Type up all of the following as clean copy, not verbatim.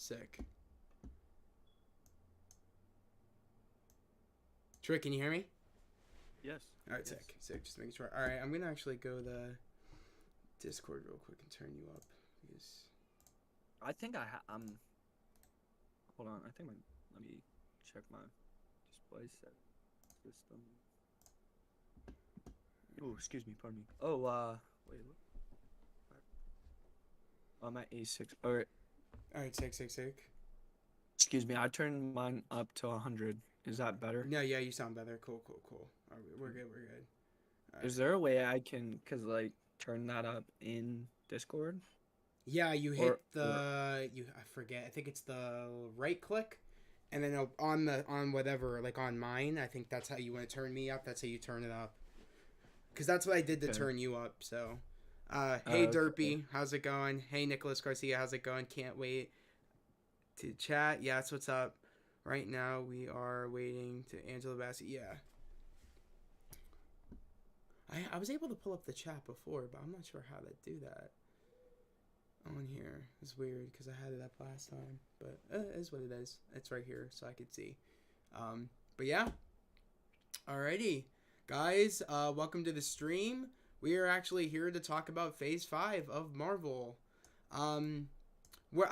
Sick. Troy, can you hear me? Yes. All right, Yes. sick. Sick. Just making sure. All right, I'm gonna actually go the Discord real quick and turn you up because I think I'm. Hold on. I think let me check my display set system. Oh, excuse me. Pardon me. Oh, wait. I'm at A6. All right. all right, sick, sick, sick. Excuse me. I turned mine up to 100. Is that better? No, yeah, you sound better. Cool, cool, cool. All right, we're good. We're good. All Is right. there a way I can, like, turn that up in Discord? Yeah, you Or, hit the you. I forget. I think it's the right click, and then on the on whatever like on mine. I think that's how you want to turn me up. That's how you turn it up. Because that's what I did to okay. turn you up. So, hey Okay. Derpy, how's it going? Hey Nicholas Garcia, how's it going? Can't wait to chat. Yeah, that's what's up. Right now we are waiting to Angela Bassett. Yeah, I was able to pull up the chat before, but I'm not sure how to do that on here. It's weird because I had it up last time, but it is what it is. It's right here, so I could see. But yeah, alrighty, guys. Welcome to the stream. We are actually here to talk about Phase Five of Marvel. Um,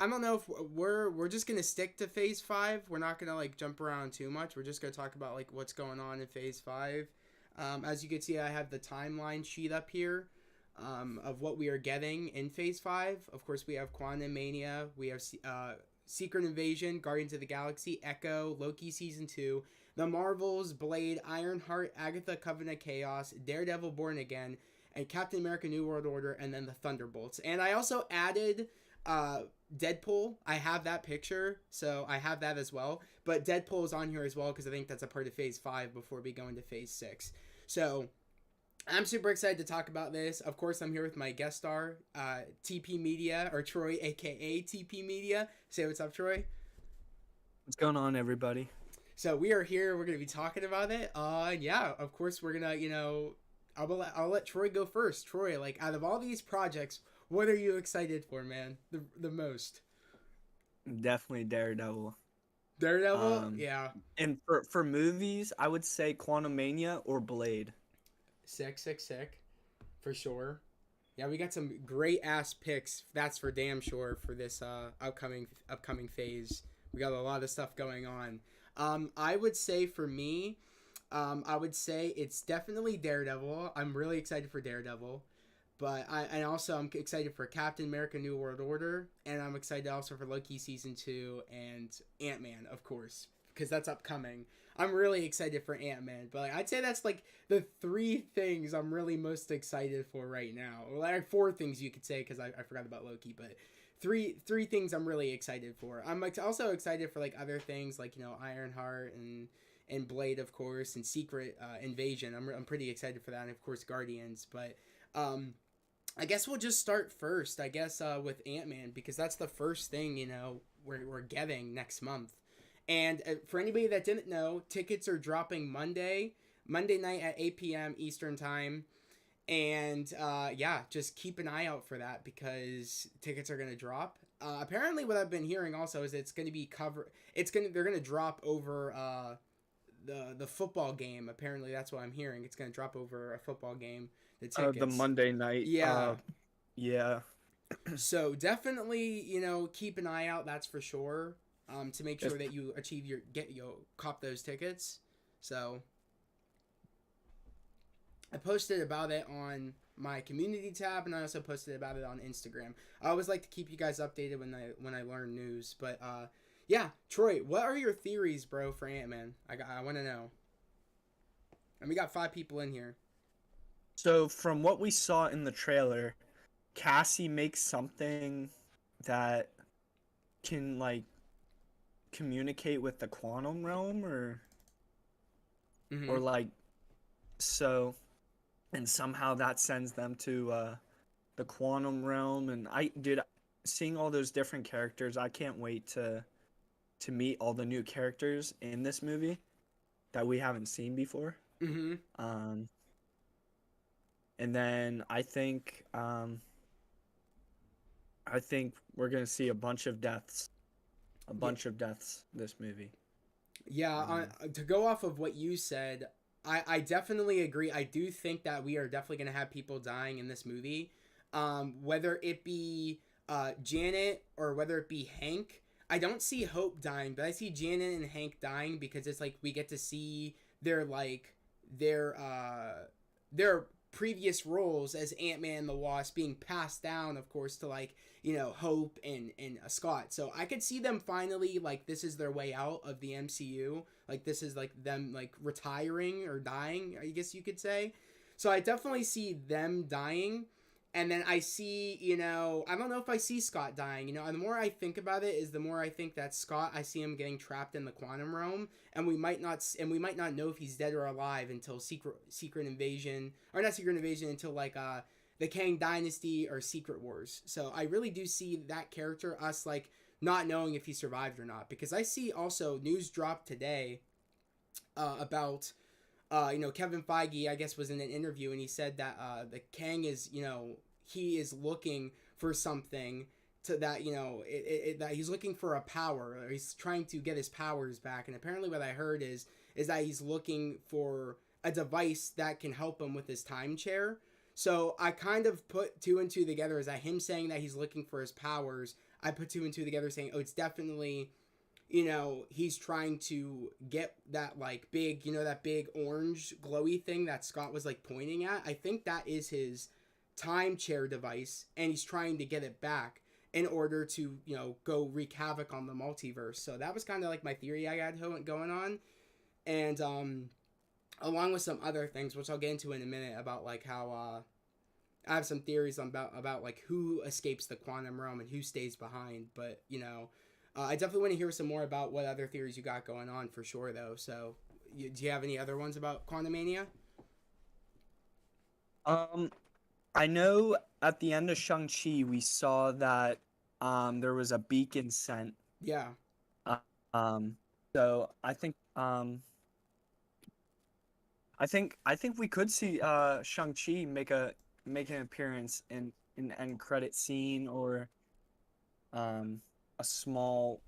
I don't know if we're just gonna stick to Phase Five. We're not gonna like jump around too much. We're just gonna talk about like what's going on in Phase Five. As you can see, I have the timeline sheet up here of what we are getting in Phase Five. Of course, we have Quantum Mania. We have Secret Invasion, Guardians of the Galaxy, Echo, Loki Season 2, The Marvels, Blade, Ironheart, Agatha Covenant Chaos, Daredevil Born Again, and Captain America New World Order, and then the Thunderbolts. And I also added uh, Deadpool. I have that picture, so I have that as well. But Deadpool is on here as well because I think that's a part of Phase 5 before we go into Phase 6. So I'm super excited to talk about this. Of course, I'm here with my guest star, TP Media, or Troy, aka TP Media. Say what's up, Troy. What's going on, everybody? So we are here. We're gonna be talking about it. Yeah, of course we're gonna. I'll let Troy go first. Troy, like out of all these projects, what are you excited for, man? The most. Definitely Daredevil. Daredevil. Um, Yeah. and for movies, I would say Quantum Mania or Blade. Sick, sick, sick, for sure. Yeah, we got some great ass picks. That's for damn sure for this upcoming phase. We got a lot of stuff going on. I would say for me, I would say it's definitely Daredevil. I'm really excited for Daredevil, but I'm excited for Captain America: New World Order, and I'm excited also for Loki season 2 and Ant-Man, of course, because that's upcoming. I'm really excited for Ant-Man, but like, I'd say that's like the three things I'm really most excited for right now. Or like four things you could say because I forgot about Loki, but three things I'm really excited for. I'm also excited for like other things like Ironheart and Blade, of course, and Secret Invasion. I'm pretty excited for that, and of course Guardians. But um, I guess we'll just start first. I guess with Ant-Man because that's the first thing we're getting next month. And for anybody that didn't know, tickets are dropping Monday night at 8 p.m. Eastern time. And yeah, just keep an eye out for that because tickets are gonna drop. Apparently, what I've been hearing also is it's gonna be cover. They're gonna drop over the football game. Apparently, that's what I'm hearing. It's gonna drop over a football game. The The tickets. Monday night. Yeah. Yeah. So definitely, keep an eye out. That's for sure. To make It's sure that you achieve cop those tickets. So I posted about it on my community tab, and I also posted about it on Instagram. I always like to keep you guys updated when I learn news. But yeah, Troy, what are your theories, bro, for Ant Man? I want to know. And we got 5 people in here. so from what we saw in the trailer, Cassie makes something that can like communicate with the quantum realm Mm-hmm. or like so and somehow that sends them to the quantum realm and seeing all those different characters, I can't wait to meet all the new characters in this movie that we haven't seen before. Mm-hmm. Um and then I think we're gonna see a bunch of deaths. a bunch of deaths this movie. Yeah, to go off of what you said, I definitely agree. I do think that we are definitely going to have people dying in this movie. Whether it be Janet or whether it be Hank. I don't see Hope dying, but I see Janet and Hank dying because it's like we get to see their their previous roles as Ant-Man and the Wasp being passed down, of course, to like, Hope and Scott. So I could see them finally, like, this is their way out of the MCU. Like, this is like them like retiring or dying, I guess you could say. So I definitely see them dying. And then I see, I don't know if I see Scott dying. The more I think about it is the more I think that Scott, I see him getting trapped in the quantum realm, and we might not know if he's dead or alive until Secret Invasion, or not Secret Invasion, until like the Kang Dynasty or Secret Wars. So I really do see that character, us like not knowing if he survived or not, because I see also news dropped today about. Kevin Feige, I guess, was in an interview, and he said that the Kang is, he is looking for something to that, that he's looking for a power, or he's trying to get his powers back. And apparently what I heard is that he's looking for a device that can help him with his time chair. So I kind of put two and two together, is that him saying that he's looking for his powers. I put two and two together saying, oh, it's definitely, he's trying to get that like big, that big orange glowy thing that Scott was like pointing at. I think that is his time chair device, and he's trying to get it back in order to, go wreak havoc on the multiverse. So that was kind of like my theory I had going on. And along with some other things, which I'll get into in a minute, about like how I have some theories about like who escapes the quantum realm and who stays behind. But, I definitely want to hear some more about what other theories you got going on for sure, though. So, do you have any other ones about Quantumania? I know at the end of Shang-Chi, we saw that there was a beacon sent. Yeah. So I think we could see Shang-Chi make an appearance in an end credit scene, or a small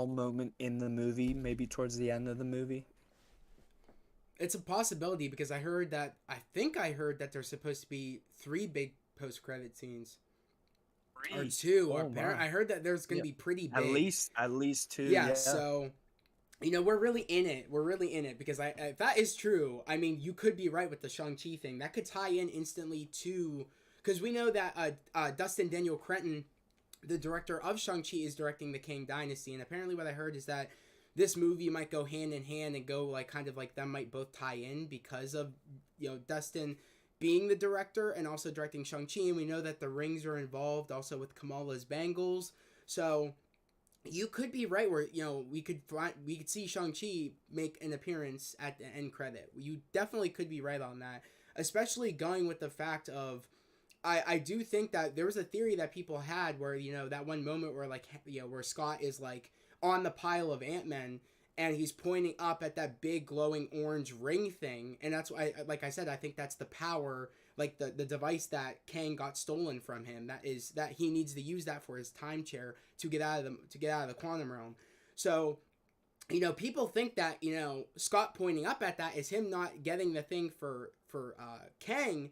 moment in the movie, maybe towards the end of the movie. It's a possibility, because I think I heard that there's supposed to be 3 big post-credit scenes. 3? Or 2. Oh, wow. I heard that there's going to be pretty big. At least 2. Yeah, so, we're really in it. We're really in it, because if that is true, I mean, you could be right with the Shang-Chi thing. That could tie in instantly to, because we know that Dustin Daniel Cretton, the director of Shang-Chi, is directing the Kang Dynasty, and apparently what I heard is that this movie might go hand in hand and go like kind of like them might both tie in, because of, Dustin being the director and also directing Shang-Chi, and we know that the rings are involved also with Kamala's bangles. So you could be right where, we could see Shang-Chi make an appearance at the end credit. You definitely could be right on that, especially going with the fact of, I do think that there was a theory that people had where, that one moment where like, where Scott is like on the pile of Ant-Man and he's pointing up at that big glowing orange ring thing. And that's why, like I said, I think that's the power, like the device that Kang got stolen from him. That is that he needs to use that for his time chair to get out of the quantum realm. So, people think that, Scott pointing up at that is him not getting the thing for Kang,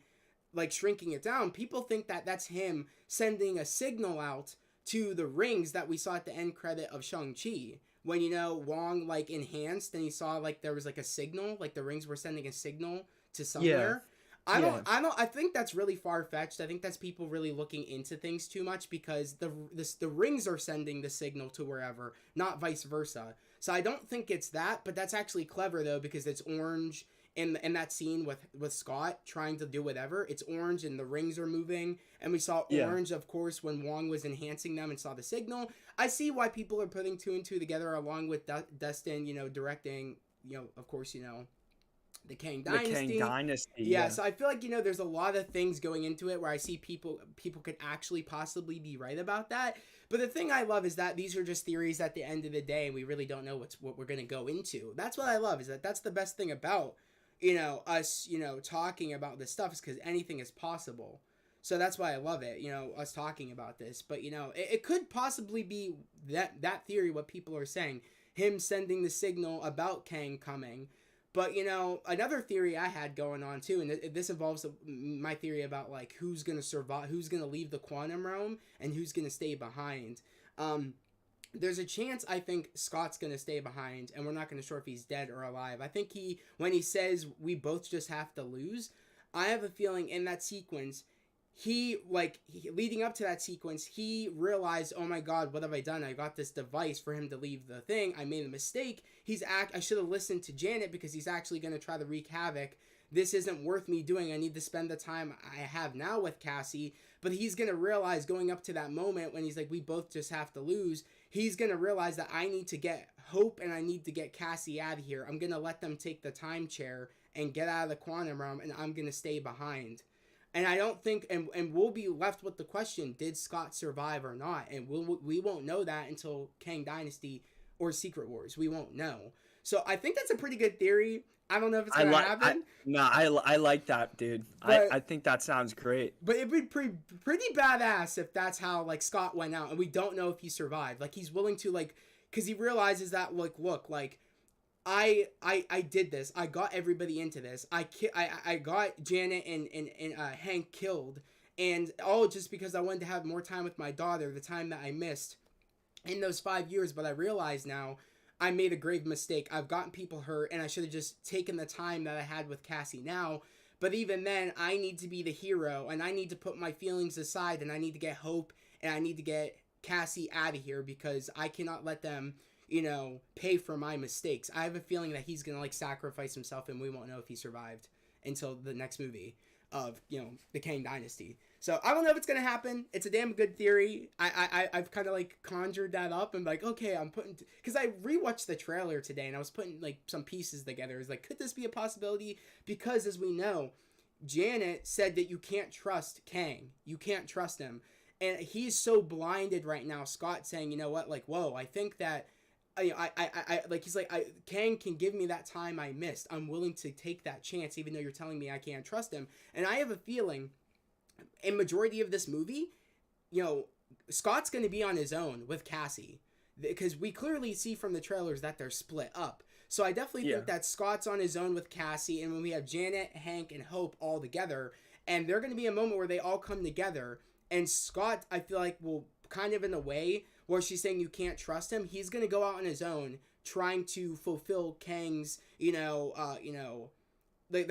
like shrinking it down. People think that that's him sending a signal out to the rings that we saw at the end credit of Shang-Chi. When, Wong like enhanced and he saw like there was like a signal, like the rings were sending a signal to somewhere. Yeah. I think that's really far-fetched. I think that's people really looking into things too much, because the rings are sending the signal to wherever, not vice versa. So I don't think it's that, but that's actually clever though, because it's orange in that scene with Scott trying to do whatever. It's orange and the rings are moving, and we saw orange, of course, when Wong was enhancing them and saw the signal. I see why people are putting 2 and 2 together, along with Dustin, directing, of course, the Kang Dynasty. The Kang Dynasty. Yeah, so I feel like, there's a lot of things going into it where I see people could actually possibly be right about that. But the thing I love is that these are just theories at the end of the day, and we really don't know what we're going to go into. That's what I love, is that's the best thing about, us, talking about this stuff, is because anything is possible. So that's why I love it, us talking about this. But, it could possibly be that theory, what people are saying, him sending the signal about Kang coming. But, another theory I had going on too, and this involves my theory about like who's going to survive, who's going to leave the quantum realm, and who's going to stay behind. There's a chance I think Scott's going to stay behind, and we're not going to sure if he's dead or alive. I think when he says we both just have to lose, I have a feeling in that sequence, leading up to that sequence, he realized, oh my god, what have I done? I got this device for him to leave the thing. I made a mistake. I should have listened to Janet because he's actually going to try to wreak havoc. This isn't worth me doing. I need to spend the time I have now with Cassie. But he's going to realize going up to that moment when he's like, we both just have to lose, he's going to realize that I need to get Hope and I need to get Cassie out of here. I'm going to let them take the time chair and get out of the quantum realm, and I'm going to stay behind. And I don't think, and we'll be left with the question, did Scott survive or not? And we won't know that until Kang Dynasty or Secret Wars. We won't know. So I think that's a pretty good theory. I don't know if it's going to happen. I like that, dude. I think that sounds great. But it'd be pretty badass if that's how, like, Scott went out and we don't know if he survived. Like, he's willing to, like, because he realizes that, like, look, like, I did this. I got everybody into this. I got Janet and Hank killed, and all just because I wanted to have more time with my daughter, the time that I missed in those 5 years. But I realize now I made a grave mistake. I've gotten people hurt, and I should have just taken the time that I had with Cassie now. But even then, I need to be the hero, and I need to put my feelings aside, and I need to get Hope, and I need to get Cassie out of here because I cannot let them, pay for my mistakes. I have a feeling that he's going to, like, sacrifice himself, and we won't know if he survived until the next movie of, the Kang Dynasty. So I don't know if it's going to happen. It's a damn good theory. I've kind of, like, conjured that up and, like, okay, because I rewatched the trailer today, and I was putting, like, some pieces together. It's like, could this be a possibility? Because, as we know, Janet said that you can't trust Kang. You can't trust him. And he's so blinded right now, Scott saying, you know what, like, whoa, I think that, he's like, Kang can give me that time I missed. I'm willing to take that chance, even though you're telling me I can't trust him. And I have a feeling, in majority of this movie, Scott's going to be on his own with Cassie. Because we clearly see from the trailers that they're split up. So I definitely think that Scott's on his own with Cassie. And when we have Janet, Hank, and Hope all together, and they're going to be a moment where they all come together. And Scott, I feel like, will kind of in a way where she's saying you can't trust him, he's going to go out on his own trying to fulfill Kang's, the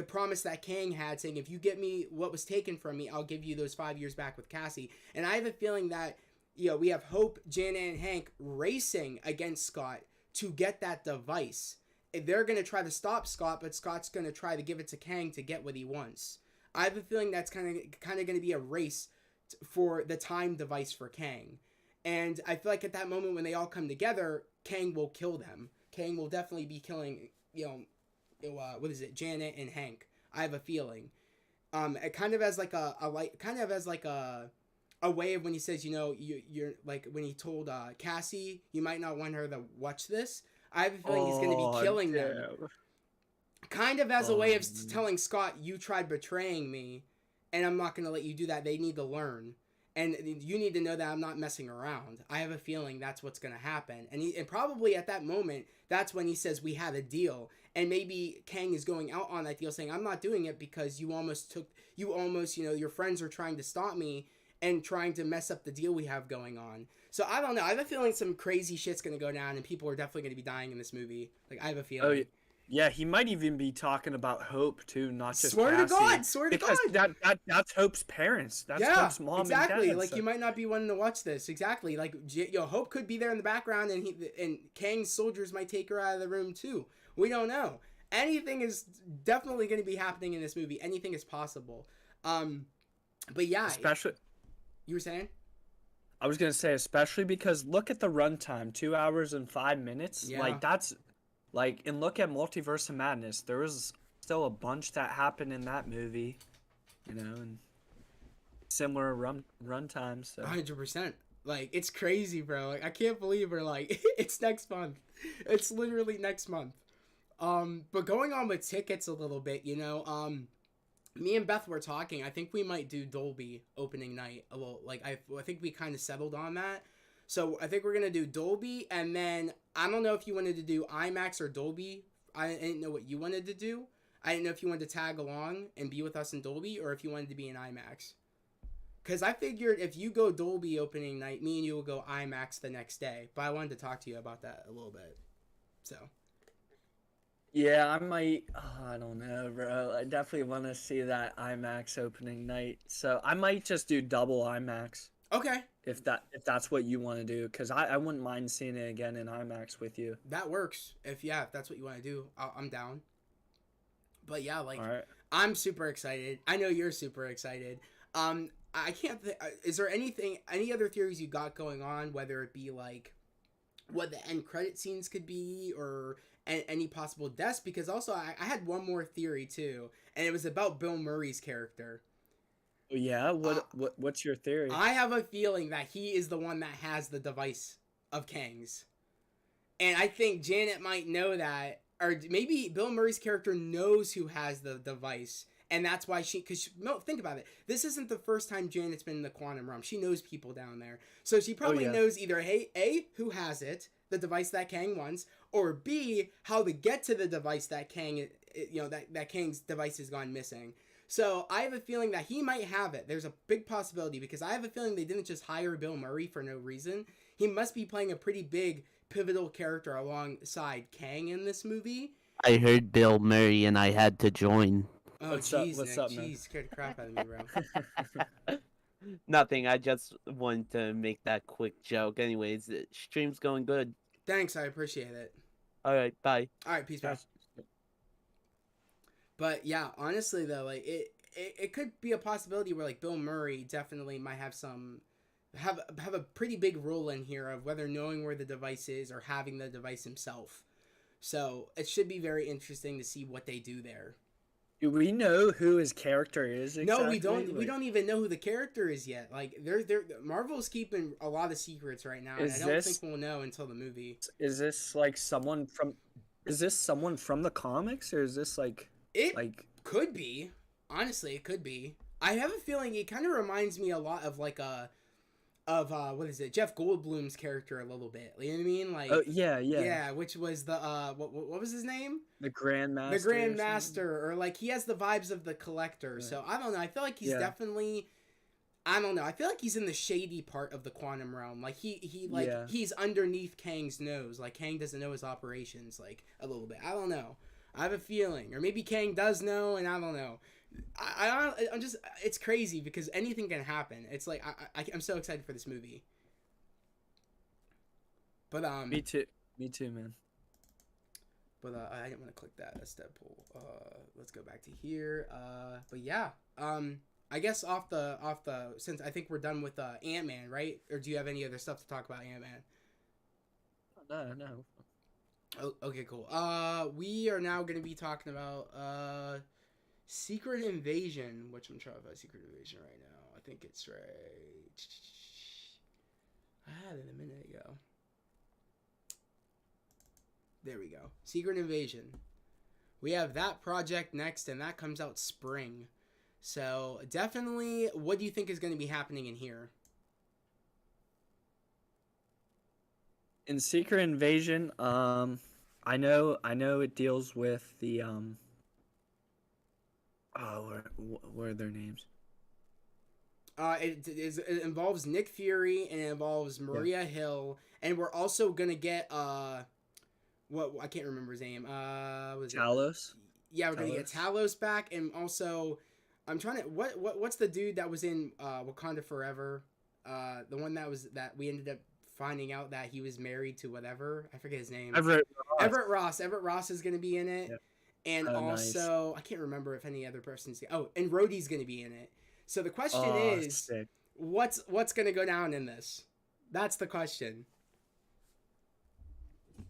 promise that Kang had, saying, if you get me what was taken from me, I'll give you those 5 years back with Cassie. And I have a feeling that, we have Hope, Janet, and Hank racing against Scott to get that device. They're going to try to stop Scott, but Scott's going to try to give it to Kang to get what he wants. I have a feeling that's kind of going to be a race for the time device for Kang. And I feel like at that moment when they all come together, Kang will kill them. Kang will definitely be killing, Janet and Hank. I have a feeling. It kind of as like a way of when he says, you're like when he told Cassie, you might not want her to watch this. I have a feeling he's going to be killing them. Kind of as a way of telling Scott, you tried betraying me, and I'm not going to let you do that. They need to learn. And you need to know that I'm not messing around. I have a feeling that's what's going to happen. And probably at that moment, that's when he says, we had a deal. And maybe Kang is going out on that deal saying, I'm not doing it because your friends are trying to stop me and trying to mess up the deal we have going on. So I don't know. I have a feeling some crazy shit's going to go down and people are definitely going to be dying in this movie. Like, I have a feeling. Oh, yeah, he might even be talking about Hope too, not just Swear Cassie. To God. Because that's Hope's parents. That's Hope's mom exactly. and dad. Like, you might not be wanting to watch this. Exactly. Like, Hope could be there in the background, and Kang's soldiers might take her out of the room too. We don't know. Anything is definitely going to be happening in this movie. Anything is possible. But yeah. Especially. You were saying? I was gonna say, especially because look at the runtime, 2 hours and 5 minutes. Yeah. Like that's. Like, and look at Multiverse of Madness. There was still a bunch that happened in that movie, and similar run times. So. 100%. Like, it's crazy, bro. Like, I can't believe we're like, it's next month. It's literally next month. But going on with tickets a little bit, me and Beth were talking. I think we might do Dolby opening night a little. Like I think we kind of settled on that. So I think we're gonna do Dolby, and then I don't know if you wanted to do IMAX or Dolby. I didn't know what you wanted to do. I didn't know if you wanted to tag along and be with us in Dolby, or if you wanted to be in IMAX. Because I figured if you go Dolby opening night, me and you will go IMAX the next day. But I wanted to talk to you about that a little bit. So. Yeah, I might. Oh, I don't know, bro. I definitely want to see that IMAX opening night. So I might just do double IMAX Okay. if that's what you want to do. Cause I wouldn't mind seeing it again in IMAX with you. That works. If that's what you want to do, I'm down. But yeah, like All right. I'm super excited. I know you're super excited. I can't. Is there any other theories you got going on? Whether it be like what the end credit scenes could be, or any possible deaths? Because also I had one more theory too, and it was about Bill Murray's character. Yeah. What's your theory? I have a feeling that he is the one that has the device of Kang's, and I think Janet might know that, or maybe Bill Murray's character knows who has the device. And that's why no, think about it. This isn't the first time Janet's been in the quantum realm. She knows people down there. So she probably knows either, hey, A, who has it, the device that Kang wants, or B, how to get to the device that Kang, that Kang's device has gone missing. So I have a feeling that he might have it. There's a big possibility because I have a feeling they didn't just hire Bill Murray for no reason. He must be playing a pretty big, pivotal character alongside Kang in this movie. I heard Bill Murray and I had to join. Oh, jeez, Nick. Jeez, scared the crap out of me, bro. Nothing. I just wanted to make that quick joke. Anyways, the stream's going good. Thanks, I appreciate it. All right, bye. All right, peace, bye. But yeah, honestly though, like it could be a possibility where like Bill Murray definitely might have a pretty big role in here of whether knowing where the device is or having the device himself. So it should be very interesting to see what they do there. Do we know who his character is exactly? No, we don't. Like, we don't even know who the character is yet. Like, Marvel's keeping a lot of secrets right now, and I don't think we'll know until the movie. Is this like someone from? Is this someone from the comics, or is this like? It could be. Honestly, it could be. I have a feeling it kind of reminds me a lot of like what is it? Jeff Goldblum's character a little bit. You know what I mean? Like, oh yeah. Yeah, which was the what was his name? The Grandmaster. The Grandmaster, or like he has the vibes of the Collector. Right. So I don't know. I feel like he's definitely. I don't know. I feel like he's in the shady part of the quantum realm. Like he's underneath Kang's nose. Like Kang doesn't know his operations like a little bit. I don't know. I have a feeling, or maybe Kang does know, and I don't know. I'm just, it's crazy because anything can happen. It's like I'm so excited for this movie. But me too, man. But I didn't want to click that. That's Deadpool. Let's go back to here. But yeah, I guess off the since I think we're done with Ant-Man, right? Or do you have any other stuff to talk about Ant-Man? No. Oh, okay, cool. We are now going to be talking about Secret Invasion, which I'm trying to find Secret Invasion right now. I think it's right. I had it a minute ago. There we go. Secret Invasion. We have that project next, and that comes out spring. So definitely, what do you think is going to be happening in here? In Secret Invasion, I know it deals with the what are their names? It involves Nick Fury and it involves Maria Hill, and we're also gonna get what I can't remember his name. Was Talos? Yeah, we're gonna get Talos back, and also I'm trying to what's the dude that was in Wakanda Forever? The one that we ended up finding out that he was married to whatever. I forget his name. Everett Ross. Everett Ross is going to be in it. Yep. And also, nice. I can't remember if any other person's... Oh, and Rhodey's going to be in it. So the question is, sick. What's going to go down in this? That's the question.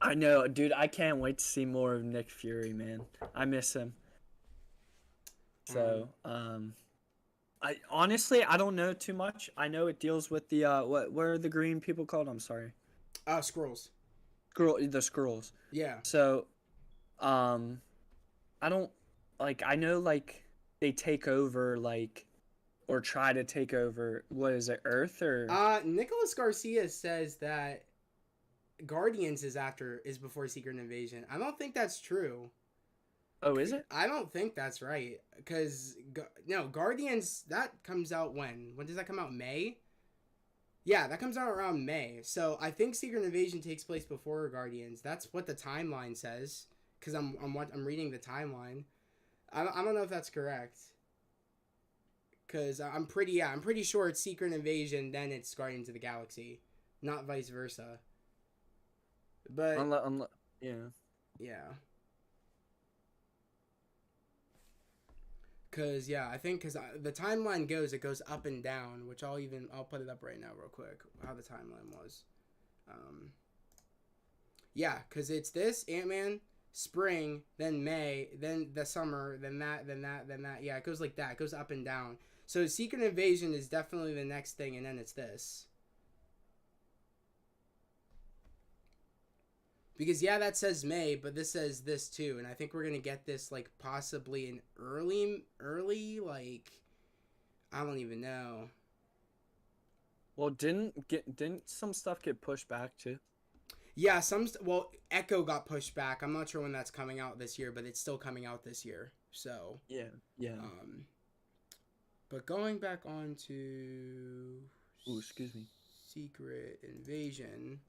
I know, dude. I can't wait to see more of Nick Fury, man. I miss him. So, I honestly don't know too much. I know it deals with the what are the green people called? I'm sorry. Skrulls. The Skrulls. Yeah. So, I don't like. I know like they take over like or try to take over, what is it, Earth or Nicholas Garcia says that Guardians is before Secret Invasion. I don't think that's true. oh, is it? I don't think that's right because no, Guardians that comes out when? When does that come out? May. Yeah, that comes out around May. So I think Secret Invasion takes place before Guardians. That's what the timeline says. Because I'm reading the timeline. I don't know if that's correct. Because I'm pretty sure it's Secret Invasion, then it's Guardians of the Galaxy, not vice versa. But yeah. yeah. Cause yeah, I think the timeline goes, it goes up and down, which I'll put it up right now real quick how the timeline was. Yeah, cause it's this Ant-Man, spring, then May, then the summer, then that. Yeah, it goes like that. It goes up and down. So Secret Invasion is definitely the next thing, and then it's this. Because yeah, that says May, but this says this too, and I think we're gonna get this like possibly in early like I don't even know. Well, didn't some stuff get pushed back too? Yeah, Echo got pushed back. I'm not sure when that's coming out this year, but it's still coming out this year. So yeah. But going back on to excuse me. Secret Invasion.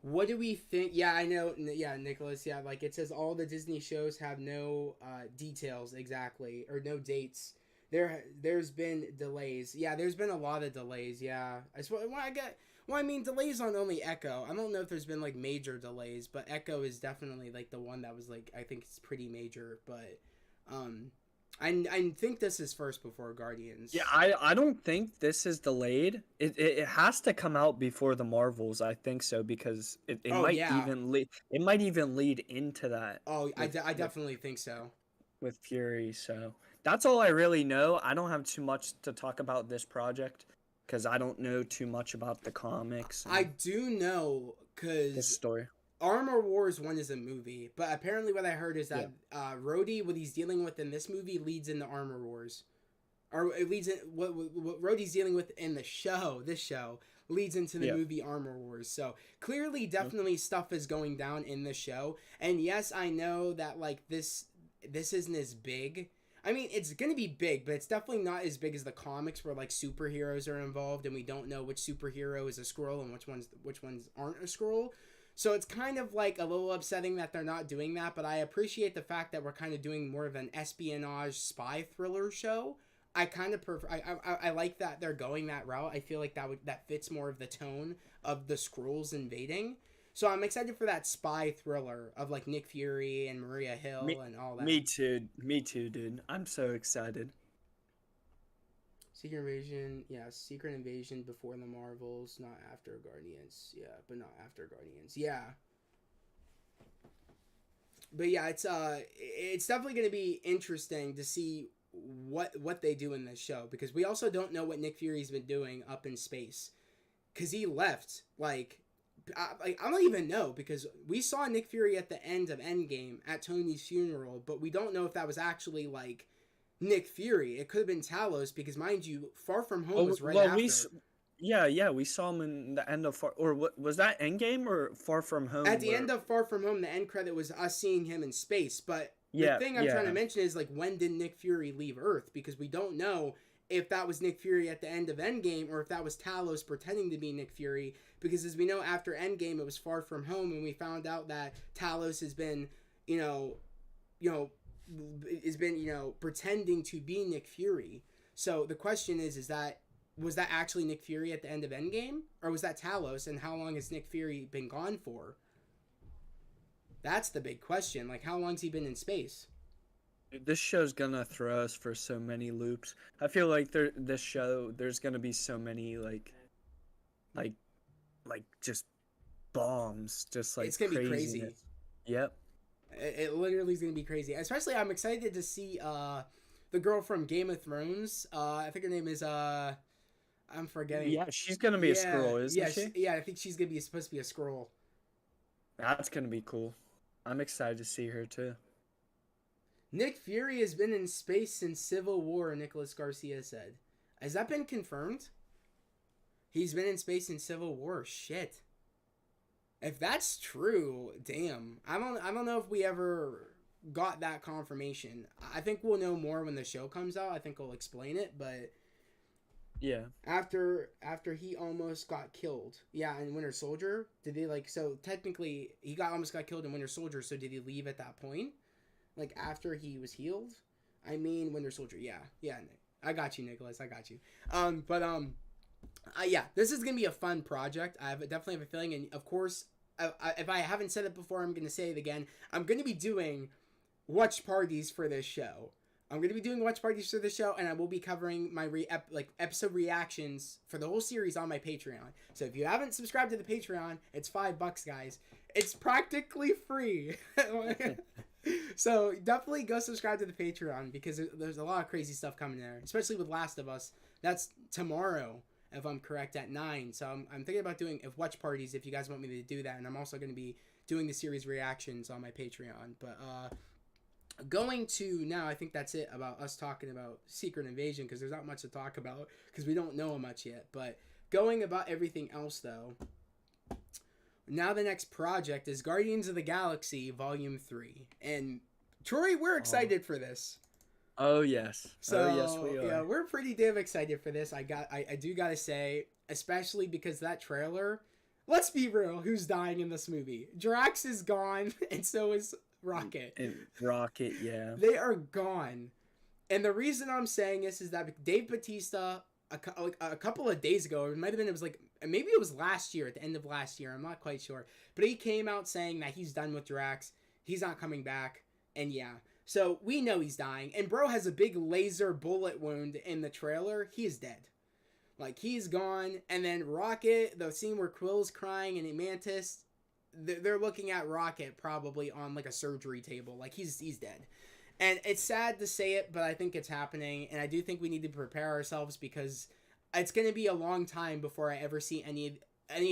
What do we think? Yeah, I know. Yeah, Nicholas. Yeah, like it says all the Disney shows have no details exactly or no dates. There's been delays. Yeah, there's been a lot of delays. Yeah, I mean delays on only Echo. I don't know if there's been like major delays, but Echo is definitely like the one that was like I think it's pretty major. But I think this is first before Guardians. Yeah, I don't think this is delayed. It has to come out before the Marvels. I think so because it might even lead into that. Oh, I definitely think so. With Fury, so that's all I really know. I don't have too much to talk about this project because I don't know too much about the comics. I do know because this story. Armor Wars 1 is a movie, but apparently what I heard is that Rhodey, what he's dealing with in this movie, leads into Armor Wars. Or it leads in what Rhodey's dealing with in this show leads into the movie Armor Wars. So clearly, definitely stuff is going down in the show. And yes, I know that like this isn't as big. I mean, it's gonna be big, but it's definitely not as big as the comics where like superheroes are involved and we don't know which superhero is a Skrull and which ones aren't a Skrull. So it's kind of like a little upsetting that they're not doing that, but I appreciate the fact that we're kind of doing more of an espionage spy thriller show. I kind of I like that they're going that route. I feel like that fits more of the tone of the Skrulls invading. So I'm excited for that spy thriller of like Nick Fury and Maria Hill and all that. Me too, dude. I'm so excited. Secret Invasion before the Marvels, not after Guardians. Yeah, but not after Guardians. Yeah. But yeah, it's definitely going to be interesting to see what they do in this show because we also don't know what Nick Fury's been doing up in space. Cuz he left I don't even know because we saw Nick Fury at the end of Endgame at Tony's funeral, but we don't know if that was actually like Nick Fury. It could have been Talos because, mind you, Far From Home was right after. We saw him in the end of was that Endgame or Far From Home? At the end of Far From Home, the end credit was us seeing him in space. But the thing I'm trying to mention is like when did Nick Fury leave Earth? Because we don't know if that was Nick Fury at the end of Endgame or if that was Talos pretending to be Nick Fury. Because as we know, after Endgame, it was Far From Home, and we found out that Talos has been, pretending to be Nick Fury. So the question is that was that actually Nick Fury at the end of Endgame? Or was that Talos? And how long has Nick Fury been gone for? That's the big question. Like, how long's he been in space? This show's gonna throw us for so many loops. I feel like there's gonna be so many like just bombs, just like it's gonna be crazy. Yep. It literally is going to be crazy. Especially, I'm excited to see the girl from Game of Thrones. I think her name is, I'm forgetting. Yeah, she's going to be a Skrull, isn't she? Yeah, I think she's going to be supposed to be a Skrull. That's going to be cool. I'm excited to see her, too. Nick Fury has been in space since Civil War, Nicholas Garcia said. Has that been confirmed? He's been in space in Civil War. Shit. If that's true, damn. I don't know if we ever got that confirmation. I think we'll know more when the show comes out. I think we'll explain it, but Yeah. after he almost got killed. Yeah, in Winter Soldier, did they so technically he almost got killed in Winter Soldier, so did he leave at that point? Like after he was healed? I mean Winter Soldier. Yeah. Yeah, I got you, Nicholas. I got you. Yeah, this is gonna be a fun project. Definitely have a feeling, and of course, if I haven't said it before, I'm gonna say it again. I'm gonna be doing watch parties for this show. I'm gonna be doing watch parties for the show, and I will be covering my episode reactions for the whole series on my Patreon. So if you haven't subscribed to the Patreon, it's $5, guys. It's practically free. So definitely go subscribe to the Patreon because there's a lot of crazy stuff coming there, especially with Last of Us. That's tomorrow, if I'm correct, at 9. So I'm thinking about doing watch parties if you guys want me to do that, and I'm also going to be doing the series reactions on my Patreon. But going to now, I think that's it about us talking about Secret Invasion because there's not much to talk about because we don't know much yet. But going about everything else though, now the next project is Guardians of the Galaxy Volume 3, and Troy, we're excited for this. Oh yes. So yes, we are. yeah, we're pretty damn excited for this. I do gotta say, especially because that trailer. Let's be real, who's dying in this movie? Drax is gone, and so is Rocket. And Rocket, yeah. They are gone, and the reason I'm saying this is that Dave Bautista, a couple of days ago, it was like maybe it was last year, at the end of last year. I'm not quite sure, but he came out saying that he's done with Drax. He's not coming back, and yeah. So we know he's dying, and bro has a big laser bullet wound in the trailer. He is dead. Like, he's gone, and then Rocket, the scene where Quill's crying and Mantis, they're looking at Rocket probably on, like, a surgery table. Like, he's dead. And it's sad to say it, but I think it's happening, and I do think we need to prepare ourselves because it's going to be a long time before I ever see any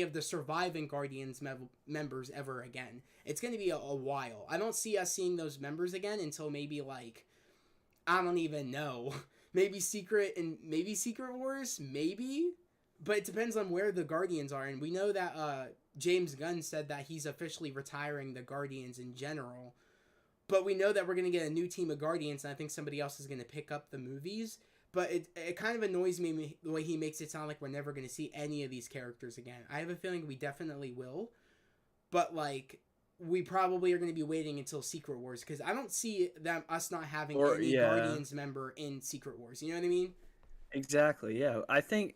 of the surviving Guardians members ever again. It's going to be a while. I don't see us seeing those members again until maybe, like, I don't even know. Maybe Secret Wars, maybe? But it depends on where the Guardians are. And we know that James Gunn said that he's officially retiring the Guardians in general. But we know that we're going to get a new team of Guardians, and I think somebody else is going to pick up the movies. But it kind of annoys me the way he makes it sound like we're never going to see any of these characters again. I have a feeling we definitely will. But, like, we probably are going to be waiting until Secret Wars, because I don't see us not having any Guardians member in Secret Wars. You know what I mean? Exactly, yeah. I think,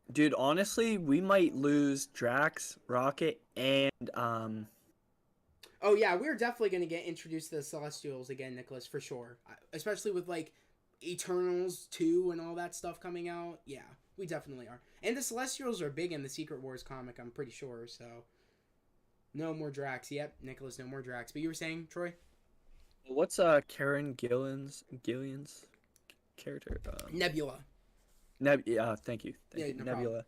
dude, honestly, we might lose Drax, Rocket, and, Oh, yeah, we're definitely going to get introduced to the Celestials again, Nicholas, for sure. Especially with, like, Eternals 2 and all that stuff coming out. Yeah, we definitely are. And the Celestials are big in the Secret Wars comic, I'm pretty sure, so. No more Drax. Yep, Nicholas, no more Drax. But you were saying, Troy? what's Karen Gillan's character? Nebula. Thank you. Thank you. No Nebula. problem.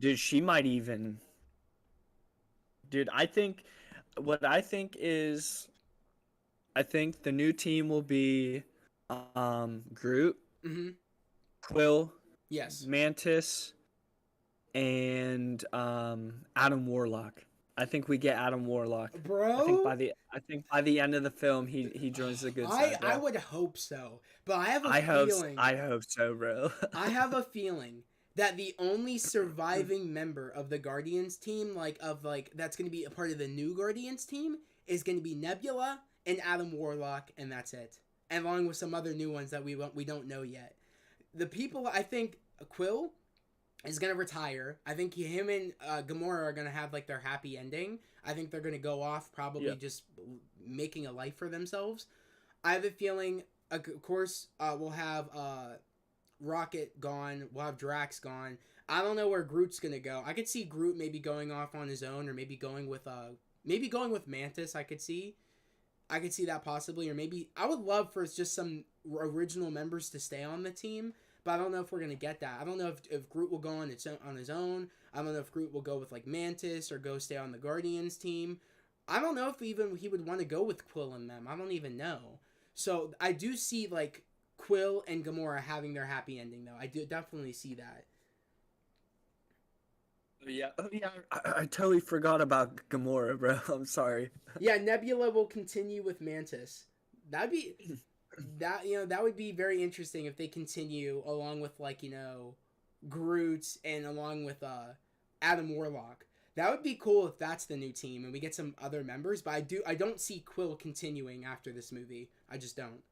Dude, she might even. Dude, I think the new team will be Groot, Mm-hmm. Quill, Yes. Mantis, and Adam Warlock. I think we get Adam Warlock. Bro? I think by the end of the film he joins the good side. Bro. I would hope so. But I have a feeling. I hope so, bro. I have a feeling that the only surviving member of the Guardians team, that's going to be a part of the new Guardians team, is going to be Nebula and Adam Warlock, and that's it. And along with some other new ones that we don't know yet. The people, I think, Quill is going to retire. I think him and Gamora are going to have, like, their happy ending. I think they're going to go off probably just making a life for themselves. I have a feeling, of course, we'll have Rocket gone. We'll have Drax gone. I don't know where Groot's going to go. I could see Groot maybe going off on his own, or maybe going with Mantis. I could see that possibly, or maybe I would love for just some original members to stay on the team. But I don't know if we're going to get that. I don't know if Groot will go on his own. I don't know if Groot will go with, like, Mantis or go stay on the Guardians team. I don't know if even he would want to go with Quill and them. I don't even know. So I do see like Quill and Gamora having their happy ending though. I do definitely see that. Yeah, I totally forgot about Gamora, bro. I'm sorry. Yeah, Nebula will continue with Mantis. That'd be that would be very interesting if they continue along with like Groot and along with Adam Warlock. That would be cool if that's the new team and we get some other members. But I don't see Quill continuing after this movie. I just don't.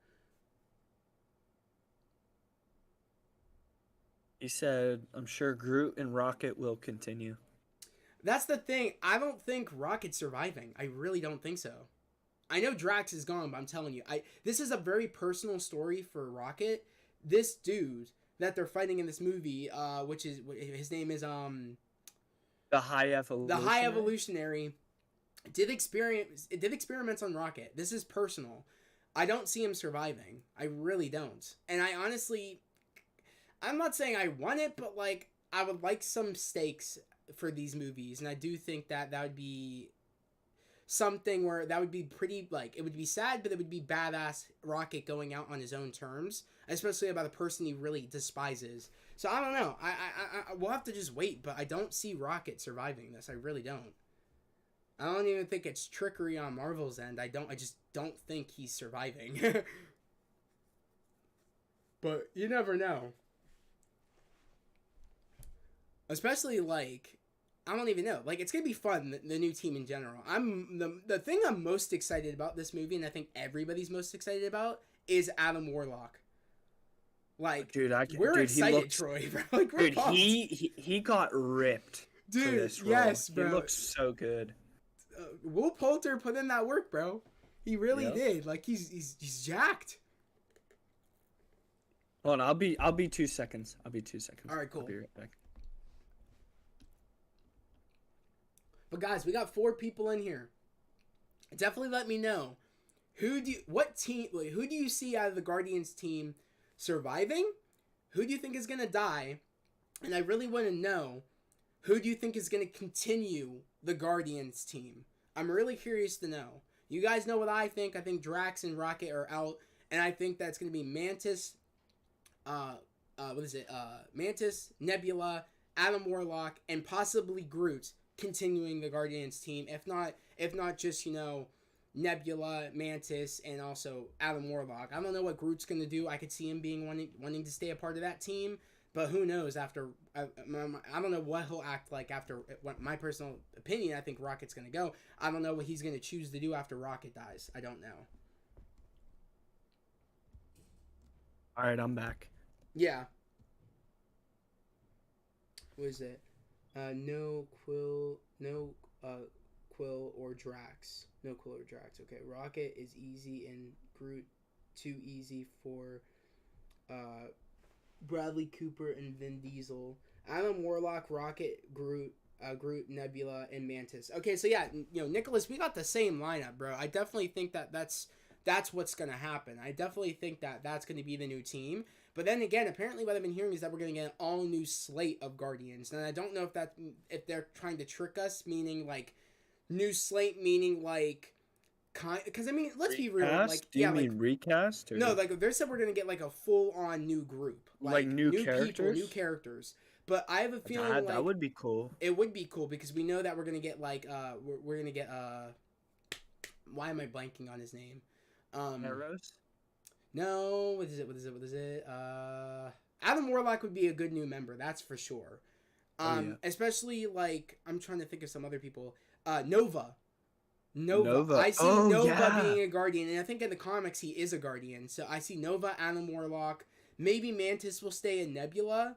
He said, "I'm sure Groot and Rocket will continue." That's the thing. I don't think Rocket's surviving. I really don't think so. I know Drax is gone, but I'm telling you, this is a very personal story for Rocket. This dude that they're fighting in this movie, which is his name is The High Evolutionary, did experiments on Rocket. This is personal. I don't see him surviving. I really don't. And I honestly, I'm not saying I want it, but like I would like some stakes for these movies, and I do think that would be something where that would be pretty, like, it would be sad, but it would be badass Rocket going out on his own terms, especially about a person he really despises. So I don't know. I we'll have to just wait, but I don't see Rocket surviving this. I really don't. I don't even think it's trickery on Marvel's end. I just don't think he's surviving. But you never know. Especially, like, I don't even know. Like, it's going to be fun, the new team in general. The thing I'm most excited about this movie, and I think everybody's most excited about, is Adam Warlock. Like, we're excited, Troy, bro. Like, we're pumped. He got ripped. Dude, for this role. yes, bro. He looks so good. Will Poulter put in that work, bro. He really did. Like, he's jacked. Hold on, I'll be 2 seconds. All right, cool. I'll be right back. But guys, we got 4 people in here. Definitely let me know who do you see out of the Guardians team surviving? Who do you think is gonna die? And I really want to know, who do you think is gonna continue the Guardians team? I'm really curious to know. You guys know what I think. I think Drax and Rocket are out, and I think that's gonna be Mantis. Mantis, Nebula, Adam Warlock, and possibly Groot continuing the Guardians team. If not just, Nebula, Mantis, and also Adam Warlock. I don't know what Groot's gonna do. I could see him being wanting to stay a part of that team, but who knows after. I don't know what he'll act like after. My personal opinion, I think Rocket's gonna go. I don't know what he's gonna choose to do after Rocket dies. I don't know. All right, I'm back. Yeah. What is it? No Quill or Drax. No Quill or Drax. Okay, Rocket is easy and Groot too easy for Bradley Cooper and Vin Diesel. Adam Warlock, Rocket, Groot, Nebula, and Mantis. Okay, so yeah, Nicholas, we got the same lineup, bro. I definitely think that's what's gonna happen. I definitely think that's gonna be the new team. But then again, apparently what I've been hearing is that we're gonna get an all new slate of Guardians, and I don't know if they're trying to trick us, meaning like new slate, meaning like because I mean, let's be real. Like, do you mean recast? Or? No, like they said we're gonna get like a full on new group, like new characters, people, new characters. But I have a feeling that would be cool. It would be cool because we know that we're gonna get like we're gonna get why am I blanking on his name? Arrows? No, what is it? Adam Warlock would be a good new member, that's for sure. Especially like I'm trying to think of some other people. Nova. I see Nova being a Guardian, and I think in the comics he is a Guardian. So I see Nova, Adam Warlock, maybe Mantis will stay in Nebula,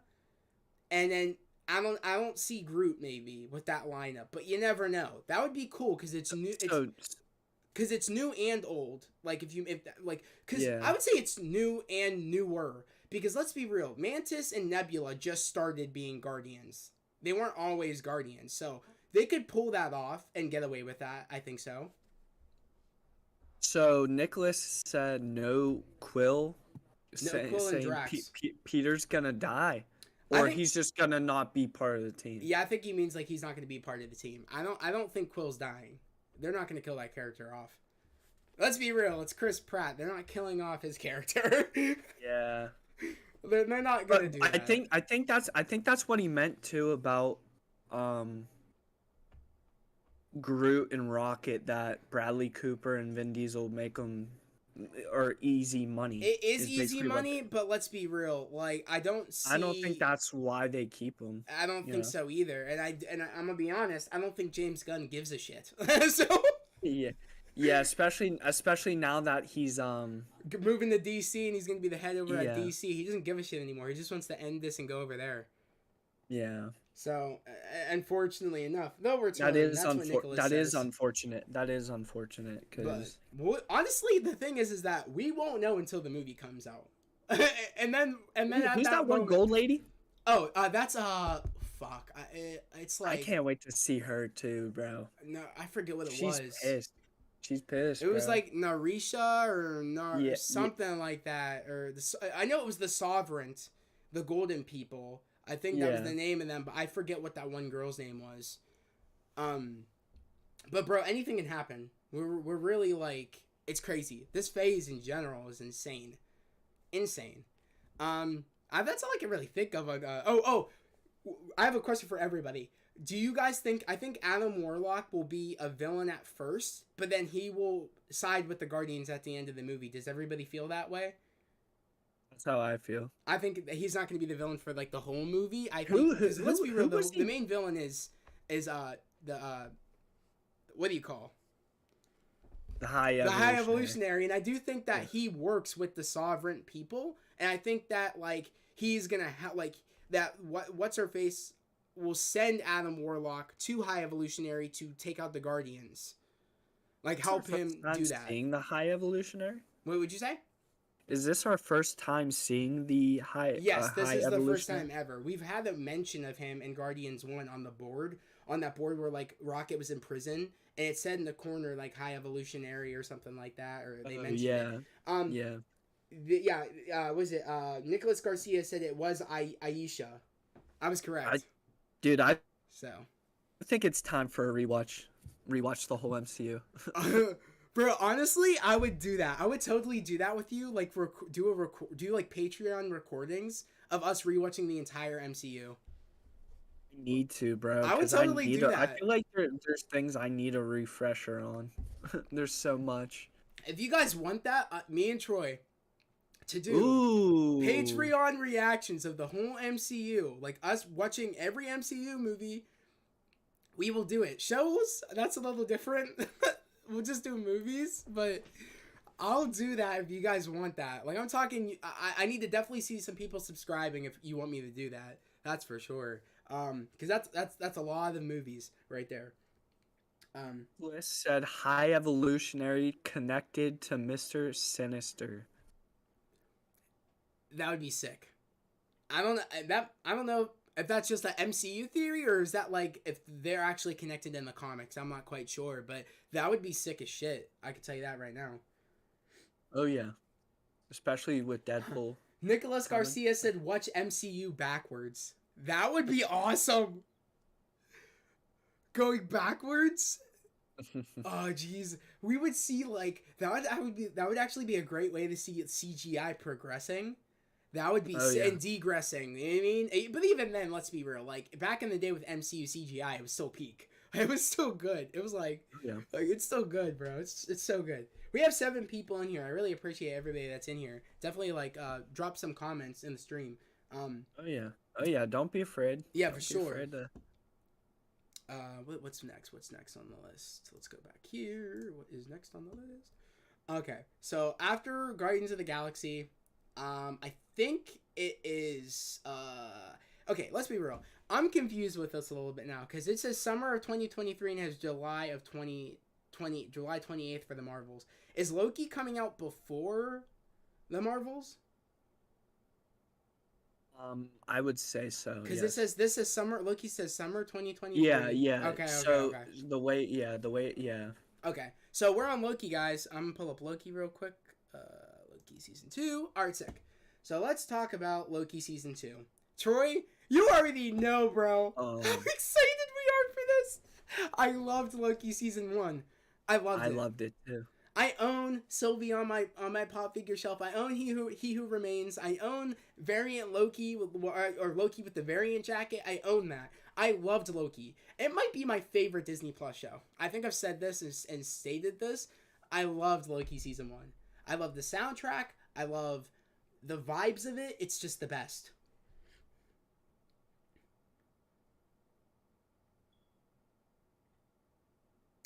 and then I don't see Groot maybe with that lineup, but you never know. That would be cool because it's new. Because it's new and old. Like, I would say it's new and newer. Because let's be real, Mantis and Nebula just started being Guardians. They weren't always Guardians. So they could pull that off and get away with that. I think so. So Nicholas said no Quill. Quill and Drax. Peter's going to die. Or he's just going to not be part of the team. Yeah, I think he means like he's not going to be part of the team. I don't think Quill's dying. they're not gonna kill that character off. Let's be real. It's Chris Pratt. They're not killing off his character. Yeah. They're not gonna do that. I think that's what he meant too about Groot and Rocket, that Bradley Cooper and Vin Diesel make them or easy money. It is easy money, but let's be real. Like I don't think that's why they keep them. I don't think so either. And I'm gonna be honest. I don't think James Gunn gives a shit. So yeah, especially now that he's moving to DC and he's gonna be the head over at DC. He doesn't give a shit anymore. He just wants to end this and go over there. Yeah. So, unfortunately enough, they'll return. That is unfortunate. That is unfortunate because honestly, the thing is that we won't know until the movie comes out, and then who's that one gold lady? Oh, that's fuck. It's like I can't wait to see her too, bro. No, I forget what it was. She's pissed. It was like Narisha or something like that, or I know it was the Sovereign, the Golden People. I think that was the name of them, but I forget what that one girl's name was. But bro, anything can happen. We're really like, it's crazy. This phase in general is insane. That's all I can really think of. I have a question for everybody. Do you guys think? I think Adam Warlock will be a villain at first, but then he will side with the Guardians at the end of the movie. Does everybody feel that way? That's how I feel. I think that he's not going to be the villain for like the whole movie. I think let's be real. The main villain is the what do you call? The High Evolutionary, and I do think that he works with the Sovereign people, and I think that like he's gonna what's her face will send Adam Warlock to High Evolutionary to take out the Guardians, like help him do that. Seeing the High Evolutionary? What would you say? Is this our first time seeing the High? Yes, this is the first time ever. We've had a mention of him in Guardians 1 on the board, on that board where like Rocket was in prison, and it said in the corner like High Evolutionary or something like that, or they mentioned it. Was it Nicholas Garcia said it was Aisha? I was correct. I think it's time for a rewatch. Rewatch the whole MCU. Bro, honestly, I would do that. I would totally do that with you. Like, do like Patreon recordings of us rewatching the entire MCU. I need to, bro. I would totally do that. I feel like there's things I need a refresher on. There's so much. If you guys want that, me and Troy to do Patreon reactions of the whole MCU, like us watching every MCU movie, we will do it. Shows, that's a little different. We'll just do movies, but I'll do that if you guys want that. Like, I'm talking, I need to definitely see some people subscribing if you want me to do that. That's for sure. Because that's a lot of the movies right there. Bliss said High Evolutionary connected to Mr. Sinister. That would be sick. I don't know if that's just an MCU theory, or is that like if they're actually connected in the comics. I'm not quite sure, but that would be sick as shit. I can tell you that right now. Oh yeah, especially with Deadpool. Nicholas Garcia said, "Watch MCU backwards." That would be awesome. Going backwards. Oh jeez, we would see like that would actually be a great way to see CGI progressing. That would be and degressing. You know what I mean? But even then, let's be real. Like back in the day with MCU CGI, it was still peak. It was still good. It was like it's still good, bro. It's so good. We have 7 people in here. I really appreciate everybody that's in here. Definitely like drop some comments in the stream. Oh yeah. Don't be afraid. Yeah, for sure. What's next? What's next on the list? Let's go back here. What is next on the list? Okay, so after Guardians of the Galaxy, I think it is. Okay, let's be real. I'm confused with this a little bit now because it says summer of 2023 and has July 28th for the Marvels. Is Loki coming out before the Marvels? I would say so. Because it says this is summer. Loki says summer 2023. Yeah. Okay. The way. Okay, so we're on Loki, guys. I'm gonna pull up Loki real quick. Loki season 2. Alright, sick. So let's talk about Loki season 2. Troy, you already know, bro. How excited we are for this. I loved Loki season 1. I loved I it. loved it too. I own Sylvie on my pop figure shelf. I own He Who Remains. I own variant Loki or Loki with the variant jacket. I own that. I loved Loki. It might be my favorite Disney Plus show. I think I've said this and stated this. I loved Loki season 1. I love the soundtrack. I love the vibes of it. It's just the best.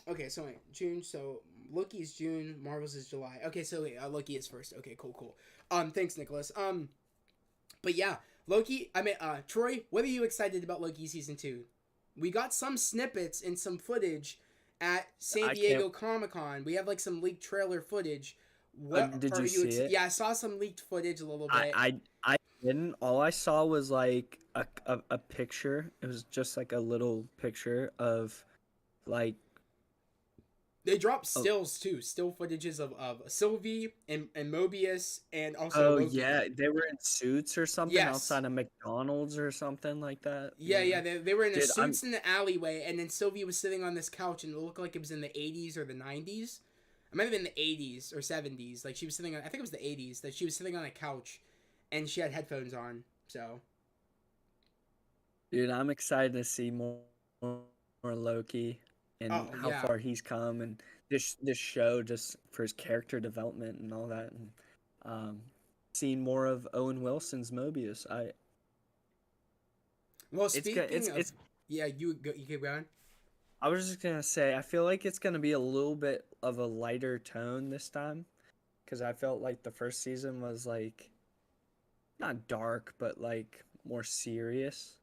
Okay, so wait, June. So Loki is June. Marvel's is July. Okay, so wait, Loki is first. Okay, cool. Thanks, Nicholas. But yeah, Loki. I mean, Troy. What are you excited about Loki season 2? We got some snippets and some footage at San I Diego can't. Comic Con. We have like some leaked trailer footage. What Did are you you? see it? Yeah, I saw some leaked footage a little I bit. I I didn't. All I saw was like a picture. It was just like a little picture of like They dropped a, stills too, still footages of Sylvie and Mobius and also oh Loki. yeah, they were in suits or something Yes. outside of McDonald's or something like that. Yeah, Yeah. they were in the Dude, suits in the alleyway, and then Sylvie was sitting on this couch, and it looked like it was in the 80s or the 90s. It might have been the 80s or 70s. Like, she was sitting on, I think it was the 80s, that she was sitting on a couch, and she had headphones on, so. I'm excited to see more Loki and Oh, how yeah. far he's come, and this show just for his character development and all that, and um, seeing more of Owen Wilson's Mobius. Well, It's good. speaking of, It's yeah, you keep going. I was just gonna say, I feel like it's gonna be a little bit of a lighter tone this time, because I felt like the first season was like not dark, but like more serious.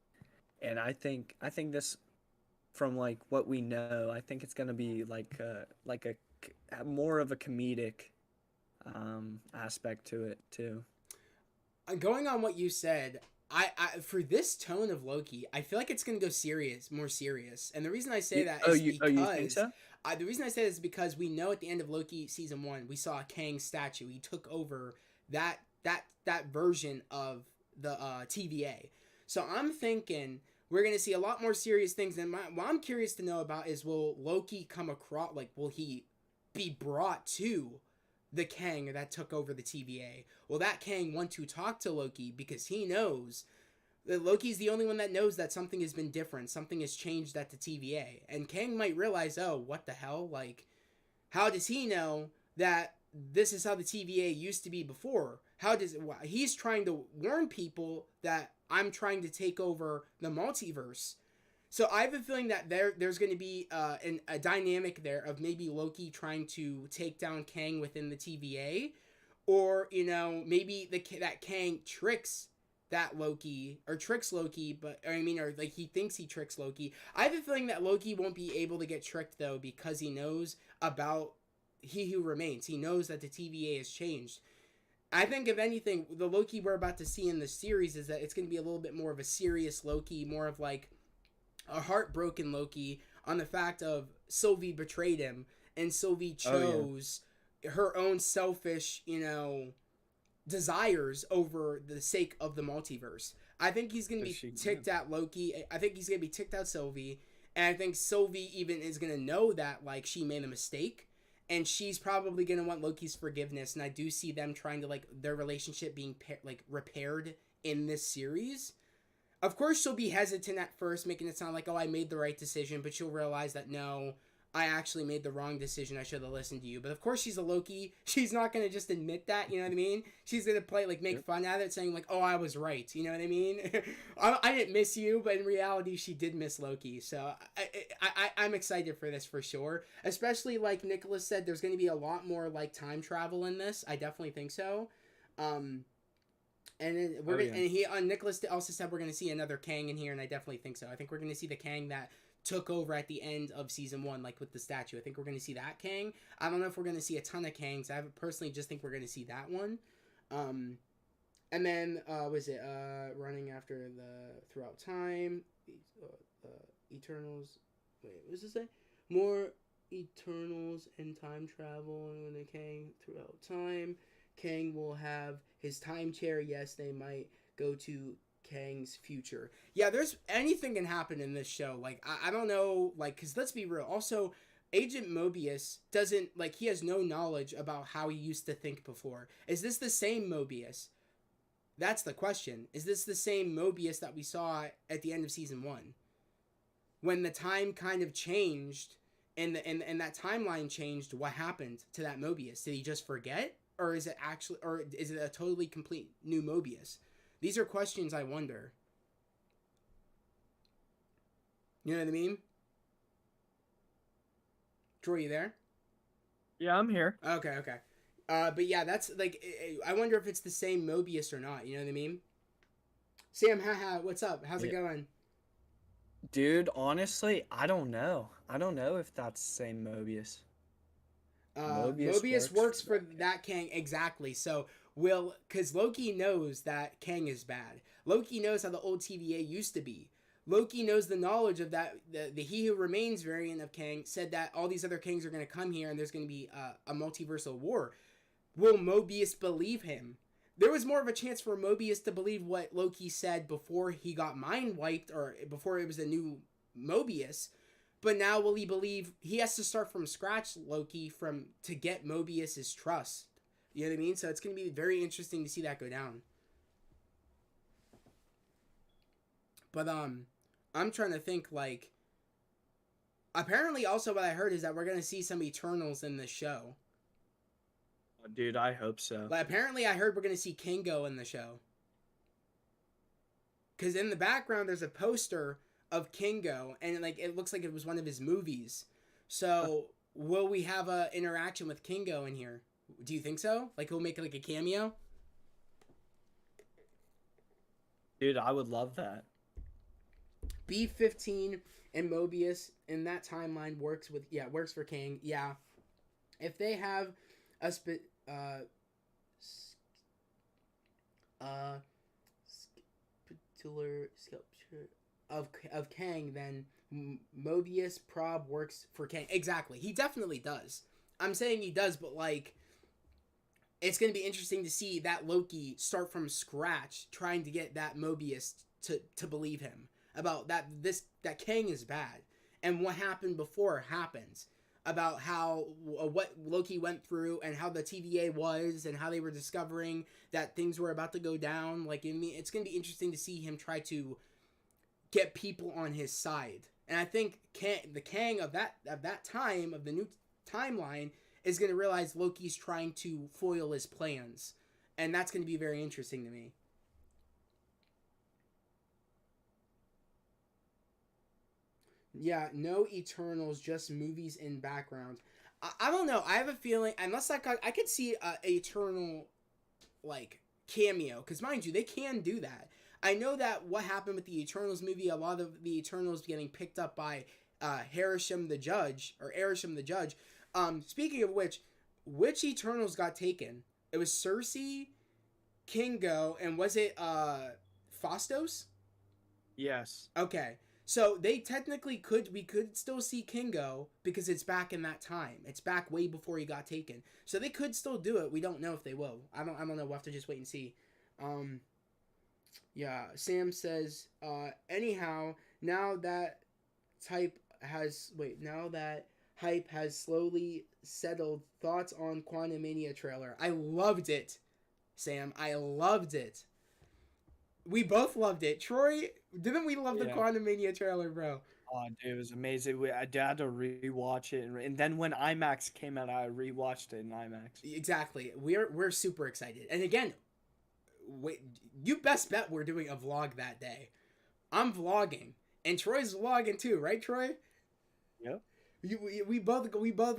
And I think this, from like what we know, I think it's gonna be like a more of a comedic aspect to it too. Going on what you said, I for this tone of Loki, I feel like it's gonna go serious, more serious. And the reason I say that is You think because so? the reason I say this is because we know at the end of Loki season 1, we saw a Kang statue. He took over that version of the TVA. So I'm thinking we're gonna see a lot more serious things. And what I'm curious to know about is, will Loki come across, like, will he be brought to the Kang that took over the TVA? Will that Kang want to talk to Loki because he knows that Loki's the only one that knows that something has been different, something has changed at the TVA, and Kang might realize, oh, what the hell? Like, how does he know that this is how the TVA used to be before? How does he's trying to warn people that I'm trying to take over the multiverse. So I have a feeling that there's going to be a dynamic there of maybe Loki trying to take down Kang within the TVA, or maybe that Kang tricks that Loki, or tricks Loki, but or like he thinks he tricks Loki. I have a feeling that Loki won't be able to get tricked though, because he knows about He Who Remains. He knows that the TVA has changed. I think if anything, the Loki we're about to see in the series is that it's going to be a little bit more of a serious Loki, more of like a heartbroken Loki on the fact of Sylvie betrayed him, and Sylvie Oh yeah. chose her own selfish, desires over the sake of the multiverse. I think he's going to But be she yeah. ticked at Loki. I think he's going to be ticked at Sylvie. And I think Sylvie even is going to know that, like, she made a mistake. And she's probably going to want Loki's forgiveness. And I do see them trying to, like, their relationship being, like, repaired in this series. Of course, she'll be hesitant at first, making it sound like, oh, I made the right decision. But she'll realize that, no, I actually made the wrong decision. I should have listened to you. But of course, she's a Loki. She's not going to just admit that, you know what I mean? She's going to play, like, make Yep. fun at it, saying, like, oh, I was right. You know what I mean? I didn't miss you, but in reality, she did miss Loki. So I'm excited for this for sure. Especially, like Nicholas said, there's going to be a lot more, like, time travel in this. I definitely think so. And then Oh yeah. and Nicholas also said we're gonna see another Kang in here, and I definitely think so. I think we're gonna see the Kang that took over at the end of season 1, like with the statue. I think we're gonna see that Kang. I don't know if we're gonna see a ton of Kangs. I personally just think we're gonna see that one. And then was it running after the throughout time, Eternals. Wait, what does it say? More Eternals and time travel, and when the Kang throughout time. Kang will have his time chair. Yes, they might go to Kang's future. Yeah, there's anything can happen in this show. Like, I don't know, like, because let's be real. Also, Agent Mobius doesn't, like, he has no knowledge about how he used to think before. Is this the same Mobius? That's the question. Is this the same Mobius that we saw at the end of season 1? When the time kind of changed and that timeline changed, what happened to that Mobius? Did he just forget? Or is it a totally complete new Mobius? These are questions I wonder. You know what I mean? Troy, you there? Yeah, I'm here. Okay. But yeah, that's like, I wonder if it's the same Mobius or not. You know what I mean? Sam, haha, what's up? How's it going? Dude, honestly, I don't know. I don't know if that's the same Mobius. Mobius works for that Kang, exactly. So because Loki knows that Kang is bad. Loki knows how the old TVA used to be. Loki knows the knowledge of that. The He Who Remains variant of Kang said that all these other Kangs are going to come here and there's going to be a multiversal war. Will Mobius believe him? There was more of a chance for Mobius to believe what Loki said before he got mind wiped, or before it was a new Mobius. But now will he believe he has to start from scratch, Loki, to get Mobius's trust? You know what I mean? So it's going to be very interesting to see that go down. But I'm trying to think, like, apparently also what I heard is that we're going to see some Eternals in the show. Dude, I hope so. Like, apparently I heard we're going to see Kingo in the show. Because in the background there's a poster of Kingo, and like it looks like it was one of his movies. So will we have a interaction with Kingo in here? Do you think so? Like he'll make like a cameo? Dude, I would love that. B-15 and Mobius in that timeline works for Kang. Yeah. If they have a particular sculpture of Kang, then Mobius prob works for Kang. Exactly. He definitely does. I'm saying he does, but like it's going to be interesting to see that Loki start from scratch trying to get that Mobius to believe him about that Kang is bad, and what happened before happens, about how what Loki went through and how the TVA was and how they were discovering that things were about to go down. Like it's going to be interesting to see him try to get people on his side. And I think the Kang of that time, of the new timeline, is going to realize Loki's trying to foil his plans. And that's going to be very interesting to me. Yeah, no Eternals, just movies in background. I don't know. I have a feeling, unless I could see a Eternal, like, cameo. Because mind you, they can do that. I know that what happened with the Eternals movie, a lot of the Eternals getting picked up by Harisham the Judge. Speaking of which Eternals got taken? It was Cersei, Kingo, and was it Phastos? Yes. Okay. So they technically we could still see Kingo because it's back in that time. It's back way before he got taken. So they could still do it. We don't know if they will. I don't know. We'll have to just wait and see. Yeah, Sam says, anyhow, now that hype has slowly settled, thoughts on Quantumania trailer. I loved it, Sam. I loved it. We both loved it. Troy, didn't we love the Quantumania trailer, bro? Oh, dude, it was amazing. I had to rewatch it, and then when IMAX came out, I rewatched it in IMAX. Exactly. We're super excited. And again, wait, you best bet we're doing a vlog that day. I'm vlogging, and Troy's vlogging too, right, Troy? Yep. We both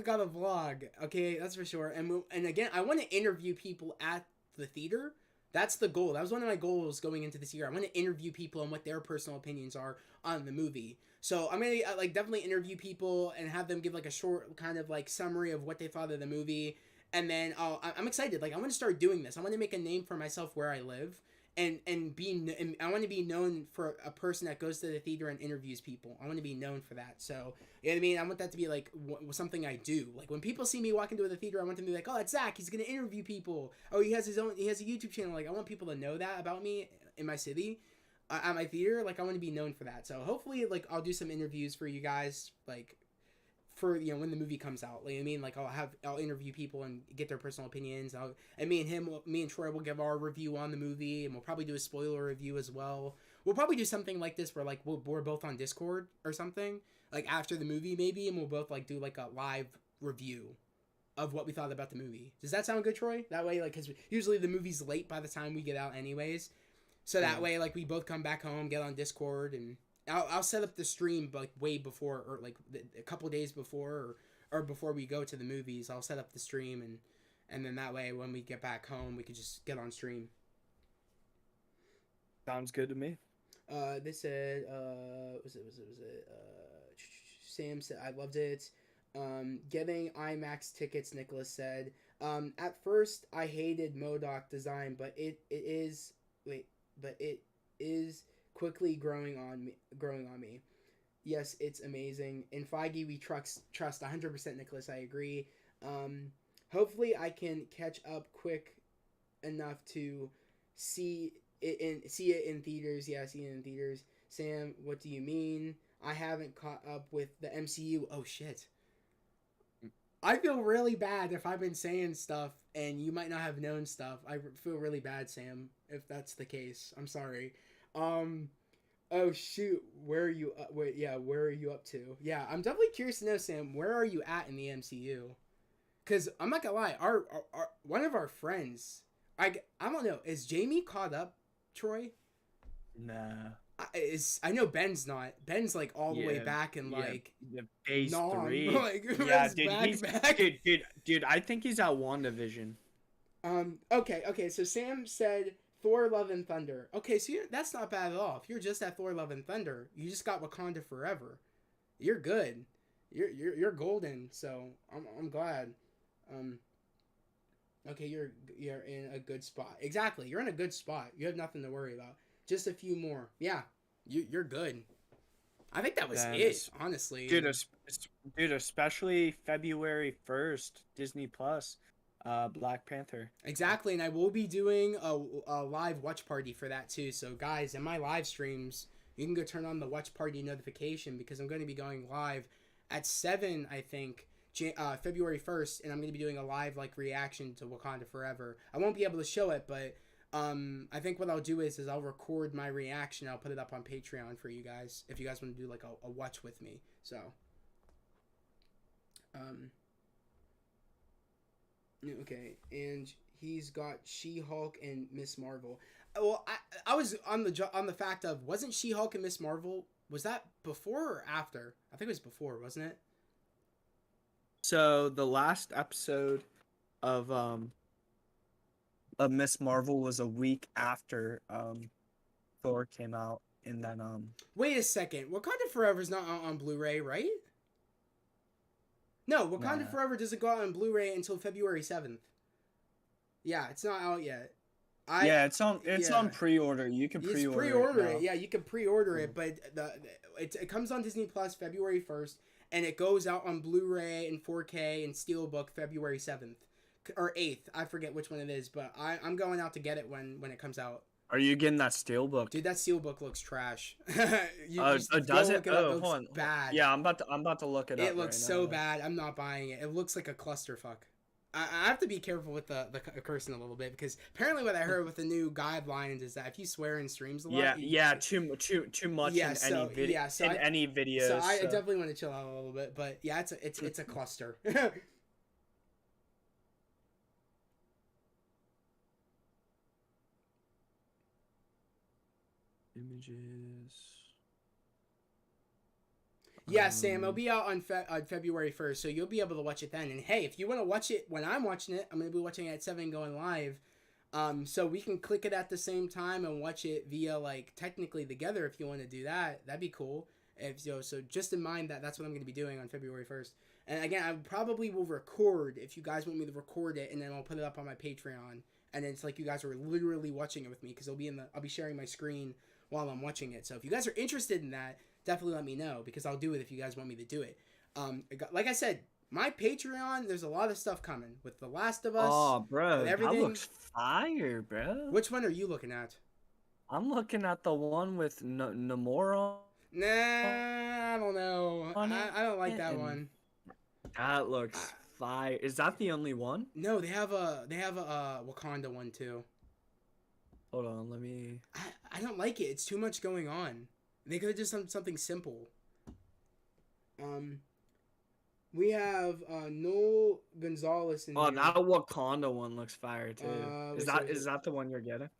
got a vlog. Okay, that's for sure. And again, I want to interview people at the theater. That's the goal. That was one of my goals going into this year. I want to interview people on what their personal opinions are on the movie. So I'm gonna definitely interview people and have them give like a short kind of like summary of what they thought of the movie. And then I'm excited. Like I want to start doing this. I want to make a name for myself where I live, and I want to be known for a person that goes to the theater and interviews people. I want to be known for that. So you know what I mean. I want that to be like something I do. Like when people see me walk into the theater, I want them to be like, "Oh, it's Zach. He's gonna interview people. Oh, he has a YouTube channel." Like I want people to know that about me in my city, at my theater. Like I want to be known for that. So hopefully, like I'll do some interviews for you guys, like for when the movie comes out. Like I mean, like I'll interview people and get their personal opinions. And me and Troy will give our review on the movie, and we'll probably do a spoiler review as well. We'll probably do something like this where like we're both on Discord or something like after the movie maybe, and we'll both like do like a live review of what we thought about the movie. Does that sound good, Troy? That way, like, because usually the movie's late by the time we get out anyways. So that way, like, we both come back home, get on Discord, and I'll set up the stream, like, way before, or, like, a couple days before, or before we go to the movies. I'll set up the stream, and then that way, when we get back home, we could just get on stream. Sounds good to me. This said, Sam said, I loved it. Getting IMAX tickets, Nicholas said. At first, I hated MODOK design, but it is quickly growing on me. Yes, it's amazing. In Feige, we trust 100%, Nicholas. I agree. Hopefully, I can catch up quick enough to see it in theaters. Yeah, see it in theaters. Sam, what do you mean? I haven't caught up with the MCU. Oh shit. I feel really bad if I've been saying stuff and you might not have known stuff. I feel really bad, Sam, if that's the case. I'm sorry. Oh shoot, where are you? Where are you up to? Yeah, I'm definitely curious to know, Sam. Where are you at in the MCU? Cause I'm not gonna lie, our one of our friends, I don't know, is Jamie caught up, Troy? Nah. I know Ben's not. Ben's like all the way back in like phase 3. Like, yeah, dude, back. Dude, I think he's at WandaVision. Okay. So Sam said Thor: Love and Thunder. Okay, so that's not bad at all. If you're just at Thor: Love and Thunder, you just got Wakanda Forever. You're good. You're golden. So I'm glad. Okay, you're in a good spot. Exactly, you're in a good spot. You have nothing to worry about. Just a few more. Yeah, you're good. I think that was it, honestly. Dude, especially February 1st, Disney Plus, Black Panther. Exactly, and I will be doing a live watch party for that too. So guys, in my live streams, you can go turn on the watch party notification because I'm going to be going live at 7, I think, February 1st, and I'm going to be doing a live like reaction to Wakanda Forever. I won't be able to show it, but I think what I'll do is I'll record my reaction. I'll put it up on Patreon for you guys if you guys want to do like a watch with me. So, okay, and he's got She-Hulk and Miss Marvel. Well, I was on the fact of, wasn't She-Hulk and Miss Marvel, was that before or after? I think it was before, wasn't it? So the last episode of Miss Marvel was a week after Thor came out, and then Wait a second, Wakanda Forever is not out on Blu-ray, right? No, Wakanda Forever doesn't go out on Blu-ray until February 7th. Yeah, it's not out yet. It's on pre-order. You can pre-order it. Yeah, you can pre-order it, but it comes on Disney Plus February 1st, and it goes out on Blu-ray and 4K and Steelbook February 7th. Or 8th, I forget which one it is, but I'm going out to get it when it comes out. Are you getting that Steelbook? Dude, that Steelbook looks trash. Does it? Hold on. Bad. Yeah, I'm about to look it up. It looks so bad. I'm not buying it. It looks like a clusterfuck. I have to be careful with the cursing a little bit because apparently what I heard with the new guidelines is that if you swear in streams a lot, too much in any video. So I definitely want to chill out a little bit, but yeah, it's a cluster. Images. Yeah, Sam, it'll be out on February 1st, so you'll be able to watch it then. And hey, if you want to watch it when I'm watching it, I'm going to be watching it at 7 going live. So we can click it at the same time and watch it via, like, technically together if you want to do that. That'd be cool. So just in mind that that's what I'm going to be doing on February 1st. And again, I probably will record if you guys want me to record it, and then I'll put it up on my Patreon. And it's like you guys are literally watching it with me because I'll be sharing my screen while I'm watching it. So if you guys are interested in that, definitely let me know because I'll do it if you guys want me to do it. Like I said, my Patreon, there's a lot of stuff coming with The Last of Us. Oh, bro, everything. That looks fire, bro. Which one are you looking at? I'm looking at the one with Namora. Nah, I don't know. I don't like that one. That looks fire. Is that the only one? No, they have a Wakanda one too. Hold on, let me. I don't like it. It's too much going on. They could have just done something simple. We have Noel Gonzalez in Oh, here. that Wakanda one looks fire too. wait, Is that the one you're getting?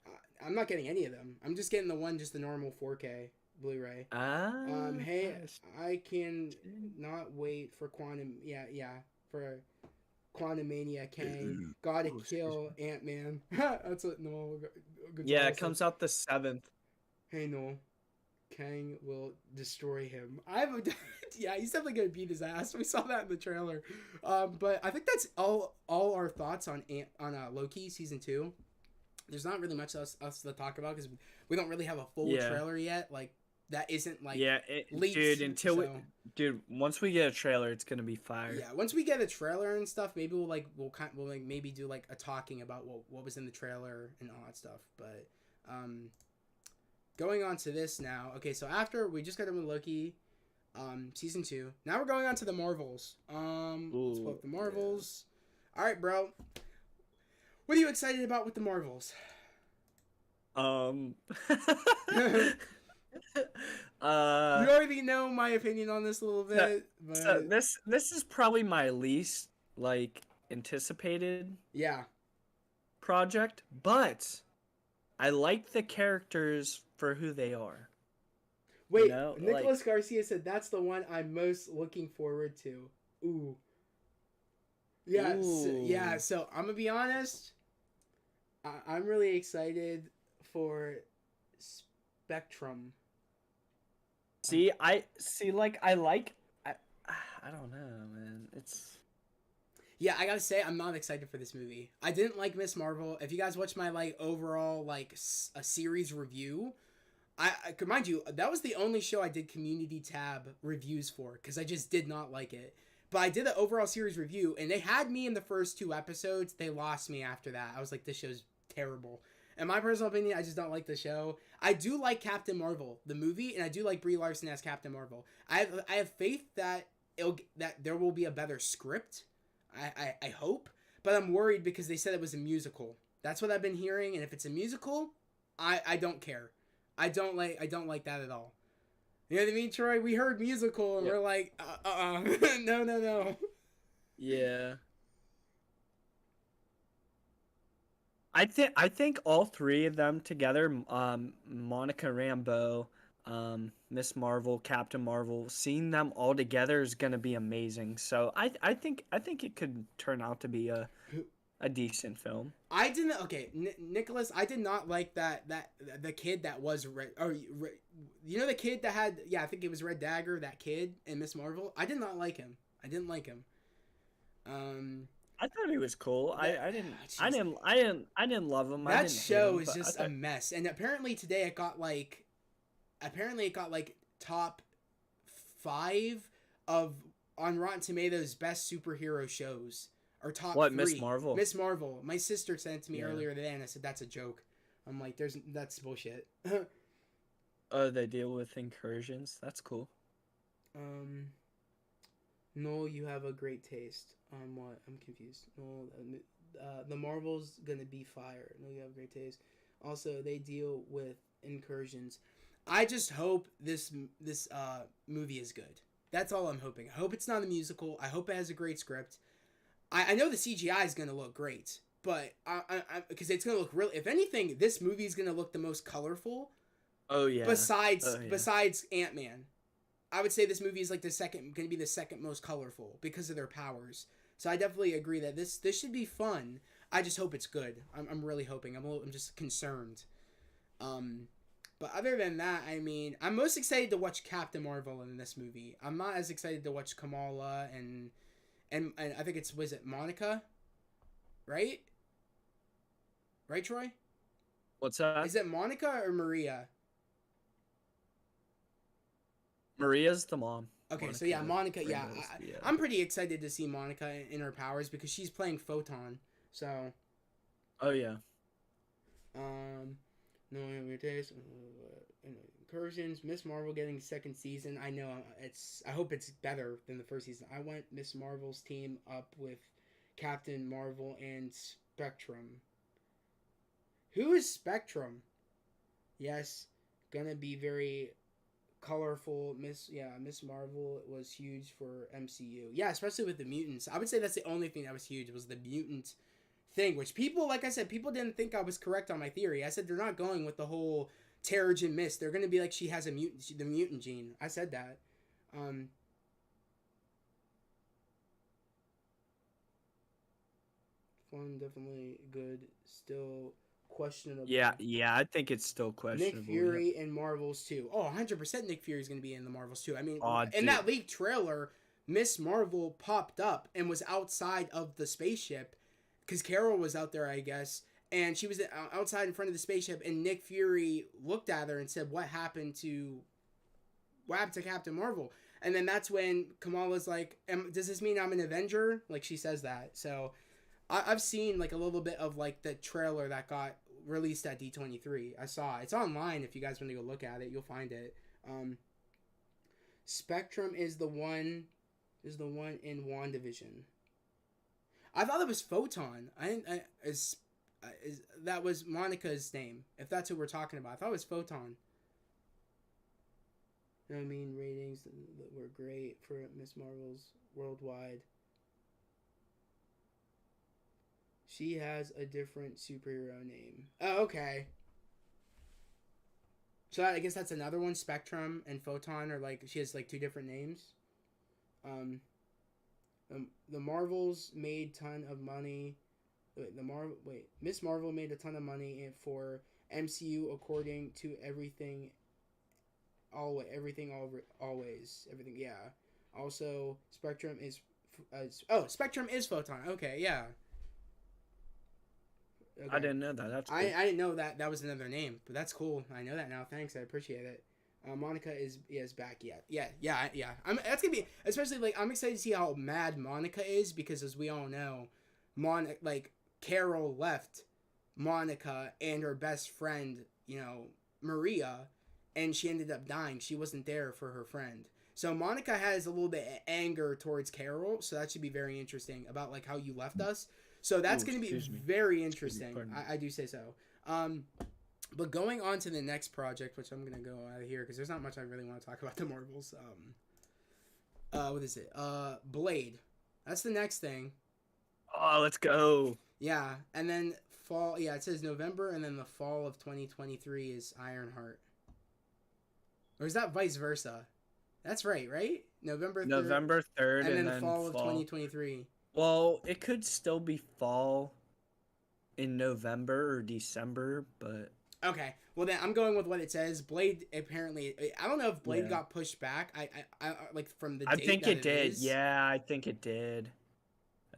I'm not getting any of them. I'm just getting just the normal 4K Blu-ray. Hey, Nice. I can not wait for for Quantumania Kang. Gotta Ooh, excuse kill Ant-Man. That's what Noel Gonzalez Yeah, said. it comes out the 7th. Hey Noel, Kang will destroy him. Yeah, he's definitely gonna beat his ass. We saw that in the trailer. But I think that's all our thoughts on Loki season 2. There's not really much us to talk about because we don't really have a full trailer yet. Like that isn't like leaked, dude. Once we get a trailer, it's gonna be fire. Yeah, once we get a trailer and stuff, maybe we'll maybe do like a talking about what was in the trailer and all that stuff. But going on to this now. Okay, so after we just got done with Loki, season 2. Now we're going on to the Marvels. Let's pull up the Marvels. Yeah. All right, bro. What are you excited about with the Marvels? You already know my opinion on this a little bit. So this is probably my least anticipated project, but I like the characters for who they are. Wait, Nicholas Garcia said that's the one I'm most looking forward to. Ooh. Yeah, Ooh. So I'm gonna be honest. I'm really excited for Spectrum. I don't know, man. Yeah, I gotta say, I'm not excited for this movie. I didn't like Miss Marvel. If you guys watch my overall a series review, I mind you, that was the only show I did Community tab reviews for because I just did not like it. But I did the overall series review, and they had me in the first 2 episodes. They lost me after that. I was like, this show's terrible. In my personal opinion, I just don't like the show. I do like Captain Marvel, the movie, and I do like Brie Larson as Captain Marvel. I have faith that that there will be a better script. I hope, but I'm worried because they said it was a musical. That's what I've been hearing, and if it's a musical, I don't care. I don't like that at all. You know what I mean, Troy? We heard musical, and we're like, no. Yeah. I think all 3 of them together, Monica Rambeau, Miss Marvel, Captain Marvel, seeing them all together is gonna be amazing. So I think it could turn out to be a decent film. I didn't. Okay, Nicholas, I did not like that the kid that was red. Or you know the kid that had I think it was Red Dagger. That kid in Miss Marvel. I did not like him. I didn't like him. I thought he was cool. I didn't love him. That show is just a mess. And apparently today it got top 5 on Rotten Tomatoes best superhero shows. Or top 3. Miss Marvel? Miss Marvel. My sister sent it to me earlier today, and I said that's a joke. I'm like, that's bullshit. Oh, they deal with incursions. That's cool. Noel, you have a great taste. What? I'm confused. Noel, the Marvel's gonna be fire. Noel, you have great taste. Also, they deal with incursions. I just hope this movie is good. That's all I'm hoping. I hope it's not a musical. I hope it has a great script. I know the CGI is going to look great, but because it's going to look real. If anything, this movie is going to look the most colorful. Oh yeah. Besides Ant-Man, I would say this movie is going to be the second most colorful because of their powers. So I definitely agree that this should be fun. I just hope it's good. I'm really hoping. I'm just concerned. But other than that, I mean, I'm most excited to watch Captain Marvel in this movie. I'm not as excited to watch Kamala and I think was it Monica? Right? Right, Troy? What's that? Is it Monica or Maria? Maria's the mom. Okay, Monica, so Monica, I'm pretty excited to see Monica in her powers because she's playing Photon. So. Oh yeah. No, your taste. incursions. Miss Marvel getting second season. I know I hope it's better than the first season. I want Miss Marvel's team up with Captain Marvel and Spectrum. Who is Spectrum? Yes, gonna be very colorful. Miss Marvel was huge for MCU. Yeah, especially with the mutants. I would say that's the only thing that was huge was the mutant thing, which people, like I said, people didn't think I was correct on my theory. I said they're not going with the whole Terrigen Mist. They're gonna be like she has the mutant gene. I said that. Fun, definitely good. Still questionable. Yeah, I think it's still questionable. Nick Fury and Marvels too. Oh, 100% Nick Fury's going to be in the Marvels too. I mean, in dude. that leaked trailer, Miss Marvel popped up and was outside of the spaceship because Carol was out there, I guess, and she was outside in front of the spaceship, and Nick Fury looked at her and said, what happened to Captain Marvel? And then that's when Kamala's like, does this mean I'm an Avenger? Like, she says that. So I've seen like a little bit of like the trailer that got released at D23. I saw it. It's online. If you guys want to go look at it, you'll find it. Spectrum is the one in WandaVision. I thought it was Photon. That was Monica's name. If that's who we're talking about, I thought it was Photon. You know what I mean? Ratings were great for Miss Marvel's worldwide. She has a different superhero name. Oh, okay. So I guess that's another one. Spectrum and Photon are like, she has like two different names. The Marvels made ton of money. Miss Marvel made a ton of money for MCU according to everything. Everything. Yeah. Also, Spectrum is Photon. Okay, yeah. Okay. I didn't know that. That's cool. I didn't know that was another name, but that's cool. I know that now. Thanks, I appreciate it. Monica is back. Yeah. That's gonna be, especially like, I'm excited to see how mad Monica is, because as we all know, Carol left Monica and her best friend, Maria, and she ended up dying. She wasn't there for her friend. So Monica has a little bit of anger towards Carol, so that should be very interesting about like how you left us. So that's going to be very interesting. I do say so. But going on to the next project, which I'm going to go out of here because there's not much I really want to talk about the Marvels. What is it? Blade. That's the next thing. Oh, let's go. Yeah, and then fall. Yeah, it says November, and then the fall of 2023 is Ironheart. Or is that vice versa? That's right? November 3rd, and then fall of 2023. Well, it could still be fall in November or December, but... Okay, well then I'm going with what it says. Blade, apparently... I don't know if Blade got pushed back. I like, from the date I think that it did. is. Yeah, I think it did.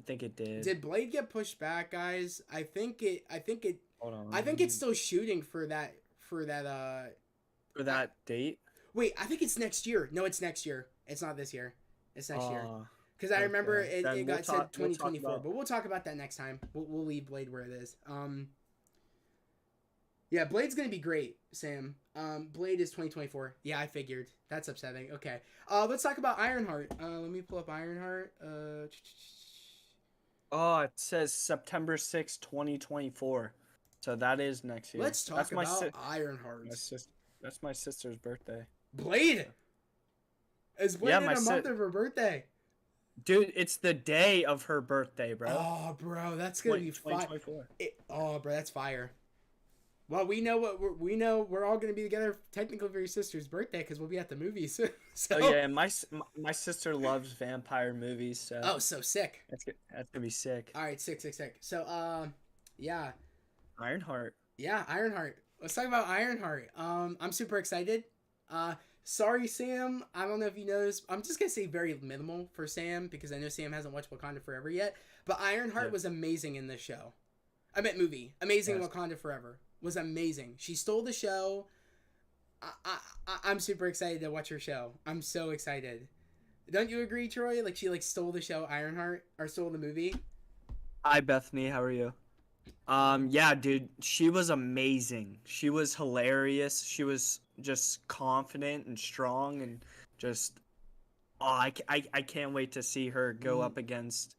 Did Blade get pushed back, guys? I think it... Hold on. I think it's still shooting for that... For that date? Wait, I think it's next year. No, it's next year. It's not this year. It's next year. Because I remember it got said 2024, but we'll talk about that next time. We'll leave Blade where it is. Yeah, Blade's gonna be great, Sam. Blade is 2024. Yeah, I figured. That's upsetting. Okay. Let's talk about Ironheart. Let me pull up Ironheart. It says September 6th, 2024. So that is next year. Let's talk about Ironheart. That's my sister's birthday. Blade. Is Blade in a month of her birthday? Dude, it's the day of her birthday, bro. Oh, bro, that's gonna be fire. Bro, that's fire. Well, we know we're all gonna be together technically for your sister's birthday because we'll be at the movies. So. Oh yeah, my sister loves vampire movies. So. Oh, so sick. That's gonna be sick. All right, sick. So yeah. Ironheart. Yeah, Ironheart. Let's talk about Ironheart. I'm super excited. Sorry, Sam. I don't know if you noticed. I'm just gonna say very minimal for Sam because I know Sam hasn't watched Wakanda Forever yet. But Ironheart was amazing in this show. I meant movie. Amazing Wakanda Forever was amazing. She stole the show. I'm super excited to watch her show. I'm so excited. Don't you agree, Troy? Like she stole the show Ironheart or stole the movie. Hi, Bethany. How are you? Yeah, dude. She was amazing. She was hilarious. She was just confident and strong and just I can't wait to see her go up against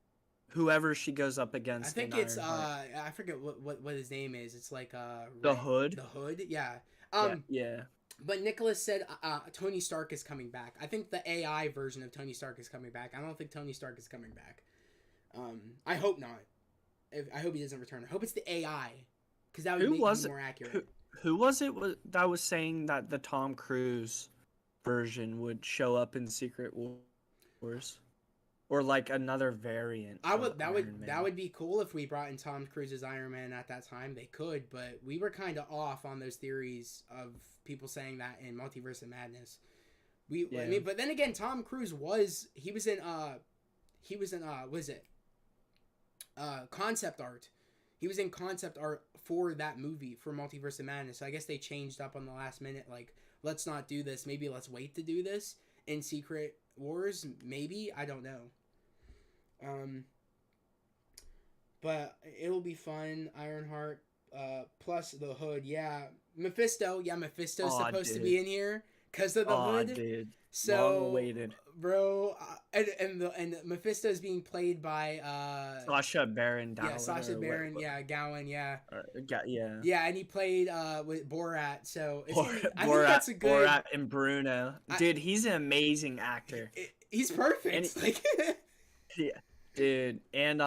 whoever she goes up I against. think in it's Ironheart. I forget what his name is. It's like The Hood. The Hood, yeah. Yeah. But Nicholas said Tony Stark is coming back. I think the AI version of Tony Stark is coming back. I don't think Tony Stark is coming back. I hope not. I hope he doesn't return. I hope it's the AI, because that would make it more accurate. Who was it that was saying that the Tom Cruise version would show up in Secret Wars, or like another variant? That would be cool if we brought in Tom Cruise's Iron Man at that time. They could, but we were kind of off on those theories of people saying that in Multiverse of Madness. I mean, but then again, Tom Cruise was in concept art. He was in concept art for that movie, for Multiverse of Madness. So I guess they changed up on the last minute, like, let's not do this. Maybe let's wait to do this in Secret Wars. Maybe, I don't know. But it'll be fun. Ironheart, plus the Hood. Yeah, Mephisto's supposed to be in here because of the Hood. Dude. So long awaited, bro. And Mephisto's being played by Sacha Baron. Baron. Yeah, Gowan. Yeah. Yeah, and he played with Borat. So I think Borat, that's a good. Borat and Bruno. Dude, he's an amazing actor. He's perfect. Yeah, dude. And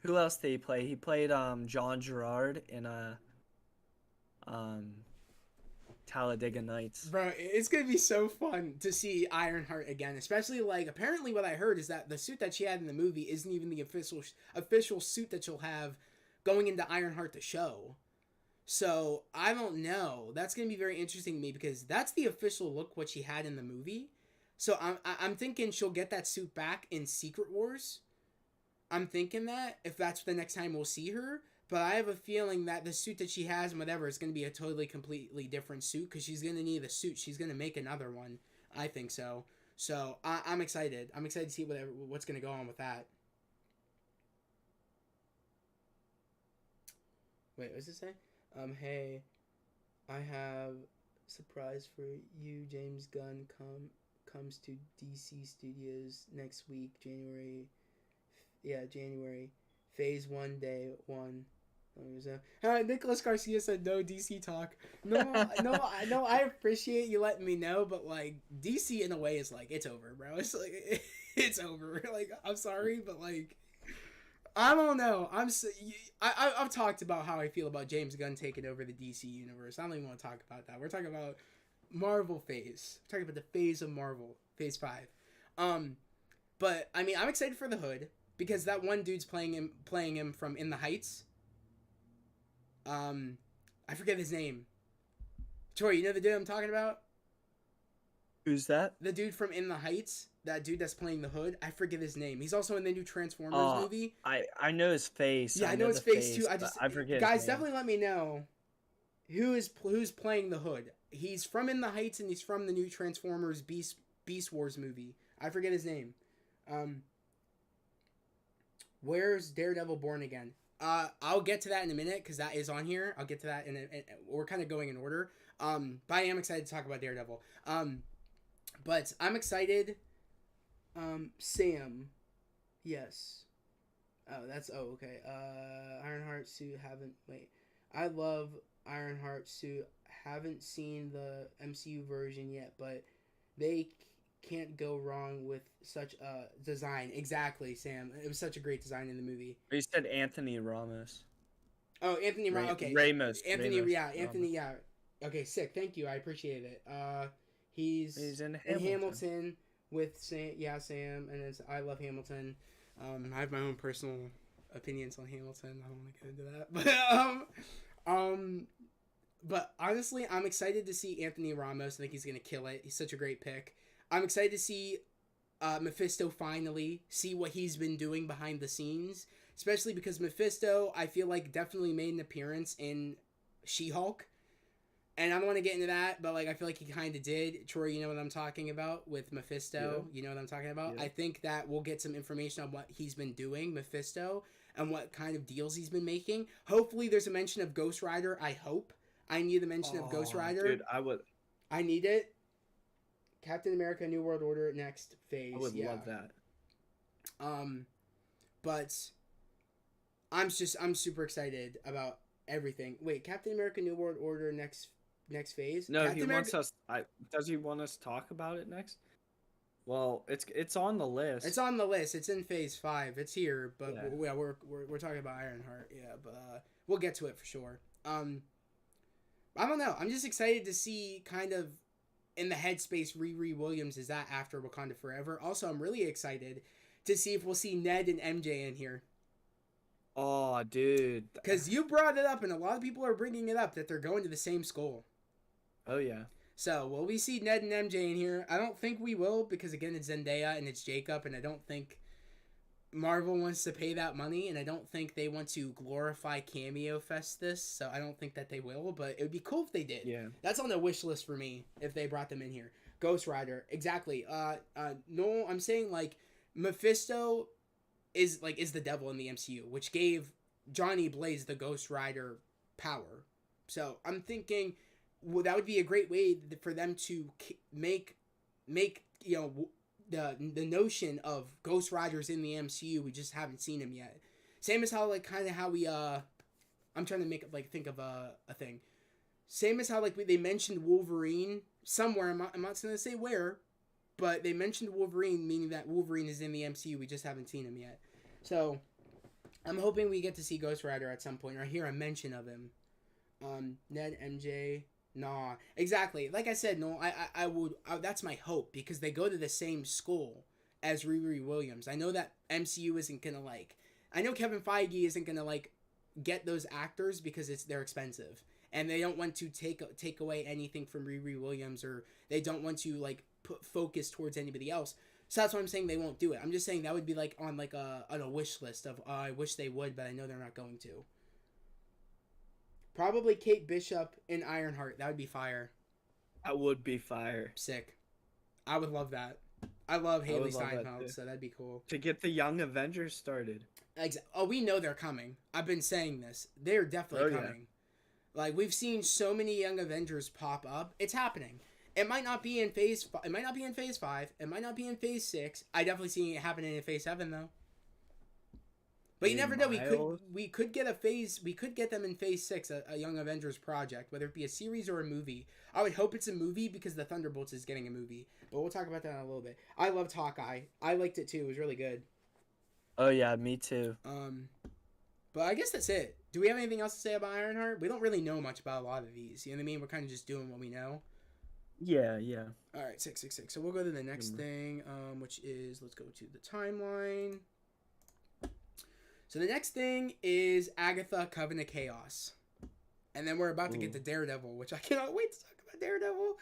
who else did he play? He played John Gerard in Talladega Nights. Bro, it's gonna be so fun to see Ironheart again, especially like apparently what I heard is that the suit that she had in the movie isn't even the official suit that she'll have going into Ironheart the show. So I don't know. That's gonna be very interesting to me because that's the official look what she had in the movie. So I'm thinking she'll get that suit back in Secret Wars. I'm thinking that if that's the next time we'll see her. But I have a feeling that the suit that she has and whatever is going to be a completely different suit because she's going to need a suit. She's going to make another one. I think so. So I'm excited. I'm excited to see what's going to go on with that. Wait, what's it say? Hey, I have a surprise for you. James Gunn comes to DC Studios next week, January. Phase 1, Day 1. Nicholas Garcia said no DC talk. No, I appreciate you letting me know, but like DC in a way is like it's over, bro. It's like it's over. Like I'm sorry, but like I don't know. I've talked about how I feel about James Gunn taking over the DC universe. I don't even want to talk about that. We're talking about Marvel phase. We're talking about the phase of Marvel, phase 5. But I mean, I'm excited for the Hood because that one dude's playing him from In the Heights. I forget his name. Troy, you know the dude I'm talking about? Who's that? The dude from In the Heights. That dude that's playing the Hood. I forget his name. He's also in the new Transformers movie. I know his face. Yeah, I know his face too. I forget. Guys, definitely let me know who's playing the Hood. He's from In the Heights and he's from the new Transformers Beast Wars movie. I forget his name. Where's Daredevil Born Again? I'll get to that in a minute because that is on here. I'll get to that we're kind of going in order. But I am excited to talk about Daredevil. But I'm excited. Sam, yes. Okay. Ironheart suit. I love Ironheart suit. Haven't seen the MCU version yet, but they can't go wrong with such a design. Exactly, Sam. It was such a great design in the movie. You said Anthony Ramos. Oh, Anthony Ramos. Okay. Ramos. Anthony. Ramos. Yeah. Anthony. Yeah. Okay. Sick. Thank you. I appreciate it. He's in Hamilton with Sam. Yeah, Sam. And I love Hamilton. I have my own personal opinions on Hamilton. I don't want to get into that, but honestly, I'm excited to see Anthony Ramos. I think he's gonna kill it. He's such a great pick. I'm excited to see Mephisto finally, see what he's been doing behind the scenes, especially because Mephisto, I feel like, definitely made an appearance in She-Hulk. And I don't want to get into that, but like I feel like he kind of did. Troy, you know what I'm talking about with Mephisto? Yeah. You know what I'm talking about? Yeah. I think that we'll get some information on what he's been doing, Mephisto, and what kind of deals he's been making. Hopefully there's a mention of Ghost Rider, I hope. I need the mention of Ghost Rider. Dude, I need it. Captain America: New World Order next phase. I would yeah. love that. But I'm super excited about everything. Wait, Captain America: New World Order next phase? No, Captain he America... wants us. Does he want us to talk about it next? Well, it's on the list. It's on the list. It's in phase 5. It's here, but Yeah. we're talking about Ironheart. Yeah, but we'll get to it for sure. I don't know. I'm just excited to see kind of in the headspace Riri Williams is at after Wakanda Forever. Also, I'm really excited to see if we'll see Ned and MJ in here. Oh, dude. Because you brought it up, and a lot of people are bringing it up that they're going to the same school. Oh yeah. So, will we see Ned and MJ in here? I don't think we will, because again, it's Zendaya and it's Jacob, and I don't think Marvel wants to pay that money, and I don't think they want to glorify Cameo Fest this, so I don't think that they will, but it would be cool if they did. Yeah. That's on the wish list for me, if they brought them in here. Ghost Rider, exactly. No, I'm saying, like, Mephisto is the devil in the MCU, which gave Johnny Blaze the Ghost Rider power. So, I'm thinking... Well, that would be a great way for them to make you know the notion of Ghost Riders in the MCU. We just haven't seen him yet. Same as how we I'm trying to think of a thing. Same as how they mentioned Wolverine somewhere. I'm not gonna say where, but they mentioned Wolverine, meaning that Wolverine is in the MCU. We just haven't seen him yet. So I'm hoping we get to see Ghost Rider at some point or hear a mention of him. Ned, MJ. Nah, exactly. Like I said, no, I would. That's my hope because they go to the same school as Riri Williams. I know that MCU isn't gonna I know Kevin Feige isn't gonna get those actors because they're expensive and they don't want to take away anything from Riri Williams or they don't want to put focus towards anybody else. So that's why I'm saying they won't do it. I'm just saying that would be on a wish list of I wish they would, but I know they're not going to. Probably Kate Bishop in Ironheart. That would be fire. That would be fire. Sick. I would love that. I love Haley Steinfeld, so that'd be cool. To get the Young Avengers started. Oh, we know they're coming. I've been saying this. They're definitely coming. Yeah. We've seen so many Young Avengers pop up. It's happening. It might not be in phase. It might not be in phase 5. It might not be in phase 6. I definitely see it happening in phase 7 though. But you never know. We could get them in phase 6, a Young Avengers project, whether it be a series or a movie. I would hope it's a movie because the Thunderbolts is getting a movie. But we'll talk about that in a little bit. I loved Hawkeye. I liked it too. It was really good. Oh yeah, me too. But I guess that's it. Do we have anything else to say about Ironheart? We don't really know much about a lot of these. You know what I mean? We're kind of just doing what we know. Yeah. All right, 666. So we'll go to the next thing, which is let's go to the timeline. So the next thing is Agatha, Coven of Chaos. And then we're about to get to Daredevil, which I cannot wait to talk about Daredevil.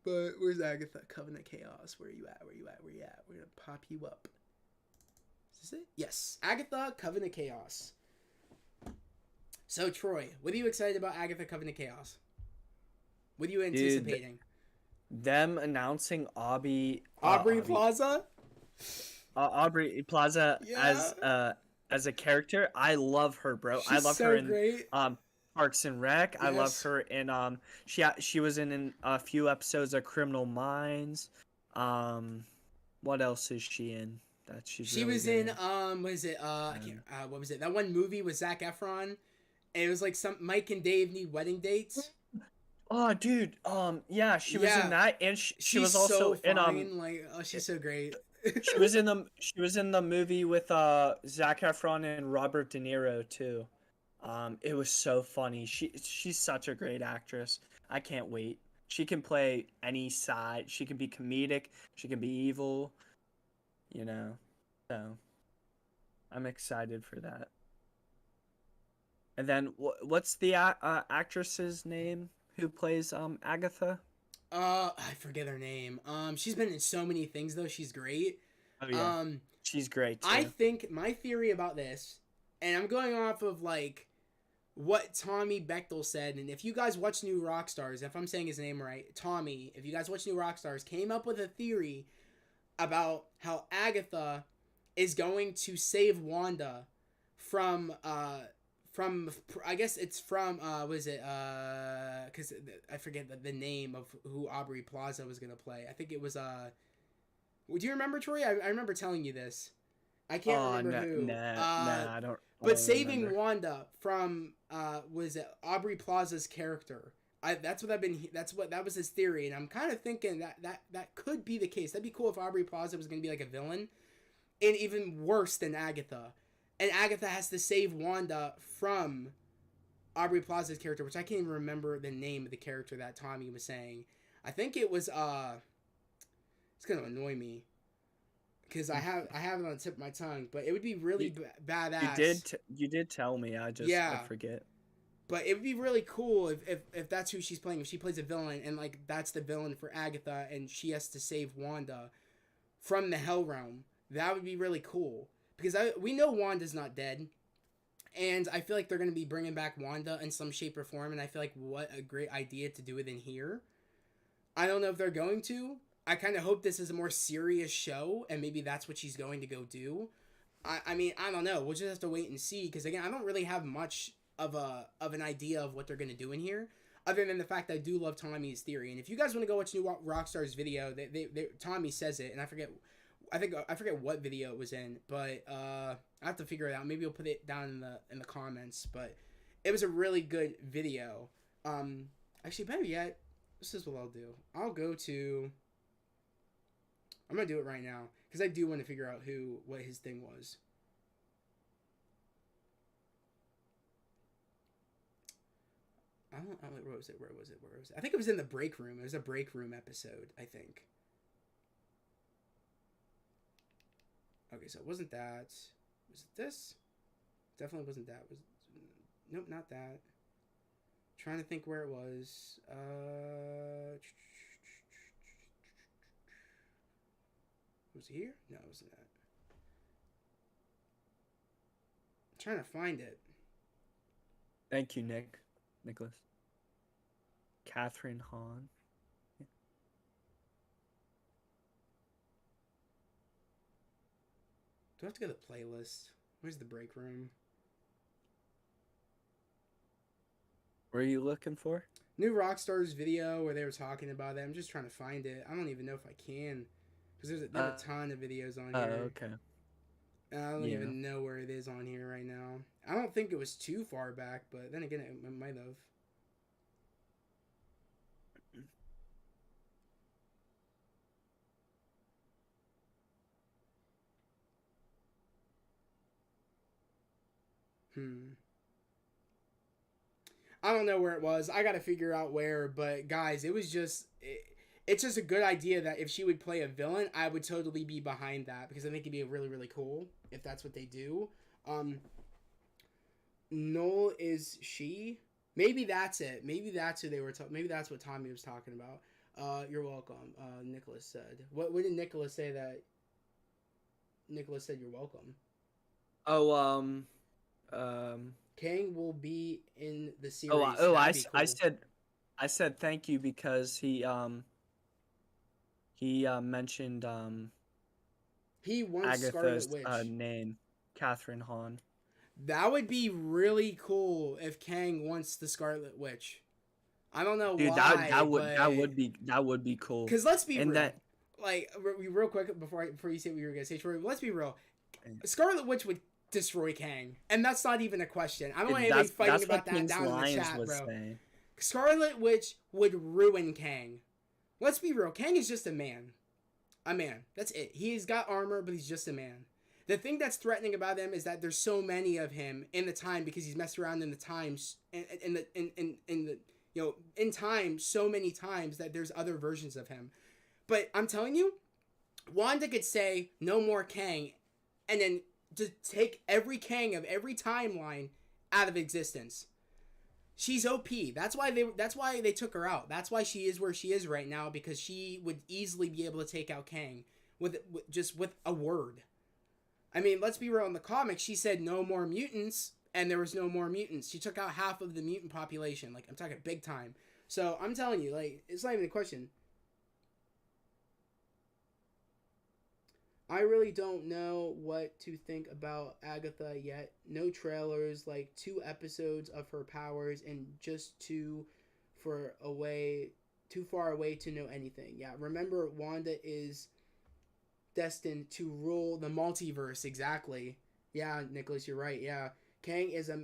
But where's Agatha, Coven of Chaos? Where are you at? We're going to pop you up. Is this it? Yes. Agatha, Coven of Chaos. So, Troy, what are you excited about Agatha, Coven of Chaos? What are you anticipating? Them announcing Aubrey Plaza? Aubrey Plaza as a character. I love her, bro. I love her in great. Parks and Rec. Yes. I love her in she was in a few episodes of Criminal Minds. What else is she in? She was in what is it? What was it? That one movie with Zac Efron. And it was some Mike and Dave Need Wedding Dates. Oh, dude. Yeah, she was in that, and she was also so in she's so great. she was in the movie with Zac Efron and Robert De Niro too. It was so funny. She's such a great actress. I can't wait. She can play any side. She can be comedic. She can be evil. You know, so I'm excited for that. And then what's the actress's name who plays Agatha? I forget her name. She's been in so many things though. She's great. Oh yeah. She's great too. I think my theory about this, and I'm going off of what Tommy Bechtel said, and if you guys watch New Rockstars, if I'm saying his name right, Tommy, if you guys watch New Rockstars, came up with a theory about how Agatha is going to save Wanda from from I guess it's from was it because I forget the name of who Aubrey Plaza was gonna play. I think it was do you remember, Troy? I remember telling you this. I can't remember who. Nah, I don't. But don't saving remember. Wanda from was it Aubrey Plaza's character? That's what I've been. That was his theory, and I'm kind of thinking that could be the case. That'd be cool if Aubrey Plaza was gonna be like a villain, and even worse than Agatha, and Agatha has to save Wanda from Aubrey Plaza's character, which I can't even remember the name of the character that Tommy was saying. I think it was it's gonna annoy me because I have it on the tip of my tongue, but it would be really badass. You did tell me. I forget. But it would be really cool if that's who she's playing. If she plays a villain and like that's the villain for Agatha and she has to save Wanda from the Hell Realm. That would be really cool because we know Wanda's not dead, and I feel like they're gonna be bringing back Wanda in some shape or form. And I feel like what a great idea to do it in here. I don't know if they're going to. I kind of hope this is a more serious show, and maybe that's what she's going to go do. I mean, I don't know. We'll just have to wait and see, because again, I don't really have much of an idea of what they're going to do in here, other than the fact that I do love Tommy's theory. And if you guys want to go watch new Rockstar's video, Tommy says it, and I forget what video it was in, but I have to figure it out. Maybe I'll put it down in the comments. But it was a really good video. Actually, better yet, this is what I'll do. I'm gonna do it right now because I do want to figure out what his thing was. Where was it? I think it was in the break room. It was a break room episode, I think. Okay, so it wasn't that. Was it this? Definitely wasn't that. Nope, not that. Trying to think where it was. Was it here? No, it wasn't that. I'm trying to find it. Thank you, Nicholas. Catherine Hahn. Yeah. Do I have to go to the playlist? Where's the break room? What are you looking for? New Rockstar's video where they were talking about it. I'm just trying to find it. I don't even know if I can. Because there's a ton of videos on here. Oh, okay. I don't even know where it is on here right now. I don't think it was too far back, but then again, it might have. I don't know where it was. I got to figure out where, but guys, it was just... It's just a good idea that if she would play a villain, I would totally be behind that because I think it'd be really, really cool if that's what they do. Noel is she? Maybe that's it. Maybe that's who they were talking. Maybe that's what Tommy was talking about. You're welcome. Nicholas said. What did Nicholas say that? Nicholas said you're welcome. Oh, Kang will be in the series. Cool. I said thank you because he mentioned he wants Agatha's Scarlet Witch. name, Catherine Hahn. That would be really cool if Kang wants the Scarlet Witch. I don't know why. That would be cool. Because let's be real. Real quick before you say what you were gonna say, Troy. Let's be real. Scarlet Witch would destroy Kang, and that's not even a question. I don't want anybody fighting about that down in the chat, bro. Saying. Scarlet Witch would ruin Kang. Let's be real. Kang is just a man. A man. That's it. He's got armor, but he's just a man. The thing that's threatening about him is that there's so many of him in the time because he's messed around in the times in time so many times that there's other versions of him. But I'm telling you, Wanda could say no more Kang, and then to take every Kang of every timeline out of existence. She's OP. That's why they took her out. That's why she is where she is right now, because she would easily be able to take out Kang with a word. I mean, let's be real. In the comics, she said no more mutants, and there was no more mutants. She took out half of the mutant population. Like, I'm talking big time. So I'm telling you, like, it's not even a question. I really don't know what to think about Agatha yet. No trailers, like 2 episodes of her powers, and just too far away to know anything. Yeah, remember Wanda is destined to rule the multiverse. Exactly. Yeah, Nicholas, you're right. Yeah, Kang is a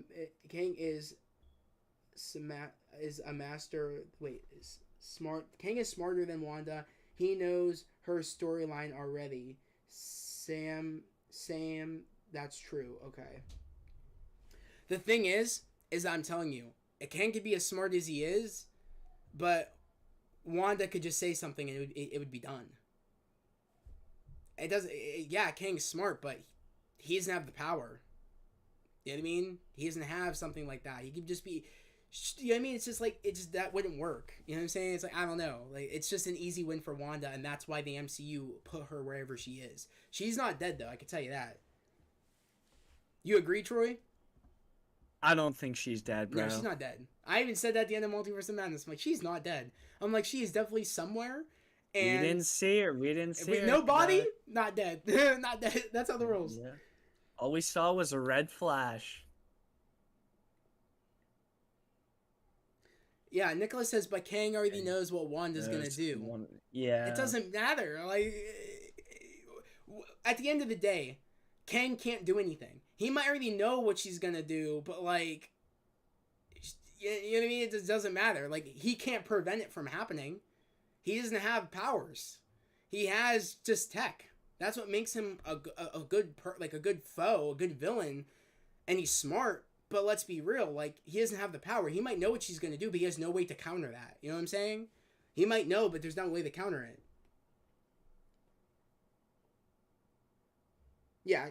master. Wait, is smart. Kang is smarter than Wanda. He knows her storyline already. Sam, that's true. Okay. The thing is I'm telling you, Kang could be as smart as he is, but Wanda could just say something and it would be done. It doesn't. Yeah, Kang's smart, but he doesn't have the power. You know what I mean? He doesn't have something like that. He could just be. You know what I mean? It's just like that wouldn't work. You know what I'm saying? It's like, I don't know. Like, it's just an easy win for Wanda, and that's why the MCU put her wherever she is. She's not dead though. I can tell you that. You agree, Troy? I don't think she's dead, bro. No, she's not dead. I even said that at the end of Multiverse of Madness. I'm like, she's not dead. I'm like, she is definitely somewhere. And we didn't see her. No body, not dead. Not dead. That's how the rules. Yeah. All we saw was a red flash. Yeah, Nicholas says, but Kang already knows what Wanda's gonna do. Yeah. It doesn't matter. Like, at the end of the day, Kang can't do anything. He might already know what she's gonna do, but like, you know what I mean? It just doesn't matter. Like, he can't prevent it from happening. He doesn't have powers. He has just tech. That's what makes him a good foe, a good villain, and he's smart. But let's be real, like, he doesn't have the power. He might know what she's gonna do, but he has no way to counter that. You know what I'm saying? He might know, but there's no way to counter it. Yeah.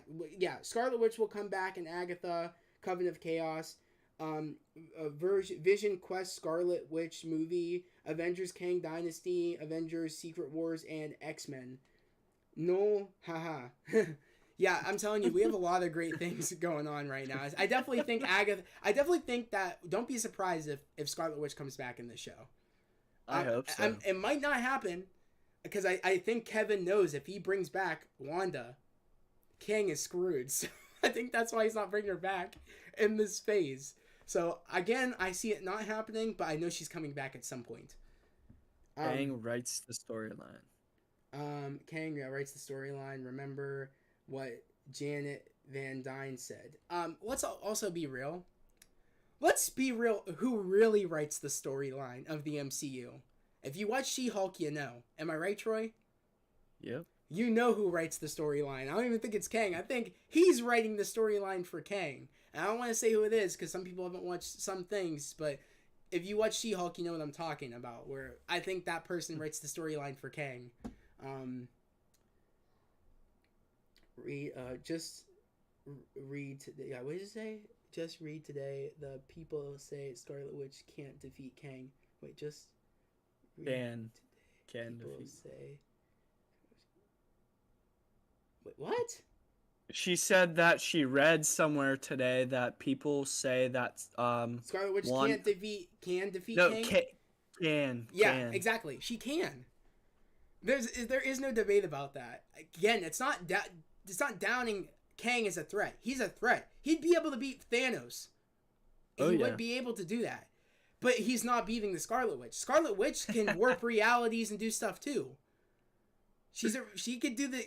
Scarlet Witch will come back in Agatha, Coven of Chaos, Vision Quest, Scarlet Witch movie, Avengers Kang Dynasty, Avengers Secret Wars, and X-Men. No, haha. Yeah, I'm telling you, we have a lot of great things going on right now. I definitely think that, don't be surprised if Scarlet Witch comes back in the show. I hope so. It might not happen, because I think Kevin knows if he brings back Wanda, Kang is screwed. So I think that's why he's not bringing her back in this phase. So, again, I see it not happening, but I know she's coming back at some point. Kang writes the storyline. Kang writes the storyline. Remember what Janet Van Dyne said. Let's also be real. Let's be real. Who really writes the storyline of the MCU? If you watch She-Hulk, you know. Am I right, Troy? Yep. You know who writes the storyline. I don't even think it's Kang. I think he's writing the storyline for Kang. And I don't want to say who it is because some people haven't watched some things, but if you watch She-Hulk, you know what I'm talking about. Where I think that person writes the storyline for Kang. Just read today. Yeah, what did you say? Just read today. The people say Scarlet Witch can't defeat Kang. Wait, just read can people defeat. say. Wait, what? She said that she read somewhere today that people say that Scarlet Witch can defeat no, Kang. Can. Exactly. She can. There is no debate about that. Again, it's not downing Kang as a threat. He's a threat. He'd be able to beat Thanos. He would be able to do that. But he's not beating the Scarlet Witch. Scarlet Witch can warp realities and do stuff too. She could do that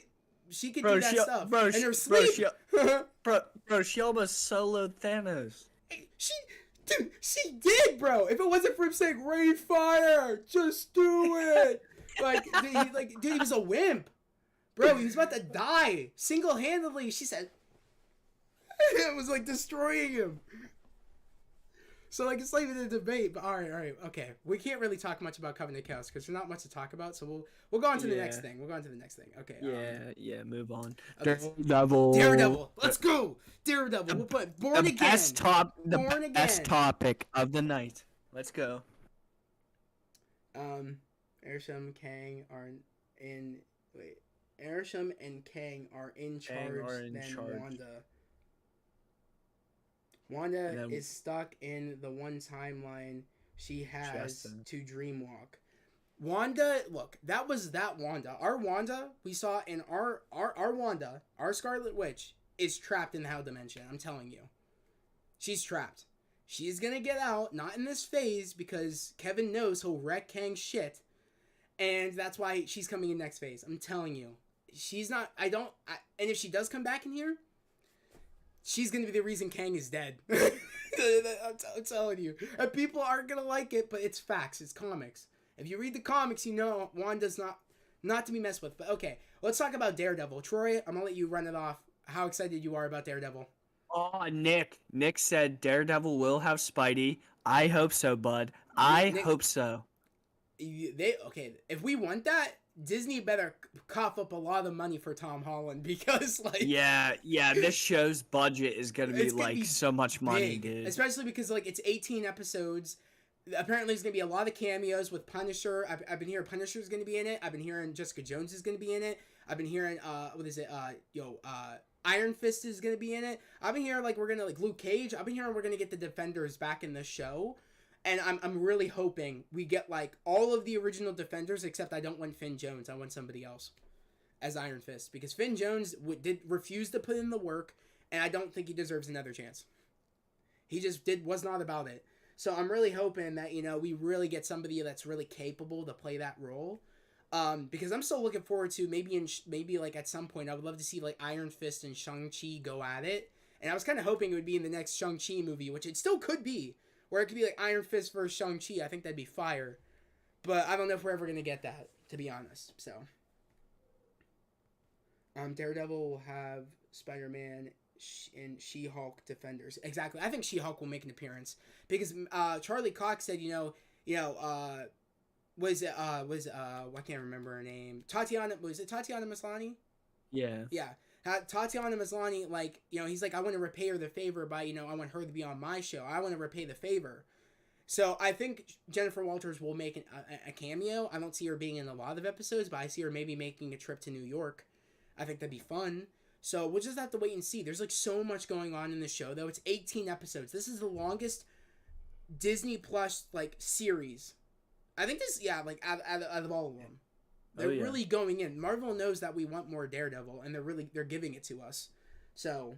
stuff in her sleep. She almost soloed Thanos. She did, bro. If it wasn't for him saying "rain fire," just do it. Dude, he was a wimp, bro. He was about to die single-handedly. She said, it was like destroying him. So, like, it's not even a debate, but all right, okay. We can't really talk much about Covenant of Chaos because there's not much to talk about, so we'll go on to the next thing. Okay. Move on. Okay. Daredevil. Let's go. Daredevil. We'll put Born Again. The best topic of the night. Let's go. Arishem and Kang are in charge than Wanda. Wanda is stuck in the one timeline she has to dreamwalk. Wanda, look, that was that Wanda. Our Wanda we saw in our Wanda, our Scarlet Witch, is trapped in the Hell Dimension. I'm telling you. She's trapped. She's gonna get out, not in this phase, because Kevin knows he'll wreck Kang's shit. And that's why she's coming in next phase. I'm telling you. She's not, and if she does come back in here, she's gonna be the reason Kang is dead. I'm telling you. And people aren't gonna like it, but it's facts. It's comics. If you read the comics, you know Wanda's not to be messed with. But okay, let's talk about Daredevil. Troy, I'm gonna let you run it off. How excited you are about Daredevil? Oh, Nick. Nick said Daredevil will have Spidey. I hope so, bud. I hope so. If we want that, Disney better cough up a lot of money for Tom Holland, because yeah, this show's budget is gonna be so much money, dude. Especially because it's 18 episodes. Apparently there's gonna be a lot of cameos with Punisher. I've been hearing Punisher's gonna be in it. I've been hearing Jessica Jones is gonna be in it. I've been hearing Iron Fist is gonna be in it. I've been hearing we're gonna Luke Cage. I've been hearing we're gonna get the Defenders back in the show. And I'm really hoping we get all of the original Defenders, except I don't want Finn Jones. I want somebody else as Iron Fist, because Finn Jones did refuse to put in the work, and I don't think he deserves another chance. He just was not about it. So I'm really hoping that we really get somebody that's really capable to play that role, because I'm still looking forward to maybe at some point I would love to see Iron Fist and Shang-Chi go at it, and I was kind of hoping it would be in the next Shang-Chi movie, which it still could be. Where it could be Iron Fist versus Shang-Chi. I think that'd be fire. But I don't know if we're ever going to get that, to be honest. So, Daredevil will have Spider-Man and She-Hulk Defenders. Exactly. I think She-Hulk will make an appearance. Because Charlie Cox said, I can't remember her name. Was it Tatiana Maslany? Yeah. Yeah. Tatiana Maslany, he's I want to repay her the favor by, I want her to be on my show. I want to repay the favor. So I think Jennifer Walters will make a cameo. I don't see her being in a lot of episodes, but I see her maybe making a trip to New York. I think that'd be fun. So we'll just have to wait and see. There's so much going on in the show, though. It's 18 episodes. This is the longest Disney Plus series. I think this, out of all of them. They're really going in. Marvel knows that we want more Daredevil, and they're giving it to us. So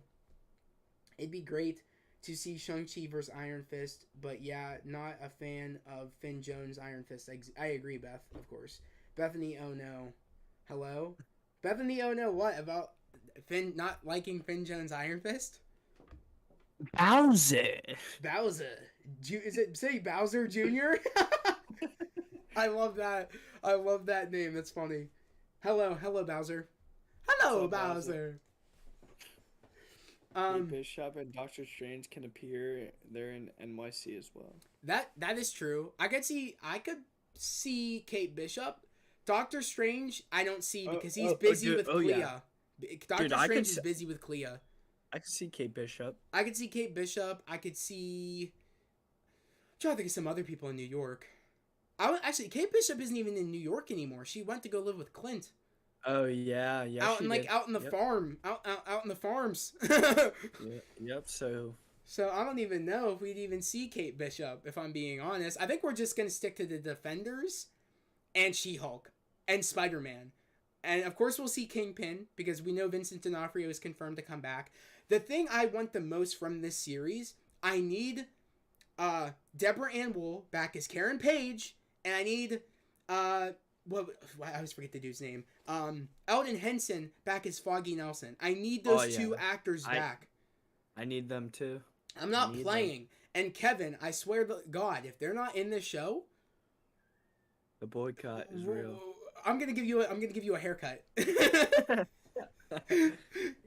it'd be great to see Shang-Chi versus Iron Fist, but yeah, not a fan of Finn Jones Iron Fist. I agree, Beth, of course. Bethany, oh no. Hello? Bethany, oh no, what? About Finn not liking Finn Jones Iron Fist? Bowser. Is it say Bowser Jr.? I love that name. That's funny. Hello Bowser. Hello Bowser. Kate Bishop and Doctor Strange can appear there in NYC as well. That is true. I could see Kate Bishop. Doctor Strange, I don't see because he's busy with Clea. Yeah. Doctor Strange is busy with Clea. I could see Kate Bishop. I could see Kate Bishop. I could see. I'm trying to think of some other people in New York. Actually, Kate Bishop isn't even in New York anymore. She went to go live with Clint. Oh yeah. Out in the farm, out in the farms. Yep. So I don't even know if we'd even see Kate Bishop, if I'm being honest. I think we're just gonna stick to the Defenders, and She-Hulk, and Spider-Man, and of course we'll see Kingpin because we know Vincent D'Onofrio is confirmed to come back. The thing I want the most from this series, I need Deborah Ann Wool back as Karen Page. And I need, I always forget the dude's name. Eldon Henson back as Foggy Nelson. I need those two actors back. I need them too. I'm not playing. And Kevin, I swear to God, if they're not in this show, the boycott is real. I'm gonna give you a haircut.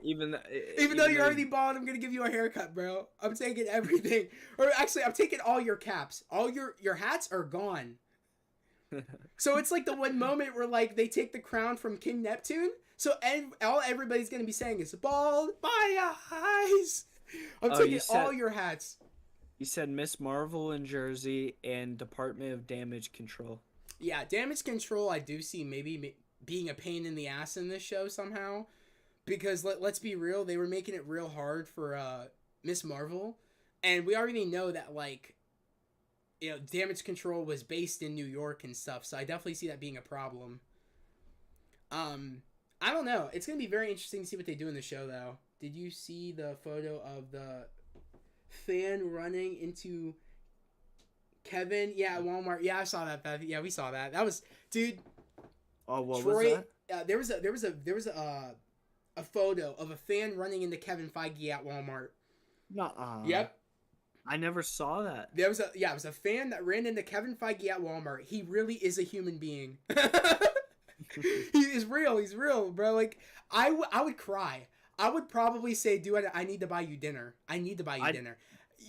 Even though you're already bald, I'm gonna give you a haircut, bro. I'm taking everything. Or actually, I'm taking all your caps. All your hats are gone. So it's the one moment where they take the crown from King Neptune. So all everybody's gonna be saying is bald, my eyes. I'm taking all your hats. You said Miss Marvel in Jersey and Department of Damage Control. Yeah, Damage Control. I do see maybe being a pain in the ass in this show somehow, because let's be real, they were making it real hard for Miss Marvel, and we already know that damage control was based in New York and stuff, so I definitely see that being a problem. I don't know. It's gonna be very interesting to see what they do in the show, though. Did you see the photo of the fan running into Kevin? Yeah, Walmart. Yeah, I saw that. Yeah, we saw that. That was, dude. Oh, what Troy, was that? there was a photo of a fan running into Kevin Feige at Walmart. Nuh-uh. Yep. I never saw that. It was a fan that ran into Kevin Feige at Walmart. He really is a human being. He is real. He's real, bro. Like I would cry. I would probably say, dude, I need to buy you dinner. I need to buy you dinner.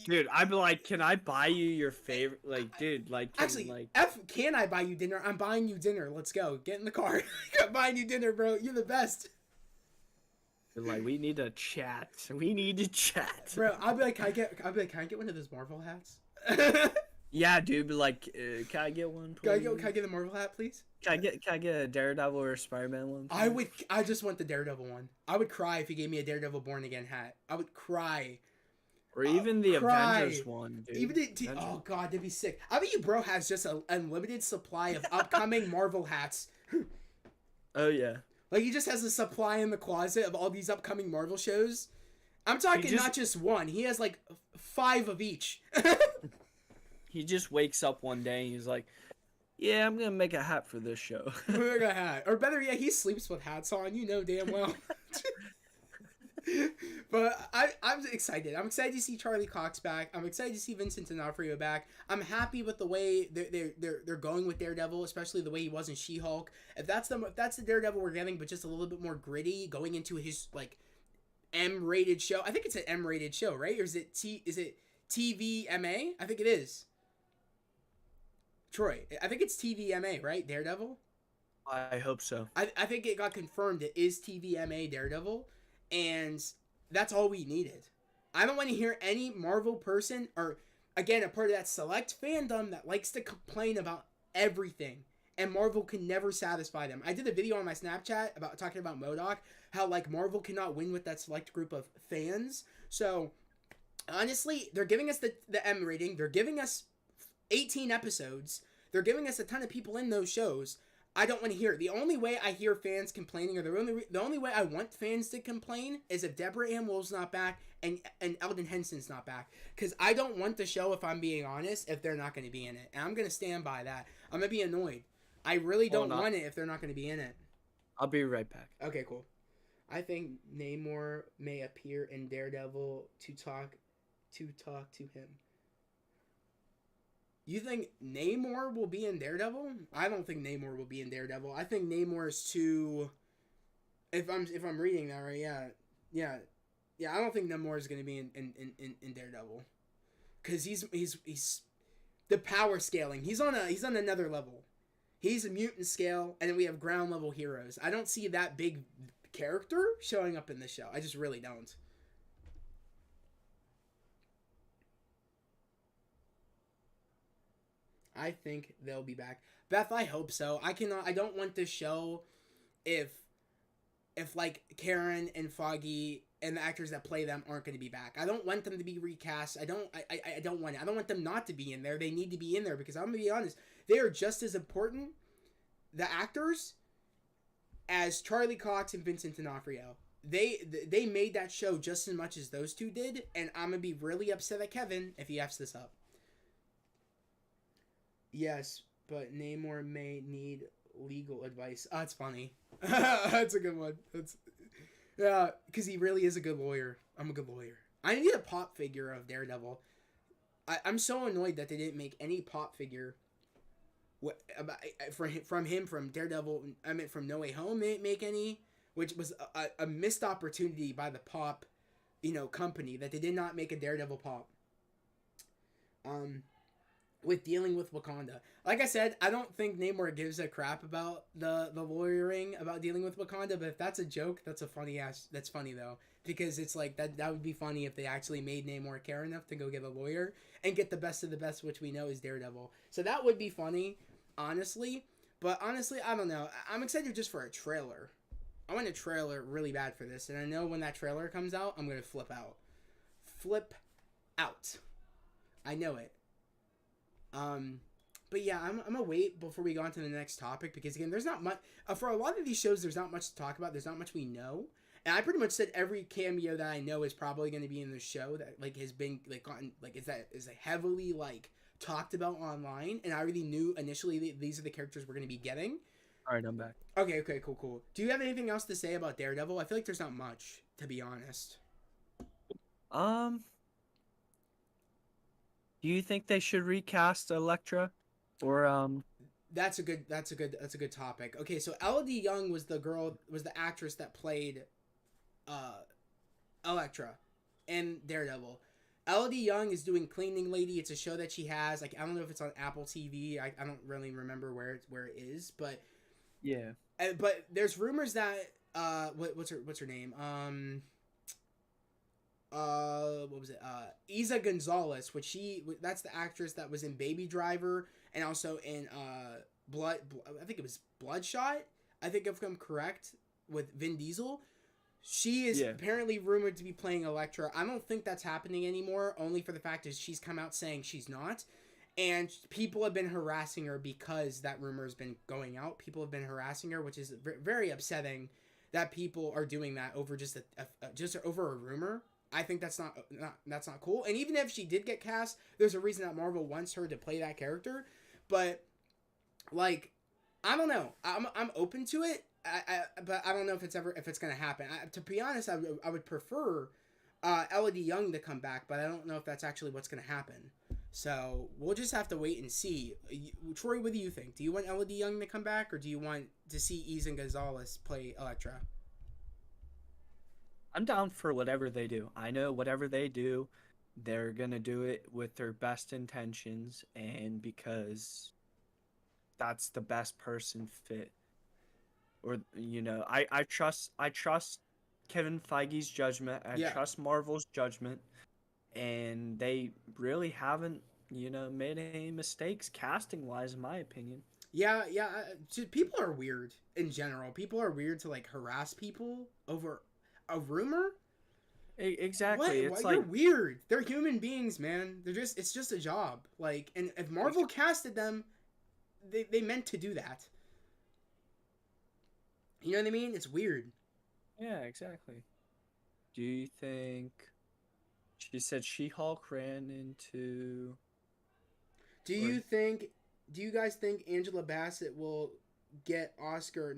Dude, I'd be like, can I buy you your favorite? Like, dude, like, can I buy you dinner? I'm buying you dinner. Let's go. Get in the car. I'm buying you dinner, bro. You're the best. Like, we need to chat. We need to chat. Bro, I'll be like, can I get one of those Marvel hats? Yeah, dude, but like, can I get one, please? Can I get the Marvel hat, please? Can I get a Daredevil or a Spider-Man one, please? I just want the Daredevil one. I would cry if you gave me a Daredevil Born Again hat. I would cry. Or even the Avengers one, dude. Even oh god, that'd be sick. I bet you bro has just an unlimited supply of upcoming Marvel hats. Oh yeah. Like he just has a supply in the closet of all these upcoming Marvel shows. I'm talking not just one. He has like 5 of each. He just wakes up one day and he's like, yeah, I'm gonna make a hat for this show. Make a hat. Or better yet, he sleeps with hats on, you know damn well. But I'm excited. I'm excited to see Charlie Cox back. I'm excited to see Vincent D'Onofrio back. I'm happy with the way they're going with Daredevil, especially the way he was in She-Hulk. If that's the Daredevil we're getting, but just a little bit more gritty, going into his like M-rated show. I think it's an M-rated show, right? Or is it TVMA? I think it is. Troy, I think it's TVMA, right? Daredevil? I hope so. I think it got confirmed it is TVMA Daredevil, and that's all we needed. I don't want to hear any Marvel person, or again, a part of that select fandom that likes to complain about everything, and Marvel can never satisfy them. I did a video on my Snapchat about talking about MODOK, how like Marvel cannot win with that select group of fans. So honestly, they're giving us the M rating. They're giving us 18 episodes. They're giving us a ton of people in those shows. I don't want to hear it. The only way I hear fans complaining, or the only way I want fans to complain, is if Deborah Ann Wool's not back and Eldon Henson's not back. Because I don't want the show, if I'm being honest, if they're not going to be in it. And I'm going to stand by that. I'm going to be annoyed. I really don't want it if they're not going to be in it. I'll be right back. Okay, cool. I think Namor may appear in Daredevil to talk to him. You think Namor will be in Daredevil? I don't think Namor will be in Daredevil. I think Namor is too. If I'm reading that right, yeah. I don't think Namor is going to be in Daredevil, because he's the power scaling. He's on another level. He's a mutant scale, and then we have ground level heroes. I don't see that big character showing up in the show. I just really don't. I think they'll be back. Beth, I hope so. I don't want this show if like Karen and Foggy and the actors that play them aren't going to be back. I don't want them to be recast. I don't want it. I don't want them not to be in there. They need to be in there, because I'm going to be honest, they are just as important, the actors, as Charlie Cox and Vincent D'Onofrio. They made that show just as much as those two did, and I'm going to be really upset at Kevin if he F's this up. Yes, but Namor may need legal advice. Oh, that's funny. That's a good one. Yeah, because he really is a good lawyer. I'm a good lawyer. I need a pop figure of Daredevil. I'm so annoyed that they didn't make any pop figure from Daredevil. I mean, from No Way Home, they didn't make any, which was a missed opportunity by the pop, company, that they did not make a Daredevil pop. With dealing with Wakanda. Like I said, I don't think Namor gives a crap about the lawyering about dealing with Wakanda, but if that's a joke, that's funny though. Because it's like, that would be funny if they actually made Namor care enough to go get a lawyer and get the best of the best, which we know is Daredevil. So that would be funny, honestly. But honestly, I don't know. I'm excited just for a trailer. I want a trailer really bad for this, and I know when that trailer comes out, I'm going to flip out. Flip out. I know it. Um, but yeah, I'm gonna wait before we go on to the next topic because again, there's not much for a lot of these shows. There's not much to talk about. There's not much we know, and I pretty much said every cameo that I know is probably going to be in the show that like has been like gotten like is like heavily like talked about online, and I already knew initially these are the characters we're going to be getting. All right, I'm back. Okay, cool. Do you have anything else to say about Daredevil? I feel like there's not much, to be honest. Do you think they should recast Elektra, or That's a good topic. Okay, so Elodie Young was the actress that played Elektra in Daredevil. Elodie Young is doing Cleaning Lady. It's a show that she has. Like I don't know if it's on Apple TV. I don't really remember where it is, but yeah, but there's rumors that what's her name? What was it? Isa Gonzalez, that's the actress that was in Baby Driver and also in I think it was Bloodshot. I think if I'm correct with Vin Diesel. She is apparently rumored to be playing Elektra. I don't think that's happening anymore, only for the fact is she's come out saying she's not. And people have been harassing her because that rumor has been going out. People have been harassing her, which is very upsetting that people are doing that over just over a rumor. I think that's not cool. And even if she did get cast, there's a reason that Marvel wants her to play that character. But like, I don't know. I'm open to it. But I don't know if it's gonna happen. To be honest, I would prefer Elodie Young to come back, but I don't know if that's actually what's gonna happen. So we'll just have to wait and see. Troy, what do you think? Do you want Elodie Young to come back, or do you want to see Isa Gonzalez play Elektra? I'm down for whatever they do. I know whatever they do, they're gonna do it with their best intentions, and because that's the best person fit. Or I trust Kevin Feige's judgment. I trust Marvel's judgment, and they really haven't made any mistakes casting wise, in my opinion. Yeah. People are weird in general. People are weird to like harass people over a rumor. Exactly. It's like you're weird. They're human beings, man. It's just a job. Like, and if Marvel casted them, they meant to do that. You know what I mean? It's weird. Yeah, exactly. Do you think she said She-Hulk ran into? Do you guys think Angela Bassett will get Oscar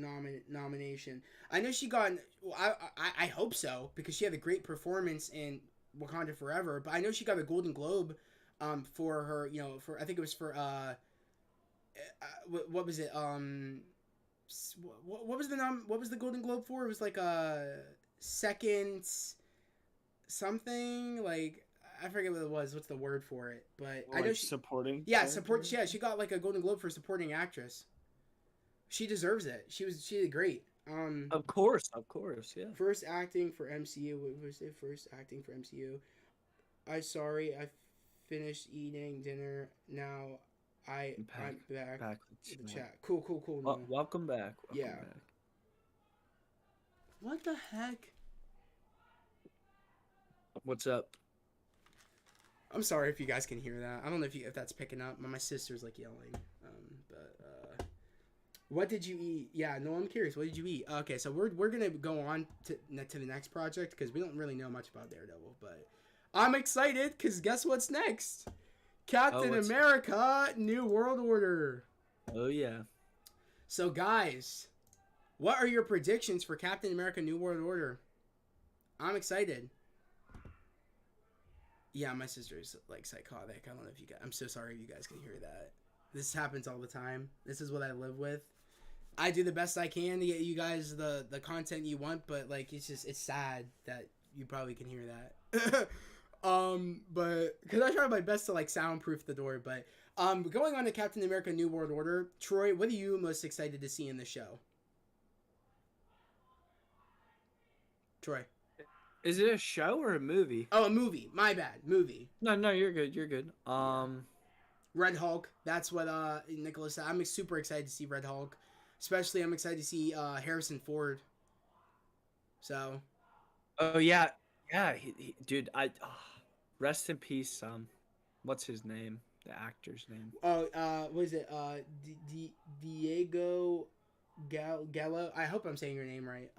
nomination? I know she got. Well, I hope so because she had a great performance in Wakanda Forever. But I know she got a Golden Globe, for her. For I think it was for what was it? What was the Golden Globe for? It was like a second something, like I forget what it was. What's the word for it? But I know supporting. Yeah, support. Yeah, she got like a Golden Globe for supporting actress. She deserves it. She did great. Of course, yeah. First acting for MCU. What was it? First acting for MCU. I finished eating dinner. Now I'm back. Back to the chat. Cool. Welcome back. Welcome back. What the heck? What's up? I'm sorry if you guys can hear that. I don't know if that's picking up. My sister's like yelling. What did you eat? Yeah, no, I'm curious. What did you eat? Okay, so we're gonna go on to the next project because we don't really know much about Daredevil, but I'm excited because guess what's next? Captain America: New World Order. Oh yeah. So guys, what are your predictions for Captain America: New World Order? I'm excited. Yeah, my sister's like psychotic. I don't know if you guys. I'm so sorry if you guys can hear that. This happens all the time. This is what I live with. I do the best I can to get you guys the content you want, but like it's sad that you probably can hear that. But because I try my best to like soundproof the door, but going on to Captain America: New World Order, Troy, what are you most excited to see in the show? Troy, is it a show or a movie? Oh, a movie. My bad, movie. No, you're good. Red Hulk. That's what Nicholas said. I'm super excited to see Red Hulk. Especially, I'm excited to see Harrison Ford. So. Oh yeah, dude. Rest in peace. What's his name? the actor's name. Oh, what is it? Diego Gallo. I hope I'm saying your name right.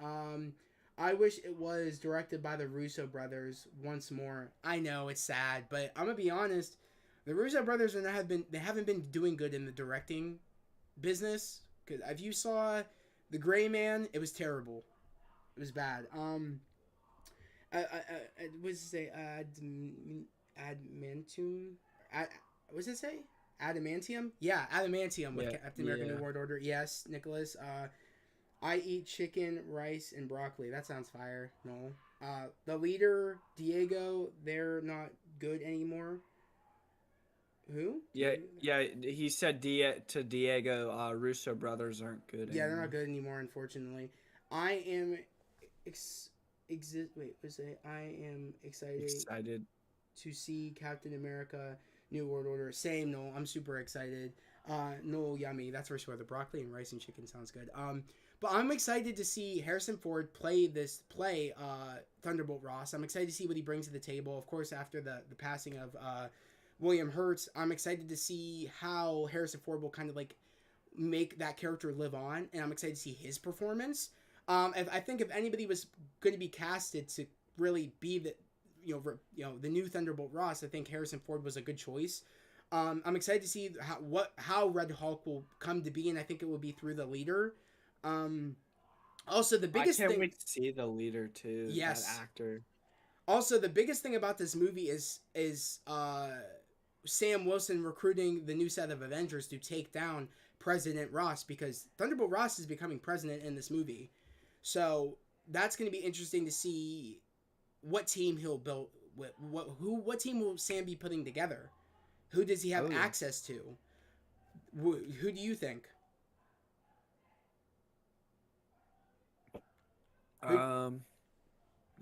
I wish it was directed by the Russo brothers once more. I know it's sad, but I'm gonna be honest. The Russo brothers haven't been doing good in the directing business. Cause if you saw The Gray Man, it was terrible. It was bad. What does it say? Adamantium. What does it say? Adamantium? Yeah, adamantium with Yeah, Captain America: New yeah. World Order. Yes, Nicholas. I eat chicken, rice, and broccoli. That sounds fire. No. The leader, Diego, they're not good anymore. Who? Yeah, yeah. He said to Diego, Russo brothers aren't good Yeah, they're anymore. not good anymore, unfortunately. I am wait, what's it? I am Excited. to see Captain America: New World Order. Same, no, I'm super excited. No, yummy. That's for sure. The broccoli and rice and chicken sounds good. But I'm excited to see Harrison Ford play Thunderbolt Ross. I'm excited to see what he brings to the table. Of course, after the passing of William Hurt, I'm excited to see how Harrison Ford will kind of like make that character live on, and I'm excited to see his performance. I think if anybody was going to be casted to really be the new Thunderbolt Ross, I think Harrison Ford was a good choice. I'm excited to see how Red Hulk will come to be, and I think it will be through the leader. Also, the biggest I can't thing. wait to see the leader too. Yes. That actor. Also, the biggest thing about this movie is Sam Wilson recruiting the new set of Avengers to take down President Ross, because Thunderbolt Ross is becoming president in this movie. So that's going to be interesting to see what team he'll build. What team will Sam be putting together? Who does he have access to? Who do you think?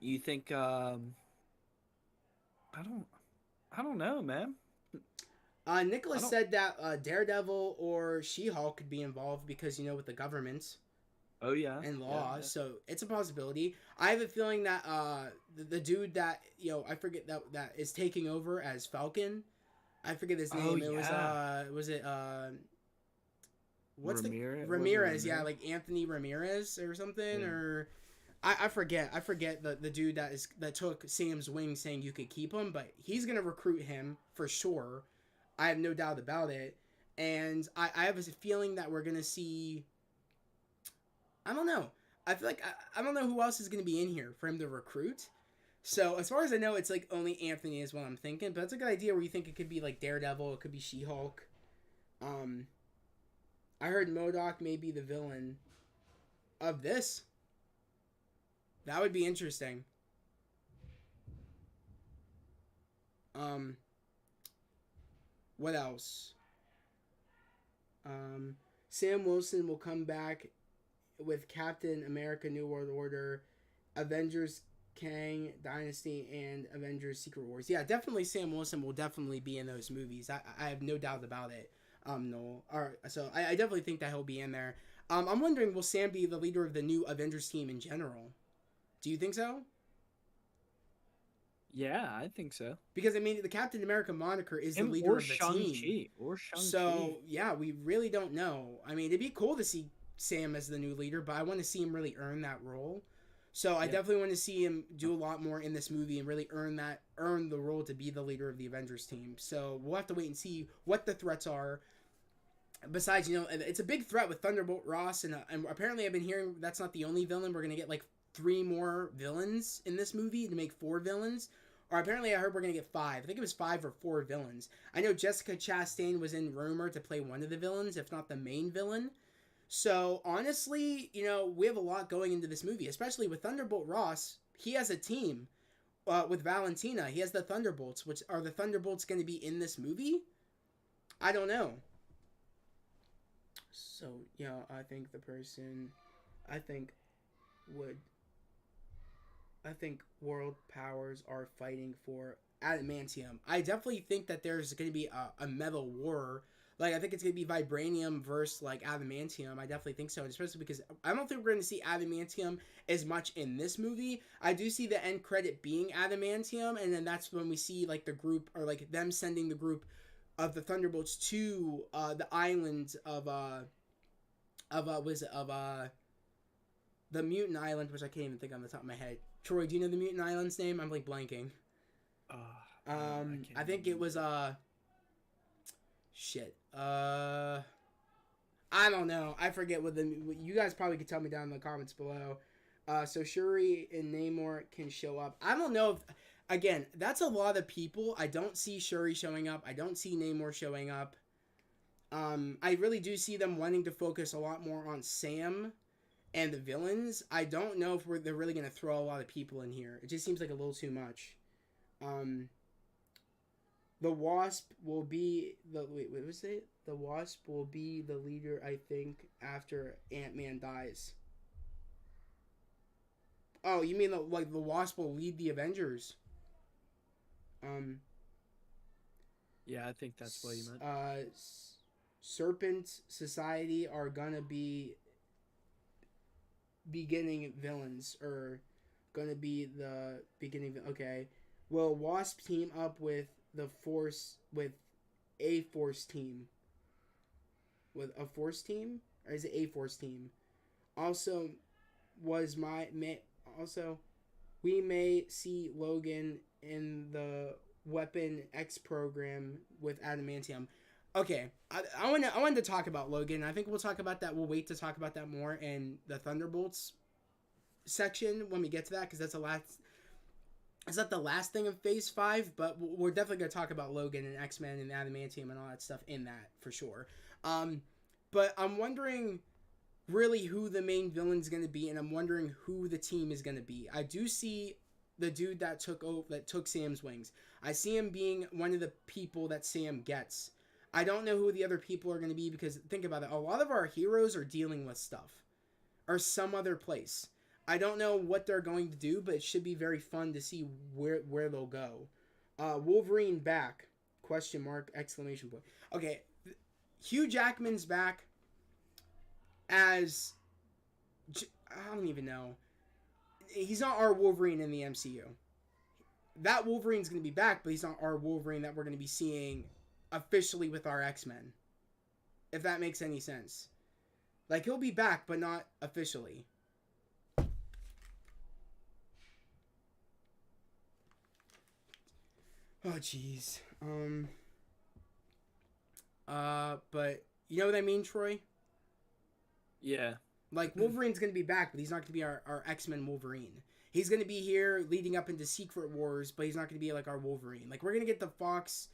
You think? I don't know, man. Nicholas said that Daredevil or She-Hulk could be involved because, with the government. Oh yeah. And law, yeah. So it's a possibility. I have a feeling that the dude that I forget that is taking over as Falcon. I forget his name. It was what's Ramirez? Ramirez? Yeah, like Anthony Ramirez or something, or I forget. I forget the dude that took Sam's wing, saying you could keep him, but he's gonna recruit him for sure. I have no doubt about it, and I have a feeling that we're gonna see. I don't know. I feel like I don't know who else is going to be in here for him to recruit. So as far as I know, it's like only Anthony is what I'm thinking. But that's a good idea where you think it could be like Daredevil, it could be She-Hulk. I heard MODOK may be the villain of this. That would be interesting. What else? Sam Wilson will come back with Captain America: New World Order, Avengers Kang Dynasty, and Avengers Secret Wars. Yeah, definitely Sam Wilson will definitely be in those movies. I have no doubt about it. No. Alright, so I definitely think that he'll be in there. I'm wondering, will Sam be the leader of the new Avengers team in general? Do you think so? Yeah, I think so. Because, the Captain America moniker is the leader of the team. Or Shang-Chi. So, yeah, we really don't know. It'd be cool to see Sam as the new leader, but I want to see him really earn that role. So I definitely want to see him do a lot more in this movie and really earn the role to be the leader of the Avengers team. So we'll have to wait and see what the threats are. Besides, it's a big threat with Thunderbolt Ross, and apparently I've been hearing that's not the only villain. We're gonna get like 3 more villains in this movie to make 4 villains. Or apparently I heard we're going to get 5. I think it was 5 or 4 villains. I know Jessica Chastain was in rumor to play one of the villains, if not the main villain. So, honestly, we have a lot going into this movie, especially with Thunderbolt Ross. He has a team with Valentina. He has the Thunderbolts, which are the Thunderbolts going to be in this movie? I don't know. So, I think world powers are fighting for adamantium. I definitely think that there's going to be a metal war. Like, I think it's going to be vibranium versus, like, adamantium. I definitely think so, especially because I don't think we're going to see adamantium as much in this movie. I do see the end credit being adamantium, and then that's when we see, like, the group, or, like, them sending the group of the Thunderbolts to the island of the Mutant Island, which I can't even think on the top of my head. Troy, do you know the Mutant Island's name? I'm like blanking. I think it was shit. I don't know. I forget what you guys probably could tell me down in the comments below. So Shuri and Namor can show up. I don't know if, again, that's a lot of people. I don't see Shuri showing up. I don't see Namor showing up. I really do see them wanting to focus a lot more on Sam and the villains. I don't know if they're really going to throw a lot of people in here. It just seems like a little too much. The Wasp will be the what was it? The Wasp will be the leader, I think, after Ant-Man dies. Oh, you mean the Wasp will lead the Avengers? Yeah, I think that's what you meant. Serpent Society are gonna be beginning villains, or gonna be the beginning. Okay, will Wasp team up with the Force, with a Force team? With a Force team, or is it a Force team? Also, we may see Logan in the Weapon X program with adamantium. Okay, I wanted to talk about Logan. I think we'll talk about that. We'll wait to talk about that more in the Thunderbolts section when we get to that, because that's the last. It's not the last thing of Phase 5, but we're definitely going to talk about Logan and X-Men and adamantium and all that stuff in that for sure. But I'm wondering really who the main villain's going to be, and I'm wondering who the team is going to be. I do see the dude that took Sam's wings. I see him being one of the people that Sam gets. I don't know who the other people are going to be, because think about it. A lot of our heroes are dealing with stuff or some other place. I don't know what they're going to do, but it should be very fun to see where they'll go. Wolverine back? Question mark, exclamation point. Okay, Hugh Jackman's back as, I don't even know. He's not our Wolverine in the MCU. That Wolverine's going to be back, but he's not our Wolverine that we're going to be seeing officially with our X-Men. If that makes any sense. Like, he'll be back, but not officially. Oh, jeez. But you know what I mean, Troy? Yeah. Like, Wolverine's going to be back, but he's not going to be our X-Men Wolverine. He's going to be here leading up into Secret Wars, but he's not going to be like our Wolverine. Like, we're going to get the Fox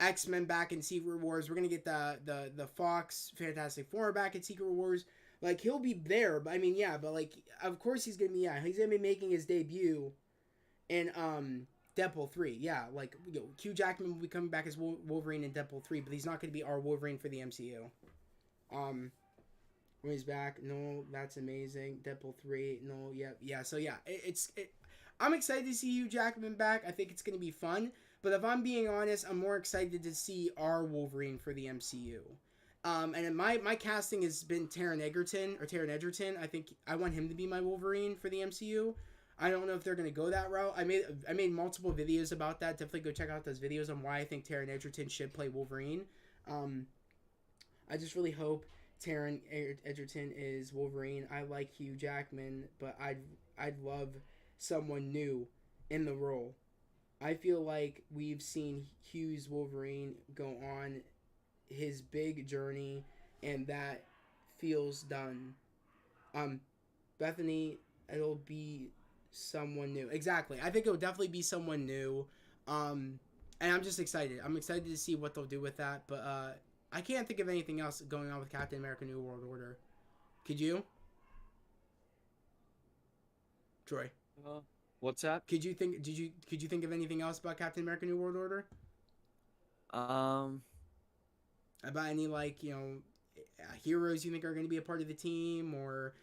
X-Men back in Secret Wars. We're going to get the Fox Fantastic Four back in Secret Wars. Like, he'll be there, but I mean, yeah, but like, of course he's going to be, he's going to be making his debut in, Deadpool 3. Yeah, like, Hugh Jackman will be coming back as Wolverine in Deadpool 3, but he's not going to be our Wolverine for the MCU. When he's back, no, that's amazing. Deadpool 3, no, yeah. So yeah, I'm excited to see Hugh Jackman back. I think it's going to be fun. But if I'm being honest, I'm more excited to see our Wolverine for the MCU. And my casting has been Taron Egerton. I think I want him to be my Wolverine for the MCU. I don't know if they're going to go that route. I made multiple videos about that. Definitely go check out those videos on why I think Taron Egerton should play Wolverine. I just really hope Taron Egerton is Wolverine. I like Hugh Jackman, but I'd love someone new in the role. I feel like we've seen Hugh's Wolverine go on his big journey, and that feels done. Bethany, it'll be someone new. Exactly. I think it'll definitely be someone new. And I'm just excited. I'm excited to see what they'll do with that, but I can't think of anything else going on with Captain America: New World Order. Could you? Troy. What's that? Could you think of anything else about Captain America: New World Order? About any, like, heroes you think are going to be a part of the team, or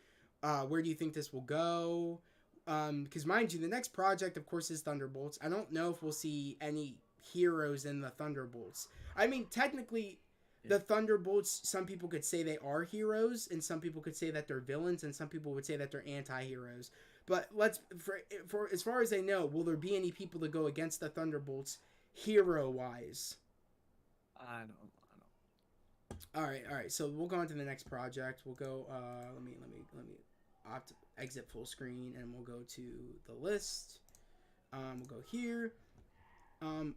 where do you think this will go? Because mind you, the next project, of course, is Thunderbolts. I don't know if we'll see any heroes in the Thunderbolts. I mean, technically, the Thunderbolts, some people could say they are heroes, and some people could say that they're villains, and some people would say that they're anti-heroes. But for as far as I know, will there be any people to go against the Thunderbolts hero-wise? I don't. All right. So we'll go on to the next project. We'll go. Let me. I'll have to exit full screen, and we'll go to the list. We'll go here.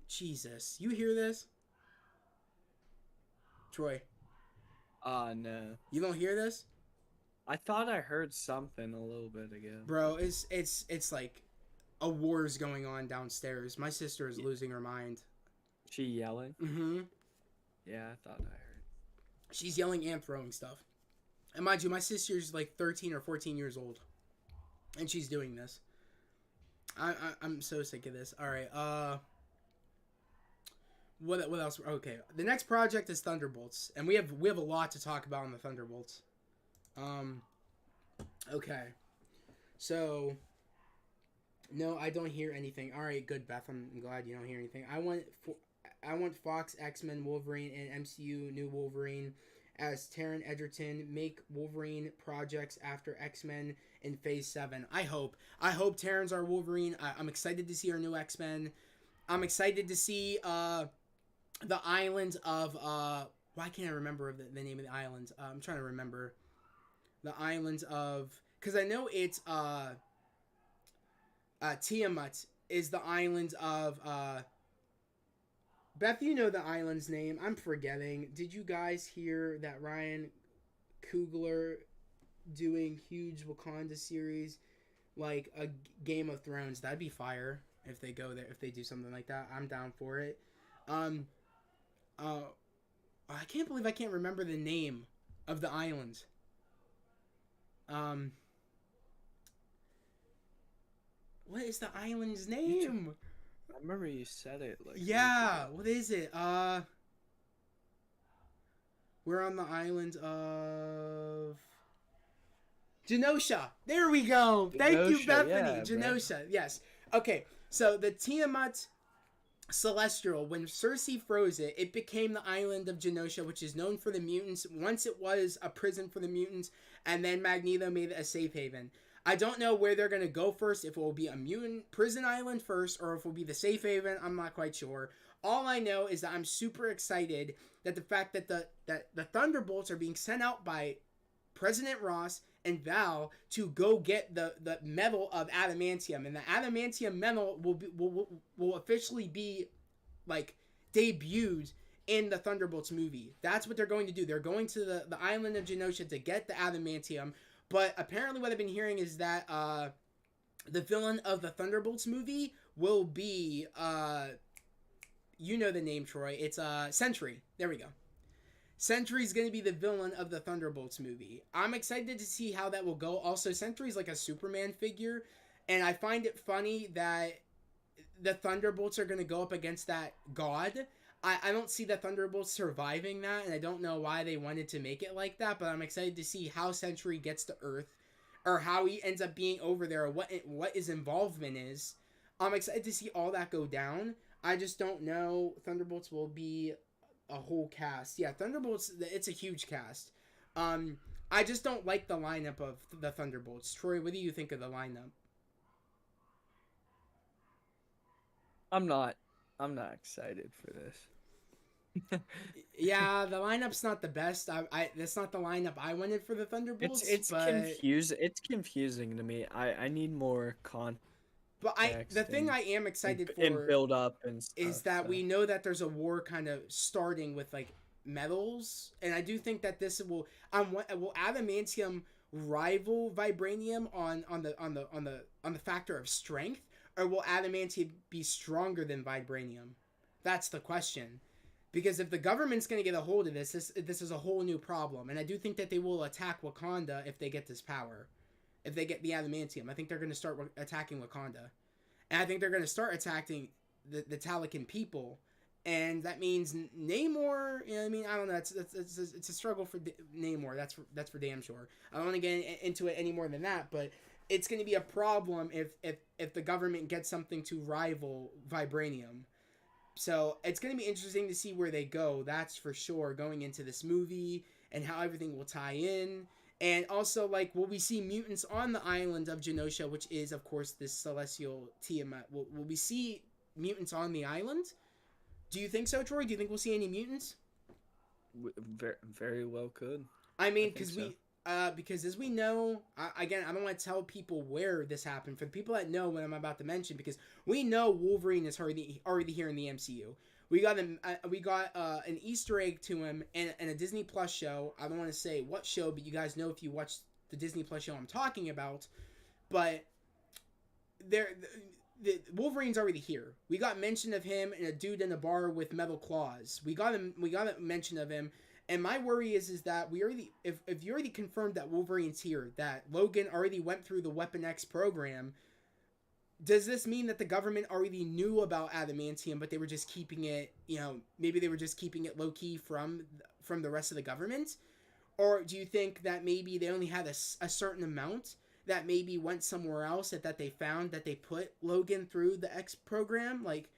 Jesus, you hear this, Troy? No. You don't hear this, I thought I heard something a little bit ago. bro? It's like a war's going on downstairs. My sister is losing her mind. She yelling? Mm-hmm. Yeah, I thought I heard. She's yelling and throwing stuff. And mind you, my sister's like 13 or 14 years old, and she's doing this. I'm so sick of this. All right. What else? Okay. The next project is Thunderbolts, and we have a lot to talk about on the Thunderbolts. Okay. So. No, I don't hear anything. All right, good, Beth. I'm glad you don't hear anything. I want Fox, X-Men, Wolverine, and MCU New Wolverine as Taron Egerton make Wolverine projects after X-Men in Phase 7. I hope Taron's our Wolverine. I'm excited to see our new X-Men. I'm excited to see the island of why can't I remember the name of the island? I'm trying to remember the island of, because I know it's Tiamat is the island of Beth, you know the island's name. I'm forgetting. Did you guys hear that Ryan Coogler doing huge Wakanda series like a Game of Thrones? That'd be fire if they go there, if they do something like that. I'm down for it. I can't believe I can't remember the name of the island. What is the island's name? I remember you said it. Like, yeah, what is it? We're on the island of Genosha. There we go. Thank you, Bethany. Yeah, Genosha. Yes. Okay. So the Tiamat Celestial, when Cersei froze it, it became the island of Genosha, which is known for the mutants. Once it was a prison for the mutants, and then Magneto made it a safe haven. I don't know where they're going to go first, if it will be a mutant prison island first, or if it will be the safe haven. I'm not quite sure. All I know is that I'm super excited that the fact that the Thunderbolts are being sent out by President Ross and Val to go get the metal of adamantium. And the adamantium metal will officially be, like, debuted in the Thunderbolts movie. That's what they're going to do. They're going to the island of Genosha to get the adamantium. But apparently what I've been hearing is that the villain of the Thunderbolts movie will be, you know the name, Troy. It's Sentry. There we go. Sentry's going to be the villain of the Thunderbolts movie. I'm excited to see how that will go. Also, Sentry's like a Superman figure, and I find it funny that the Thunderbolts are going to go up against that god. I don't see the Thunderbolts surviving that, and I don't know why they wanted to make it like that, but I'm excited to see how Sentry gets to Earth, or how he ends up being over there, or what his involvement is. I'm excited to see all that go down. I just don't know. Thunderbolts will be a whole cast. Yeah, Thunderbolts, it's a huge cast. I just don't like the lineup of the Thunderbolts. Troy, what do you think of the lineup? I'm not excited for this. Yeah, the lineup's not the best. That's not the lineup I wanted for the Thunderbolts. It's confusing. It's confusing to me. I need more context. But the thing I am excited for and build up and stuff, is that we know that there's a war kind of starting with like metals, and I do think that this will adamantium rival vibranium on the factor of strength, or will adamantium be stronger than vibranium? That's the question. Because if the government's going to get a hold of this is a whole new problem. And I do think that they will attack Wakanda if they get this power. If they get the adamantium. I think they're going to start attacking Wakanda. And I think they're going to start attacking the Talakan people. And that means Namor, you know what I mean? I don't know. It's a struggle for Namor. That's for damn sure. I don't want to get into it any more than that. But it's going to be a problem if the government gets something to rival vibranium. So it's going to be interesting to see where they go, that's for sure, going into this movie and how everything will tie in. And also, like, will we see mutants on the island of Genosha, which is, of course, this celestial Tiamat? Will we see mutants on the island? Do you think so, Troy? Do you think we'll see any mutants? Very, very well could. I mean, think so. because as we know, again, I don't want to tell people where this happened. For the people that know what I'm about to mention, because we know Wolverine is already here in the MCU. We got an Easter egg to him in a Disney Plus show. I don't want to say what show, but you guys know if you watch the Disney Plus show I'm talking about. But the Wolverine's already here. We got mention of him and a dude in a bar with metal claws. We got a mention of him. And my worry is that we already, if you already confirmed that Wolverine's here, that Logan already went through the Weapon X program, does this mean that the government already knew about adamantium, but they were just keeping it, maybe they were just keeping it low key from the rest of the government? Or do you think that maybe they only had a certain amount that maybe went somewhere else that they found that they put Logan through the X program? Like,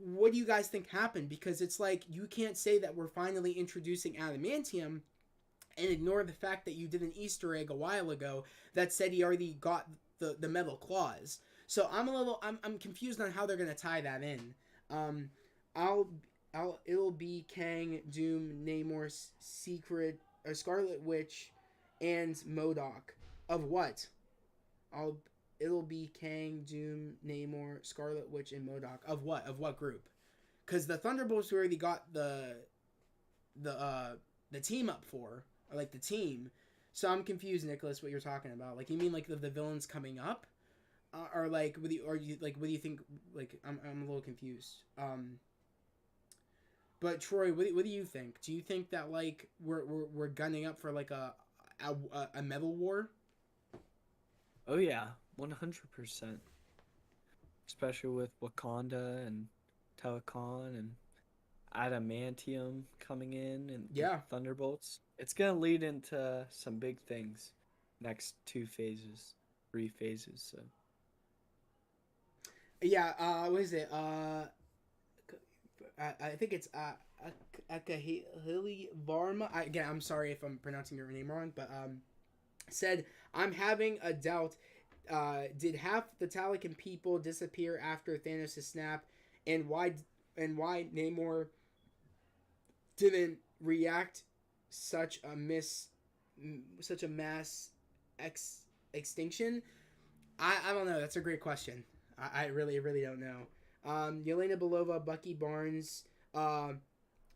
what do you guys think happened? Because it's like, you can't say that we're finally introducing adamantium and ignore the fact that you did an Easter egg a while ago that said he already got the metal claws. So I'm confused on how they're gonna tie that in. It'll be Kang, Doom, Namor, Secret, or Scarlet Witch, and MODOK. Of what? It'll be Kang, Doom, Namor, Scarlet Witch, and MODOK. Of what? Of what group? Because the Thunderbolts we already got the team up for, or like the team. So I'm confused, Nicholas, what you're talking about. Like, you mean like the villains coming up, or like what do you think? Like, I'm a little confused. But Troy, what do you think? Do you think that like we're gunning up for like a metal war? Oh yeah, 100%. Especially with Wakanda and Telecon and Adamantium coming in and Thunderbolts. It's gonna lead into some big things. Next 2 phases, 3 phases. So. Yeah. What is it? I think it's Akahili Varma. Again, I'm sorry if I'm pronouncing your name wrong, but said, I'm having a doubt. Did half the Talakan people disappear after Thanos' snap, and why Namor didn't react such a mass extinction? I don't know. That's a great question. I really don't know. Yelena Belova, Bucky Barnes,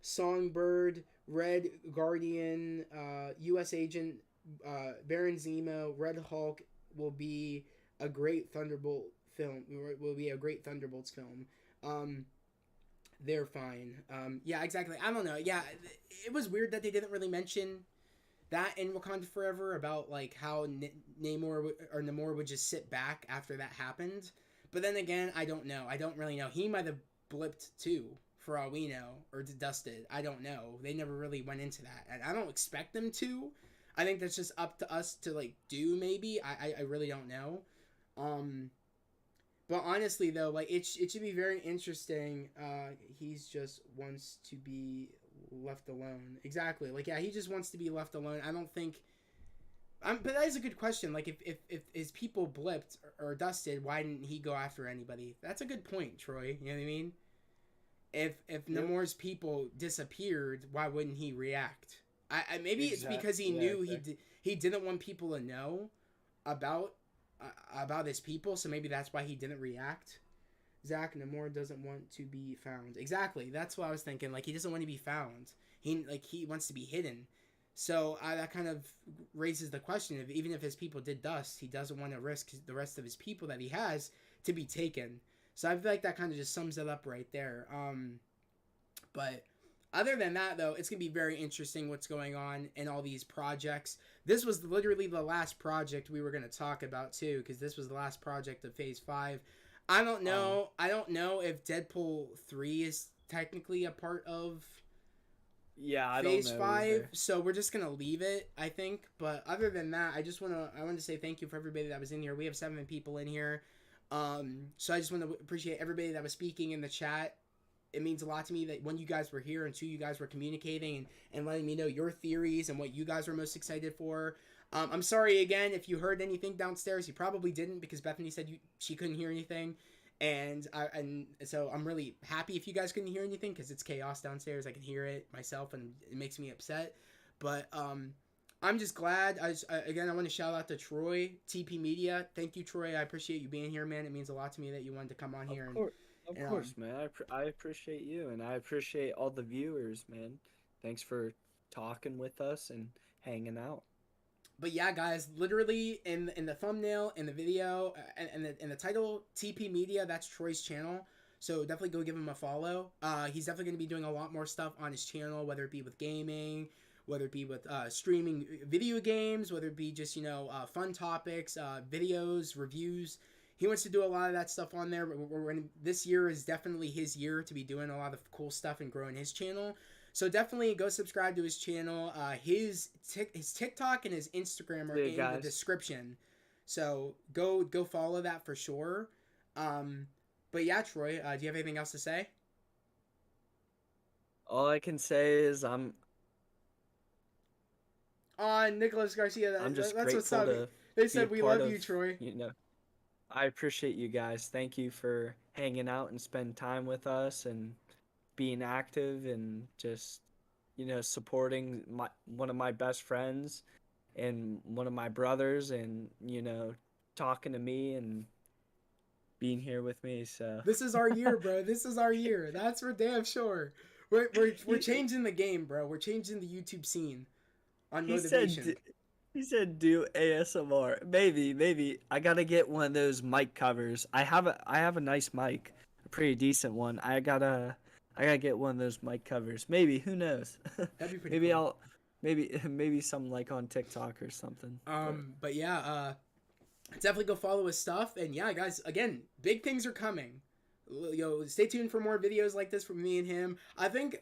Songbird, Red Guardian, U.S. Agent, Baron Zemo, Red Hulk will be a great Thunderbolt film. Will be a great Thunderbolts film. They're fine. Yeah, exactly. I don't know. Yeah, it was weird that they didn't really mention that in Wakanda Forever about like how Namor would just sit back after that happened. But then again, I don't know. I don't really know. He might have blipped too, for all we know, or dusted. I don't know. They never really went into that, and I don't expect them to. I think that's just up to us to like do. Maybe I really don't know. But honestly though, like it should be very interesting. He's just wants to be left alone. Exactly. Like yeah, he just wants to be left alone. I don't think. But that is a good question. Like if his people blipped or dusted, why didn't he go after anybody? That's a good point, Troy. You know what I mean? If Namor's people disappeared, why wouldn't he react? Maybe it's because he knew he didn't want people to know about his people, so maybe that's why he didn't react. Zach, Namor doesn't want to be found. Exactly, that's what I was thinking. Like he doesn't want to be found. He wants to be hidden. So that kind of raises the question of even if his people did dust, he doesn't want to risk the rest of his people that he has to be taken. So I feel like that kind of just sums it up right there. But other than that, though, it's going to be very interesting what's going on in all these projects. This was literally the last project we were going to talk about, too, because this was the last project of Phase 5. I don't know. I don't know if Deadpool 3 is technically a part of Phase 5. Either. So we're just going to leave it, I think. But other than that, I want to say thank you for everybody that was in here. We have 7 people in here. So I just want to appreciate everybody that was speaking in the chat. It means a lot to me that one, you guys were here, and 2, you guys were communicating and letting me know your theories and what you guys were most excited for. I'm sorry again if you heard anything downstairs. You probably didn't because Bethany said she couldn't hear anything. And so I'm really happy if you guys couldn't hear anything because it's chaos downstairs. I can hear it myself, and it makes me upset. But I'm just glad. Again, I want to shout out to Troy, TP Media. Thank you, Troy. I appreciate you being here, man. It means a lot to me that you wanted to come on here. Of course, man. I appreciate you, and I appreciate all the viewers, man. Thanks for talking with us and hanging out. But yeah, guys, literally in the thumbnail, in the video, and in the title, TP Media, that's Troy's channel. So definitely go give him a follow. He's definitely going to be doing a lot more stuff on his channel, whether it be with gaming, whether it be with streaming video games, whether it be just, fun topics, videos, reviews. He wants to do a lot of that stuff on there. This year is definitely his year to be doing a lot of cool stuff and growing his channel. So definitely go subscribe to his channel. His TikTok and his Instagram are in the description. So go follow that for sure. But yeah, Troy, do you have anything else to say? All I can say is Nicholas Garcia. I'm just that's what's grateful up. to They said we love you, Troy. I appreciate you guys. Thank you for hanging out and spending time with us and being active and just, supporting one of my best friends and one of my brothers and, talking to me and being here with me. So this is our year, bro. This is our year. That's for damn sure. We're changing the game, bro. We're changing the YouTube scene on motivation. He said do ASMR. Maybe I gotta get one of those mic covers. I have a nice mic, a pretty decent one. I gotta get one of those mic covers. Maybe, who knows? That'd be pretty cool. Maybe some like on TikTok or something. But yeah, definitely go follow his stuff. And yeah, guys, again, big things are coming. Stay tuned for more videos like this from me and him. I think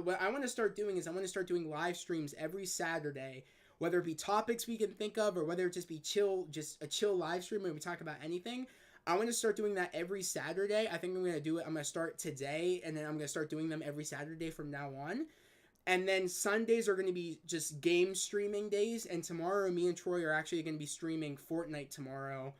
what I want to start doing is I want to start doing live streams every Saturday, whether it be topics we can think of or whether it just be just a chill live stream where we talk about anything. I want to start doing that every Saturday. I think I'm going to do it. I'm going to start today, and then I'm going to start doing them every Saturday from now on. And then Sundays are going to be just game streaming days. And tomorrow, me and Troy are actually going to be streaming Fortnite tomorrow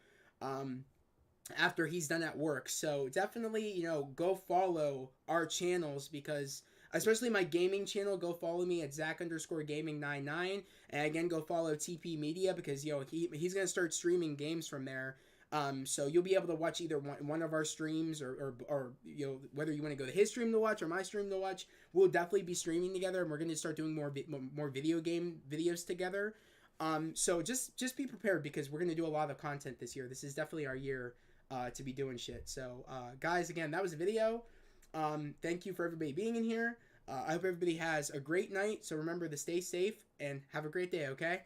after he's done at work. So definitely, go follow our channels because, especially my gaming channel, go follow me at Zach_Gaming99. And again, go follow TP Media because, he's going to start streaming games from there. So you'll be able to watch either one of our streams or whether you want to go to his stream to watch or my stream to watch. We'll definitely be streaming together, and we're going to start doing more video game videos together. So just be prepared because we're going to do a lot of content this year. This is definitely our year to be doing shit. So guys, again, that was a video. Thank you for everybody being in here. I hope everybody has a great night. So remember to stay safe and have a great day, okay?